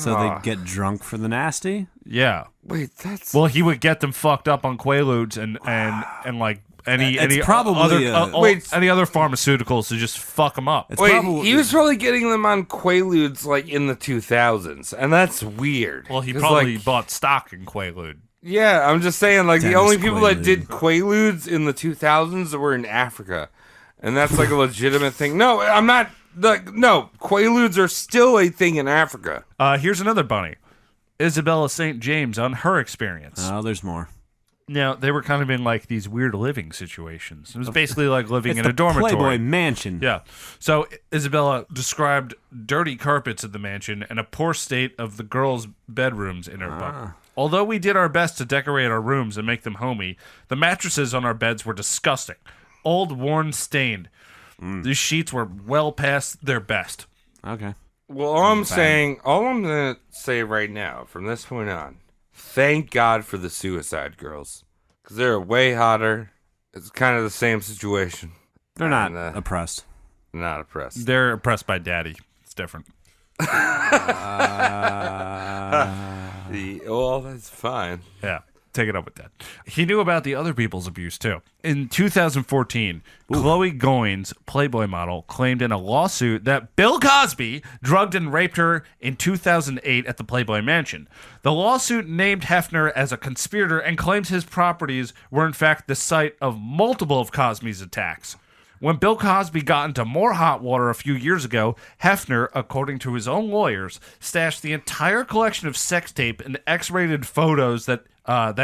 Speaker 8: So they get drunk for the nasty?
Speaker 1: Yeah.
Speaker 7: Wait, that's
Speaker 1: Well, he would get them fucked up on Quaaludes and like any
Speaker 8: It's probably
Speaker 1: other any other pharmaceuticals to just fuck them up.
Speaker 8: It's
Speaker 7: Wait,
Speaker 8: probably,
Speaker 7: he was probably getting them on Quaaludes like in the 2000s, and that's weird.
Speaker 1: Well, he
Speaker 7: 'Cause,
Speaker 1: probably
Speaker 7: like,
Speaker 1: bought stock in Quaalude.
Speaker 7: yeah, I'm just saying, like the
Speaker 8: Dennis
Speaker 7: only people that
Speaker 8: Quaalude.
Speaker 7: did Quaaludes in the 2000s were in Africa, and that's like a legitimate thing. No, I'm not. No, Quaaludes are still a thing in Africa.
Speaker 1: Here's another bunny, Isabella St. James, on her experience.
Speaker 8: Oh, there's more.
Speaker 1: Now, they were kind of in like these weird living situations. It was basically like living
Speaker 8: It's
Speaker 1: in
Speaker 8: the
Speaker 1: a dormitory.
Speaker 8: Playboy Mansion.
Speaker 1: Yeah. So Isabella described dirty carpets at the mansion and a poor state of the girls' bedrooms in her book. Although we did our best to decorate our rooms and make them homey, the mattresses on our beds were disgusting. Old, worn, stained. These sheets were well past their best.
Speaker 8: Okay.
Speaker 7: Well, all I'm gonna say right now, from this point on, thank God for the suicide girls, because they're way hotter. It's kind of the same situation.
Speaker 8: They're not
Speaker 7: And,
Speaker 8: oppressed.
Speaker 7: Not oppressed.
Speaker 1: They're oppressed by daddy. It's different.
Speaker 7: Well, that's fine.
Speaker 1: Yeah. Take it up with that. He knew about the other people's abuse, too. In 2014, Chloe Goins, Playboy model, claimed in a lawsuit that Bill Cosby drugged and raped her in 2008 at the Playboy Mansion. The lawsuit named Hefner as a conspirator and claims his properties were, in fact, the site of multiple of Cosby's attacks. When Bill Cosby got into more hot water a few years ago, Hefner, according to his own lawyers, stashed the entire collection of sex tape and X-rated photos that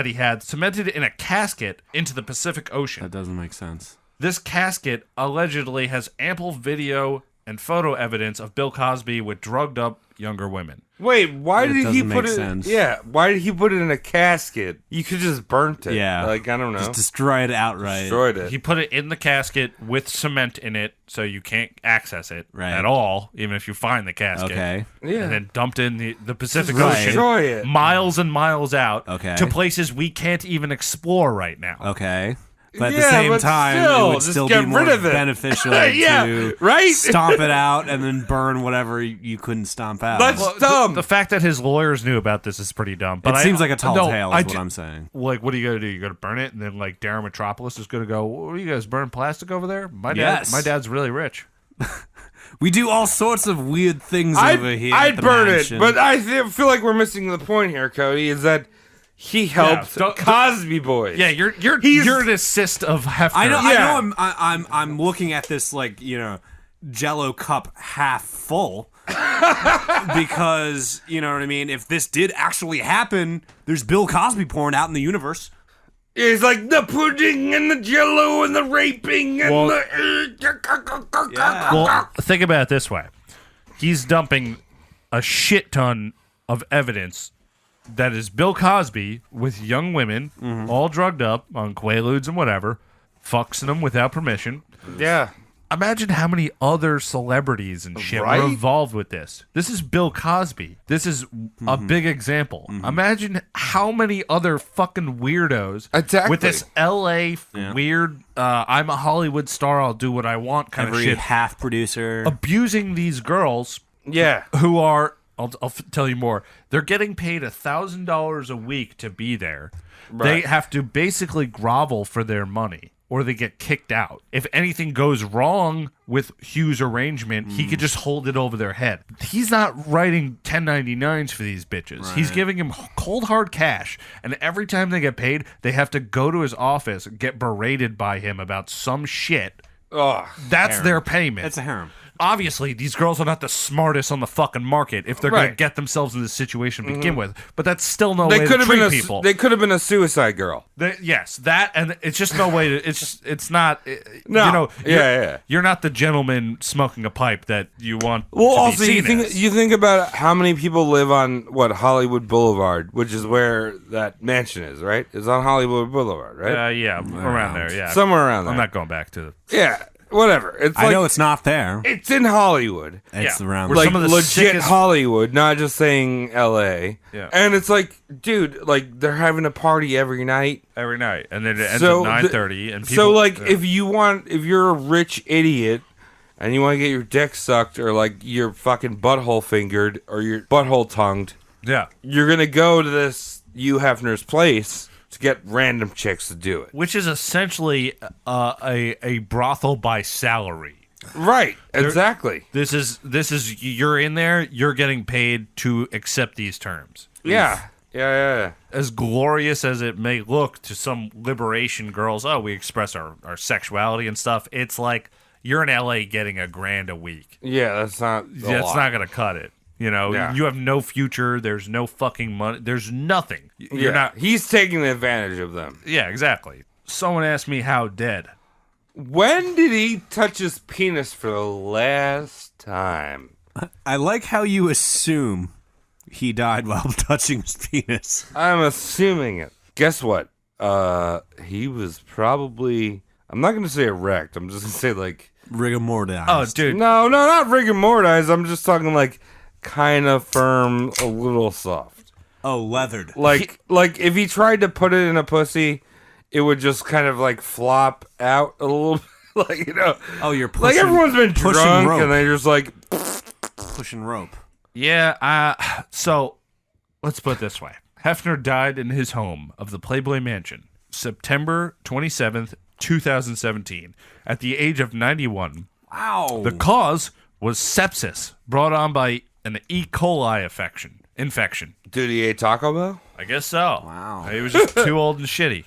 Speaker 1: he had cemented in a casket into the Pacific Ocean.
Speaker 8: That doesn't make sense.
Speaker 1: This casket allegedly has ample video and photo evidence of Bill Cosby with drugged up younger women.
Speaker 7: Wait, why
Speaker 8: It
Speaker 7: did he
Speaker 8: doesn't
Speaker 7: put
Speaker 8: make
Speaker 7: it?
Speaker 8: sense.
Speaker 7: Yeah, why did he put it in a casket? You could just burnt it.
Speaker 8: Yeah.
Speaker 7: like I don't know,
Speaker 8: Just destroy it outright.
Speaker 7: destroyed it.
Speaker 1: He put it in the casket with cement in it so you can't access it
Speaker 8: Right.
Speaker 1: at all, even if you find the casket.
Speaker 8: Okay.
Speaker 7: Yeah.
Speaker 1: And then dumped in the Pacific
Speaker 8: Right.
Speaker 1: Ocean,
Speaker 7: Destroy it.
Speaker 1: miles and miles out,
Speaker 8: Okay.
Speaker 1: to places we can't even explore right now.
Speaker 8: Okay. But at
Speaker 7: Yeah,
Speaker 8: the same
Speaker 7: but
Speaker 8: time,
Speaker 7: still,
Speaker 8: it would
Speaker 7: just
Speaker 8: still
Speaker 7: get
Speaker 8: be more
Speaker 7: rid of it.
Speaker 8: beneficial
Speaker 7: Yeah,
Speaker 8: to
Speaker 7: right?
Speaker 8: stomp it out and then burn whatever you couldn't stomp out.
Speaker 7: That's
Speaker 1: Well,
Speaker 7: dumb.
Speaker 1: The fact that his lawyers knew about this is pretty dumb. But
Speaker 8: it seems like a tall
Speaker 1: no,
Speaker 8: tale,
Speaker 1: I
Speaker 8: is what
Speaker 1: ju-
Speaker 8: I'm saying.
Speaker 1: Like, what are you gonna do? You gonna burn it, and then like Darren Metropolis is gonna go, "What are you guys burning plastic over there?"
Speaker 8: Yes.
Speaker 1: My dad's really rich.
Speaker 8: We do all sorts of weird things over here.
Speaker 7: I'd
Speaker 8: at the
Speaker 7: burn
Speaker 8: mansion.
Speaker 7: it, but I feel like we're missing the point here, Cody. Is that he helped
Speaker 1: don't-
Speaker 7: Cosby Boys?
Speaker 1: Yeah, you're
Speaker 7: He's-
Speaker 1: an assist of Hefner.
Speaker 8: I know.
Speaker 7: Yeah.
Speaker 8: I know. I'm looking at this like Jello cup half full because you know what I mean. If this did actually happen, there's Bill Cosby porn out in the universe.
Speaker 7: It's like the pudding and the jello and the raping and
Speaker 1: Well-
Speaker 7: the.
Speaker 8: Yeah.
Speaker 1: Well, think about it this way: he's dumping a shit ton of evidence that is Bill Cosby with young women, all drugged up on Quaaludes and whatever, fucks them without permission.
Speaker 7: Yeah.
Speaker 1: Imagine how many other celebrities and shit
Speaker 7: Right?
Speaker 1: were involved with this. This is Bill Cosby. This is a big example. Imagine how many other fucking weirdos
Speaker 7: Exactly.
Speaker 1: with this LA weird, I'm a Hollywood star, I'll do what I want kind of
Speaker 8: Every
Speaker 1: shit.
Speaker 8: half producer.
Speaker 1: Abusing these girls
Speaker 7: Yeah.
Speaker 1: who are, I'll tell you more, they're getting paid $1,000 a week to be there. They have to basically grovel for their money, or they get kicked out. If anything goes wrong with Hugh's arrangement, he could just hold it over their head. He's not writing 1099s for these bitches. He's giving them cold hard cash, and every time they get paid, they have to go to his office, get berated by him about some shit.
Speaker 7: Oh,
Speaker 1: That's their payment.
Speaker 8: It's a harem.
Speaker 1: Obviously, these girls are not the smartest on the fucking market if they're going to
Speaker 7: Right.
Speaker 1: get themselves in this situation to begin with. But that's still no
Speaker 7: they
Speaker 1: way
Speaker 7: could
Speaker 1: to
Speaker 7: have been
Speaker 1: treat
Speaker 7: a
Speaker 1: people.
Speaker 7: they could have been a suicide girl.
Speaker 1: Yes, that, and it's just no way to. It's not.
Speaker 7: No.
Speaker 1: You know.
Speaker 7: Yeah.
Speaker 1: You're not the gentleman smoking a pipe that you want.
Speaker 7: Well,
Speaker 1: to
Speaker 7: also
Speaker 1: be
Speaker 7: you
Speaker 1: seen
Speaker 7: think
Speaker 1: as.
Speaker 7: you think about how many people live on Hollywood Boulevard, which is where that mansion is, right? It's on Hollywood Boulevard, right?
Speaker 1: Yeah, around there. Yeah,
Speaker 7: Somewhere around there.
Speaker 1: I'm not going back to.
Speaker 7: Yeah, whatever. It's
Speaker 8: I
Speaker 7: like,
Speaker 8: know it's not there.
Speaker 7: it's in Hollywood.
Speaker 8: It's
Speaker 1: yeah.
Speaker 8: around.
Speaker 1: We're
Speaker 7: Like
Speaker 1: some of the
Speaker 7: legit
Speaker 1: sickest-
Speaker 7: Hollywood, not just saying L.A.
Speaker 1: Yeah.
Speaker 7: And it's like, dude, like they're having a party every night.
Speaker 1: every night, and then it ends
Speaker 7: So
Speaker 1: at
Speaker 7: the-
Speaker 1: 9:30, and people.
Speaker 7: So like, if you're a rich idiot and you want to get your dick sucked or like your fucking butthole fingered or your butthole tongued,
Speaker 1: yeah,
Speaker 7: you're gonna go to this Hugh Hefner's place to get random chicks to do it.
Speaker 1: which is essentially a brothel by salary.
Speaker 7: Right. Exactly.
Speaker 1: This is you're in there, you're getting paid to accept these terms.
Speaker 7: Yeah. Yeah.
Speaker 1: As glorious as it may look to some liberation girls, we express our sexuality and stuff. It's like you're in LA getting $1,000 a week.
Speaker 7: Yeah. That's not.
Speaker 1: That's not gonna cut it. You know,
Speaker 7: Yeah.
Speaker 1: you have no future. There's no fucking money. There's nothing. You're not.
Speaker 7: He's taking advantage of them.
Speaker 1: Yeah, exactly. Someone asked me how dead.
Speaker 7: When did he touch his penis for the last time?
Speaker 8: I like how you assume he died while touching his penis.
Speaker 7: I'm assuming it. Guess what? He was probably. I'm not gonna say erect. I'm just gonna say like.
Speaker 8: Rigor mortis.
Speaker 1: Oh, dude.
Speaker 7: No, not rigor mortis. I'm just talking like kind of firm, a little soft.
Speaker 8: Oh, leathered.
Speaker 7: Like if he tried to put it in a pussy, it would just kind of like flop out a little. Like, you know.
Speaker 8: Oh, you're
Speaker 7: Like
Speaker 8: pushing.
Speaker 7: everyone's been
Speaker 8: pushing
Speaker 7: drunk
Speaker 8: rope.
Speaker 7: and they're just like.
Speaker 8: Pushing rope.
Speaker 1: Yeah. So let's put it this way: Hefner died in his home of the Playboy Mansion, September 27th, 2017, at the age of 91.
Speaker 8: Wow.
Speaker 1: The cause was sepsis brought on by an E. coli infection.
Speaker 7: Dude, he ate Taco Bell?
Speaker 1: I guess so.
Speaker 8: Wow.
Speaker 1: He was just too old and shitty.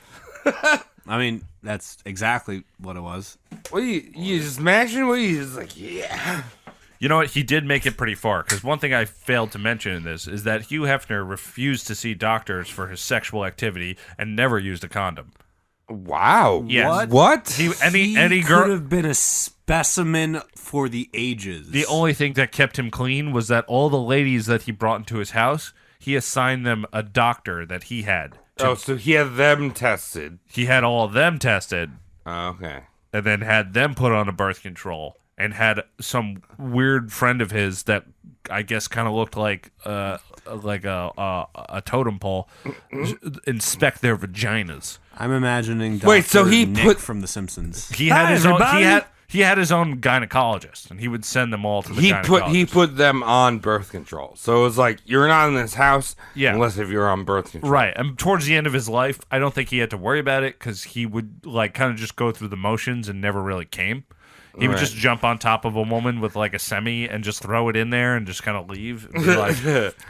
Speaker 8: I mean, that's exactly what it was.
Speaker 7: What you just imagine what you just like, yeah.
Speaker 1: You know what? He did make it pretty far, because one thing I failed to mention in this is that Hugh Hefner refused to see doctors for his sexual activity and never used a condom.
Speaker 7: Wow.
Speaker 1: Yes.
Speaker 7: What?
Speaker 1: He
Speaker 8: He
Speaker 1: any
Speaker 8: could
Speaker 1: girl.
Speaker 8: have been a specimen for the ages.
Speaker 1: The only thing that kept him clean was that all the ladies that he brought into his house, he assigned them a doctor that he had.
Speaker 7: Oh, so he had them tested.
Speaker 1: He had all of them tested,
Speaker 7: Oh, okay.
Speaker 1: and then had them put on a birth control, and had some weird friend of his that I guess kind of looked like a totem pole inspect their vaginas.
Speaker 8: I'm imagining.
Speaker 7: Wait, so
Speaker 8: Dr.
Speaker 7: he
Speaker 8: Nick
Speaker 7: put-
Speaker 8: from The Simpsons.
Speaker 1: He had
Speaker 8: Hi,
Speaker 1: his own.
Speaker 8: everybody.
Speaker 1: He had his own gynecologist, and he would send them all to the gynecologist.
Speaker 7: He put them on birth control. So it was like you're not in this house
Speaker 1: Yeah.
Speaker 7: unless if you're on birth control.
Speaker 1: Right, and towards the end of his life, I don't think he had to worry about it because he would like kind of just go through the motions and never really came. He would
Speaker 7: Right.
Speaker 1: just jump on top of a woman with like a semi and just throw it in there and just kind of leave and, be like,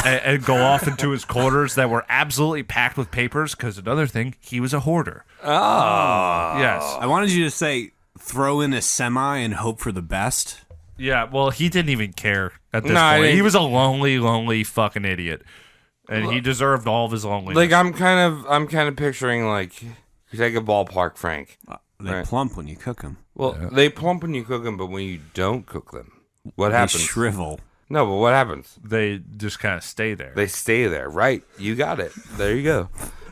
Speaker 1: and go off into his quarters that were absolutely packed with papers. Because another thing, he was a hoarder.
Speaker 7: Oh.
Speaker 1: Yes,
Speaker 8: I wanted you to say throw in a semi and hope for the best.
Speaker 1: yeah. Well, he didn't even care at this
Speaker 7: No, I
Speaker 1: point. He
Speaker 7: didn't-
Speaker 1: was a lonely fucking idiot, and he deserved all of his loneliness.
Speaker 7: Like I'm kind of picturing like you take a ballpark Frank.
Speaker 8: They
Speaker 7: Right.
Speaker 8: plump when you cook them.
Speaker 7: Well, they plump when you cook them, but when you don't cook them, what
Speaker 8: They
Speaker 7: happens?
Speaker 8: shrivel.
Speaker 7: No, but what happens?
Speaker 1: they just kind of stay there.
Speaker 7: They stay there, right? You got it. There you go.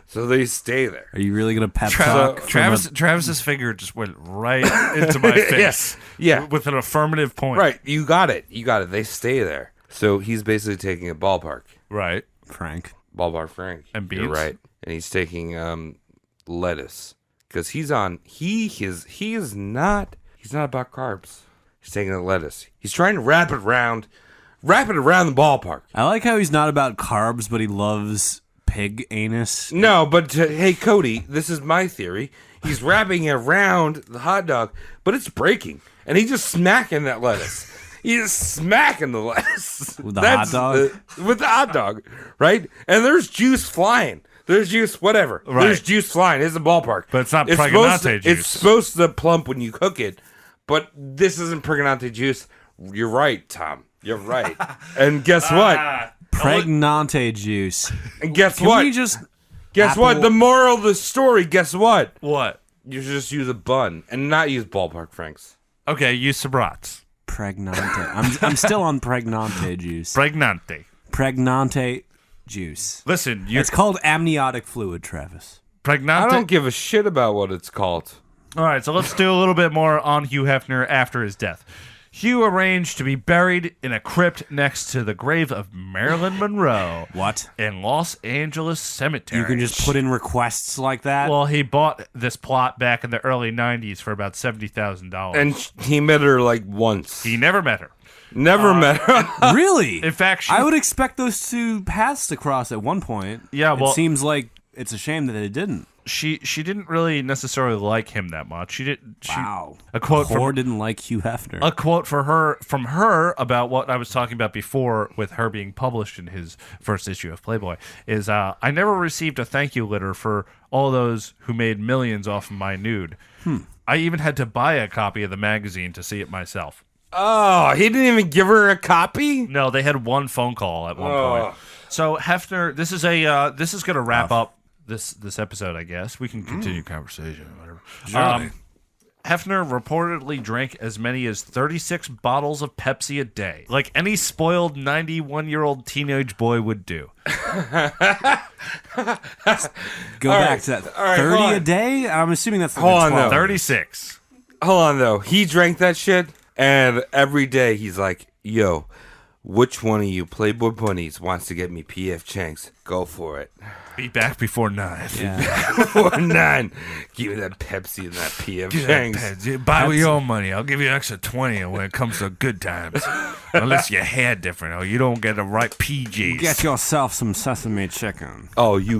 Speaker 7: So they stay there.
Speaker 8: Are you really gonna pep talk?
Speaker 1: Travis's finger just went right into my face.
Speaker 7: Yeah.
Speaker 1: With an affirmative point.
Speaker 7: Right. You got it. They stay there. So he's basically taking a ballpark.
Speaker 1: Right.
Speaker 8: Frank.
Speaker 7: Ballpark Frank.
Speaker 1: And
Speaker 7: You're
Speaker 1: beans?
Speaker 7: right. And he's taking lettuce. Because he is not about carbs. He's taking the lettuce. He's trying to wrap it around the ballpark.
Speaker 8: I like how he's not about carbs, but he loves pig anus.
Speaker 7: No, but hey, Cody, this is my theory. He's wrapping it around the hot dog, but it's breaking, and he's just smacking that lettuce. He's just smacking the lettuce
Speaker 8: With the hot dog?
Speaker 7: With the hot dog, right? And there's juice flying. There's juice, whatever.
Speaker 1: Right.
Speaker 7: There's juice flying. It's a ballpark,
Speaker 1: But it's not
Speaker 7: supposed
Speaker 1: Pregnante juice.
Speaker 7: It's supposed to plump when you cook it, but this isn't Pregnante juice. You're right, Tom. You're right. And guess what?
Speaker 8: Pregnante juice.
Speaker 7: And guess
Speaker 8: Can
Speaker 7: what?
Speaker 8: we just
Speaker 7: Guess what? The moral of the story, guess what?
Speaker 1: What?
Speaker 7: You should just use a bun and not use ballpark franks.
Speaker 1: Okay, use Sabrats.
Speaker 8: pregnante? I'm still on pregnante juice.
Speaker 1: Pregnante.
Speaker 8: Pregnante juice.
Speaker 1: Listen,
Speaker 8: It's called amniotic fluid, Travis.
Speaker 1: Pregnante.
Speaker 7: I don't give a shit about what it's called.
Speaker 1: All right, so let's do a little bit more on Hugh Hefner after his death. Hugh arranged to be buried in a crypt next to the grave of Marilyn Monroe.
Speaker 8: What?
Speaker 1: In Los Angeles Cemetery.
Speaker 8: You can just put in requests like that?
Speaker 1: Well, he bought this plot back in the early 90s for about $70,000.
Speaker 7: And he met her like once.
Speaker 1: He never met her.
Speaker 7: Never met her.
Speaker 8: Really?
Speaker 1: In fact,
Speaker 8: I would expect those two paths to cross at one point.
Speaker 1: Yeah, well-
Speaker 8: it seems like it's a shame that they didn't.
Speaker 1: She didn't really necessarily like him that much. She didn't.
Speaker 8: Wow.
Speaker 1: A quote
Speaker 8: Whore
Speaker 1: from
Speaker 8: didn't like Hugh Hefner.
Speaker 1: a quote from her about what I was talking about before with her being published in his first issue of Playboy is I never received a thank you letter for all those who made millions off of my nude. I even had to buy a copy of the magazine to see it myself.
Speaker 7: Oh, he didn't even give her a copy?
Speaker 1: No, they had one phone call at one point. So Hefner, this is going to wrap up this episode, I guess. We can continue conversation or whatever.
Speaker 7: Sure.
Speaker 1: Hefner reportedly drank as many as 36 bottles of Pepsi a day, like any spoiled 91-year-old teenage boy would do.
Speaker 8: Go back to that.
Speaker 7: right,
Speaker 8: 30
Speaker 7: hold
Speaker 8: a
Speaker 7: on.
Speaker 8: day? I'm assuming that's like
Speaker 7: Hold on,
Speaker 8: 12.
Speaker 7: though.
Speaker 1: 36.
Speaker 7: Hold on, though. He drank that shit, and every day he's like, yo, which one of you Playboy bunnies wants to get me P.F. Chang's? Go for it.
Speaker 1: Be back before 9.
Speaker 8: Yeah.
Speaker 7: Or 9. Give me that Pepsi and that P.F. Chang's.
Speaker 1: Buy with your own money. I'll give you an extra 20 when it comes to good times. Unless your hair different or you don't get the right PGs.
Speaker 8: Get yourself some sesame chicken.
Speaker 7: Oh, you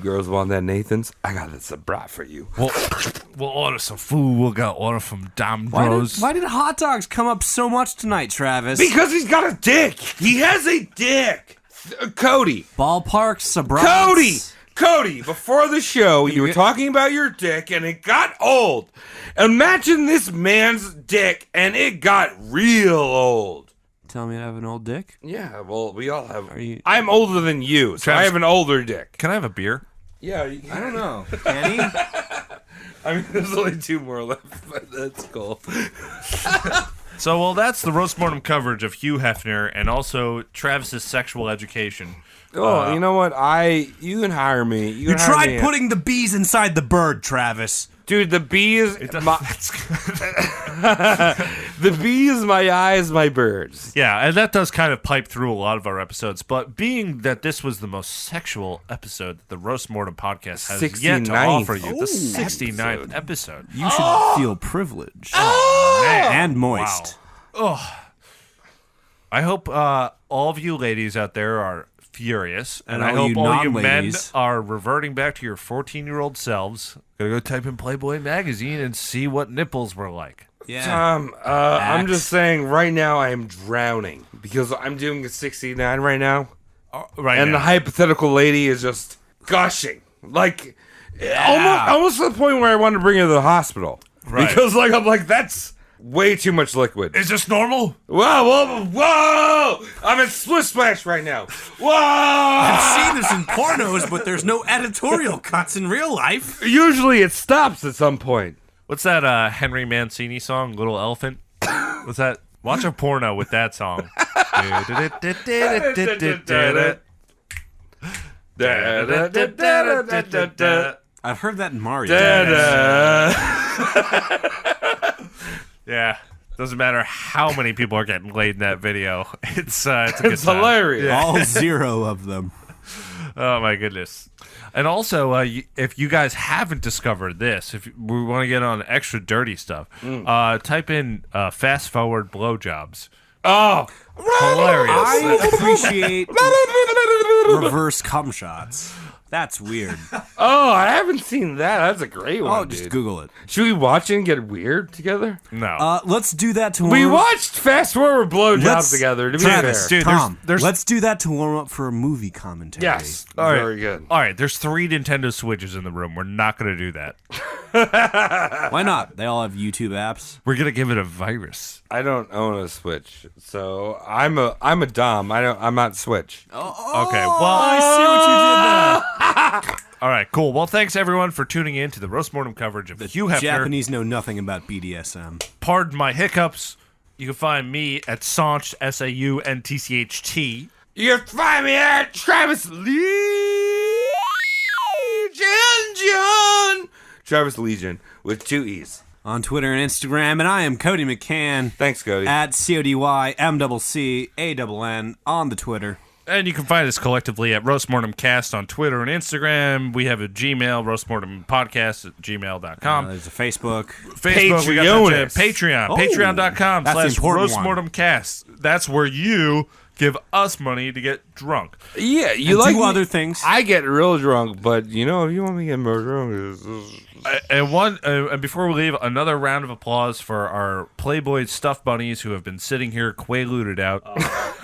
Speaker 7: girls want that Nathan's? I got this a brat for you.
Speaker 1: We'll order some food. We'll go order from Dom
Speaker 8: Why
Speaker 1: Bros.
Speaker 8: did hot dogs come up so much tonight, Travis?
Speaker 7: Because he's got a dick. He has a dick. Cody.
Speaker 8: Ballpark Sabrats.
Speaker 7: Cody, before the show, you were talking about your dick and it got old. Imagine this man's dick and it got real old.
Speaker 8: Tell me I have an old dick?
Speaker 7: Yeah, well, we all have.
Speaker 8: you-
Speaker 7: I'm older than you, so
Speaker 1: Travis-
Speaker 7: I have an older dick.
Speaker 1: Can I have a beer?
Speaker 7: Yeah,
Speaker 8: I don't know. Kenny?
Speaker 7: I mean, there's only 2 more left, but that's cool.
Speaker 1: So, well, that's the roast mortem coverage of Hugh Hefner and also Travis's sexual education.
Speaker 7: Oh, you know what? You can hire me.
Speaker 8: You tried putting the bees inside the bird, Travis.
Speaker 7: Dude, the bee is the bee is my eyes, my birds.
Speaker 1: Yeah, and that does kind of pipe through a lot of our episodes. But being that this was the most sexual episode that the Roast Mortem podcast has yet to
Speaker 7: 69th.
Speaker 1: offer you, the 69th episode.
Speaker 8: You should feel privileged.
Speaker 1: Man.
Speaker 8: And moist.
Speaker 1: I hope all of you ladies out there are furious, and I
Speaker 8: all
Speaker 1: hope
Speaker 8: you
Speaker 1: all you men
Speaker 8: non-ladies.
Speaker 1: are reverting back to your 14-year-old selves. Gotta go type in Playboy magazine and see what nipples were like.
Speaker 8: Yeah.
Speaker 7: Tom, I'm just saying right now I am drowning because I'm doing a 69 right now.
Speaker 1: Right
Speaker 7: And
Speaker 1: now.
Speaker 7: the hypothetical lady is just gushing. Like, almost to the point where I want to bring her to the hospital.
Speaker 1: Right.
Speaker 7: Because, I'm like, that's way too much liquid.
Speaker 1: Is this normal?
Speaker 7: Whoa! I'm in Split Splash right now. Whoa!
Speaker 8: I've seen this in pornos, but there's no editorial cuts in real life.
Speaker 7: Usually it stops at some point.
Speaker 1: What's that Henry Mancini song, Little Elephant? What's that? Watch a porno with that song.
Speaker 8: I've heard that in Mario.
Speaker 1: Yeah. Doesn't matter how many people are getting laid in that video. It's a good
Speaker 7: It's
Speaker 1: time.
Speaker 7: hilarious.
Speaker 8: All 0 of them.
Speaker 1: Oh my goodness! And also, if you guys haven't discovered this, if we want to get on extra dirty stuff, type in fast forward blowjobs.
Speaker 7: Oh,
Speaker 1: Hilarious!
Speaker 8: I appreciate reverse cum shots. That's weird.
Speaker 7: oh, I haven't seen that. That's a great one.
Speaker 8: Oh, just
Speaker 7: dude.
Speaker 8: Google it.
Speaker 7: Should we watch it and get weird together?
Speaker 1: No,
Speaker 8: Let's do that to
Speaker 7: We
Speaker 8: warm-
Speaker 7: watched Fast Forward Blowjobs together. To be
Speaker 8: Travis,
Speaker 7: fair,
Speaker 1: Dude,
Speaker 8: Tom,
Speaker 1: there's-
Speaker 8: let's do that to warm up for a movie commentary.
Speaker 7: yes,
Speaker 1: All right.
Speaker 7: very good.
Speaker 1: all right. There's 3 Nintendo Switches in the room. We're not going to do that.
Speaker 8: Why not? They all have YouTube apps.
Speaker 1: We're going to give it a virus.
Speaker 7: I don't own a Switch, so I'm a dom. I'm not Switch.
Speaker 1: Okay. Well,
Speaker 8: I see what you did there.
Speaker 1: all right. Cool. Well, thanks everyone for tuning in to the roast mortem coverage of Hugh Hefner.
Speaker 8: Japanese know nothing about BDSM.
Speaker 1: Pardon my hiccups. You can find me at Saunch, SAUNTCHT.
Speaker 7: You can find me at Travis Legion. Travis Legion with 2 E's.
Speaker 8: On Twitter and Instagram, and I am Cody McCann.
Speaker 7: Thanks, Cody.
Speaker 8: At CODYMCCANN on the Twitter.
Speaker 1: And you can find us collectively at Roast Mortem Cast on Twitter and Instagram. We have a Gmail, roastmortempodcast@gmail.com.
Speaker 8: There's a Facebook.
Speaker 1: Facebook, we got
Speaker 7: Patreon.
Speaker 1: Patreon.
Speaker 8: Oh,
Speaker 1: Patreon.com
Speaker 8: that's the
Speaker 1: /
Speaker 8: important one.
Speaker 1: roastmortemcast. That's where you give us money to get drunk.
Speaker 7: Yeah, you
Speaker 8: And
Speaker 7: like
Speaker 8: do other things.
Speaker 7: I get real drunk, but if you want me to get more drunk,
Speaker 1: And before we leave, another round of applause for our Playboy stuffed bunnies who have been sitting here quaaluted out.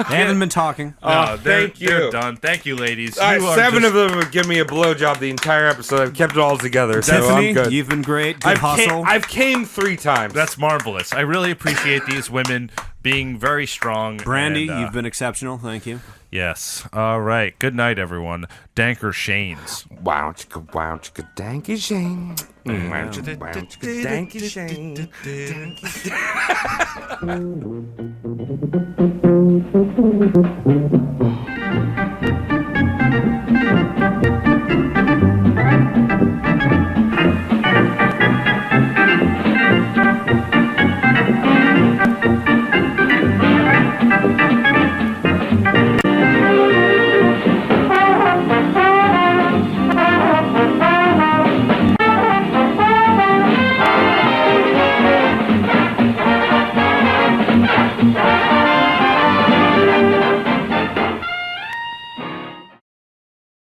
Speaker 8: They haven't been talking.
Speaker 1: No,
Speaker 7: thank you.
Speaker 1: They're done. Thank you, ladies.
Speaker 7: all right,
Speaker 1: You are
Speaker 7: 7
Speaker 1: just-
Speaker 7: of them have given me a blowjob the entire episode. I've kept it all together, so
Speaker 8: Tiffany,
Speaker 7: I'm good.
Speaker 8: you've been great. Good hustle.
Speaker 7: I've came 3 times.
Speaker 1: That's marvelous. I really appreciate these women being very strong.
Speaker 8: Brandy,
Speaker 1: and,
Speaker 8: you've been exceptional. Thank you.
Speaker 1: Yes. All right. Good night, everyone. Danker Shanes.
Speaker 7: wow, chicka, danky shane. Wow, chicka, danky shane. Danky shane.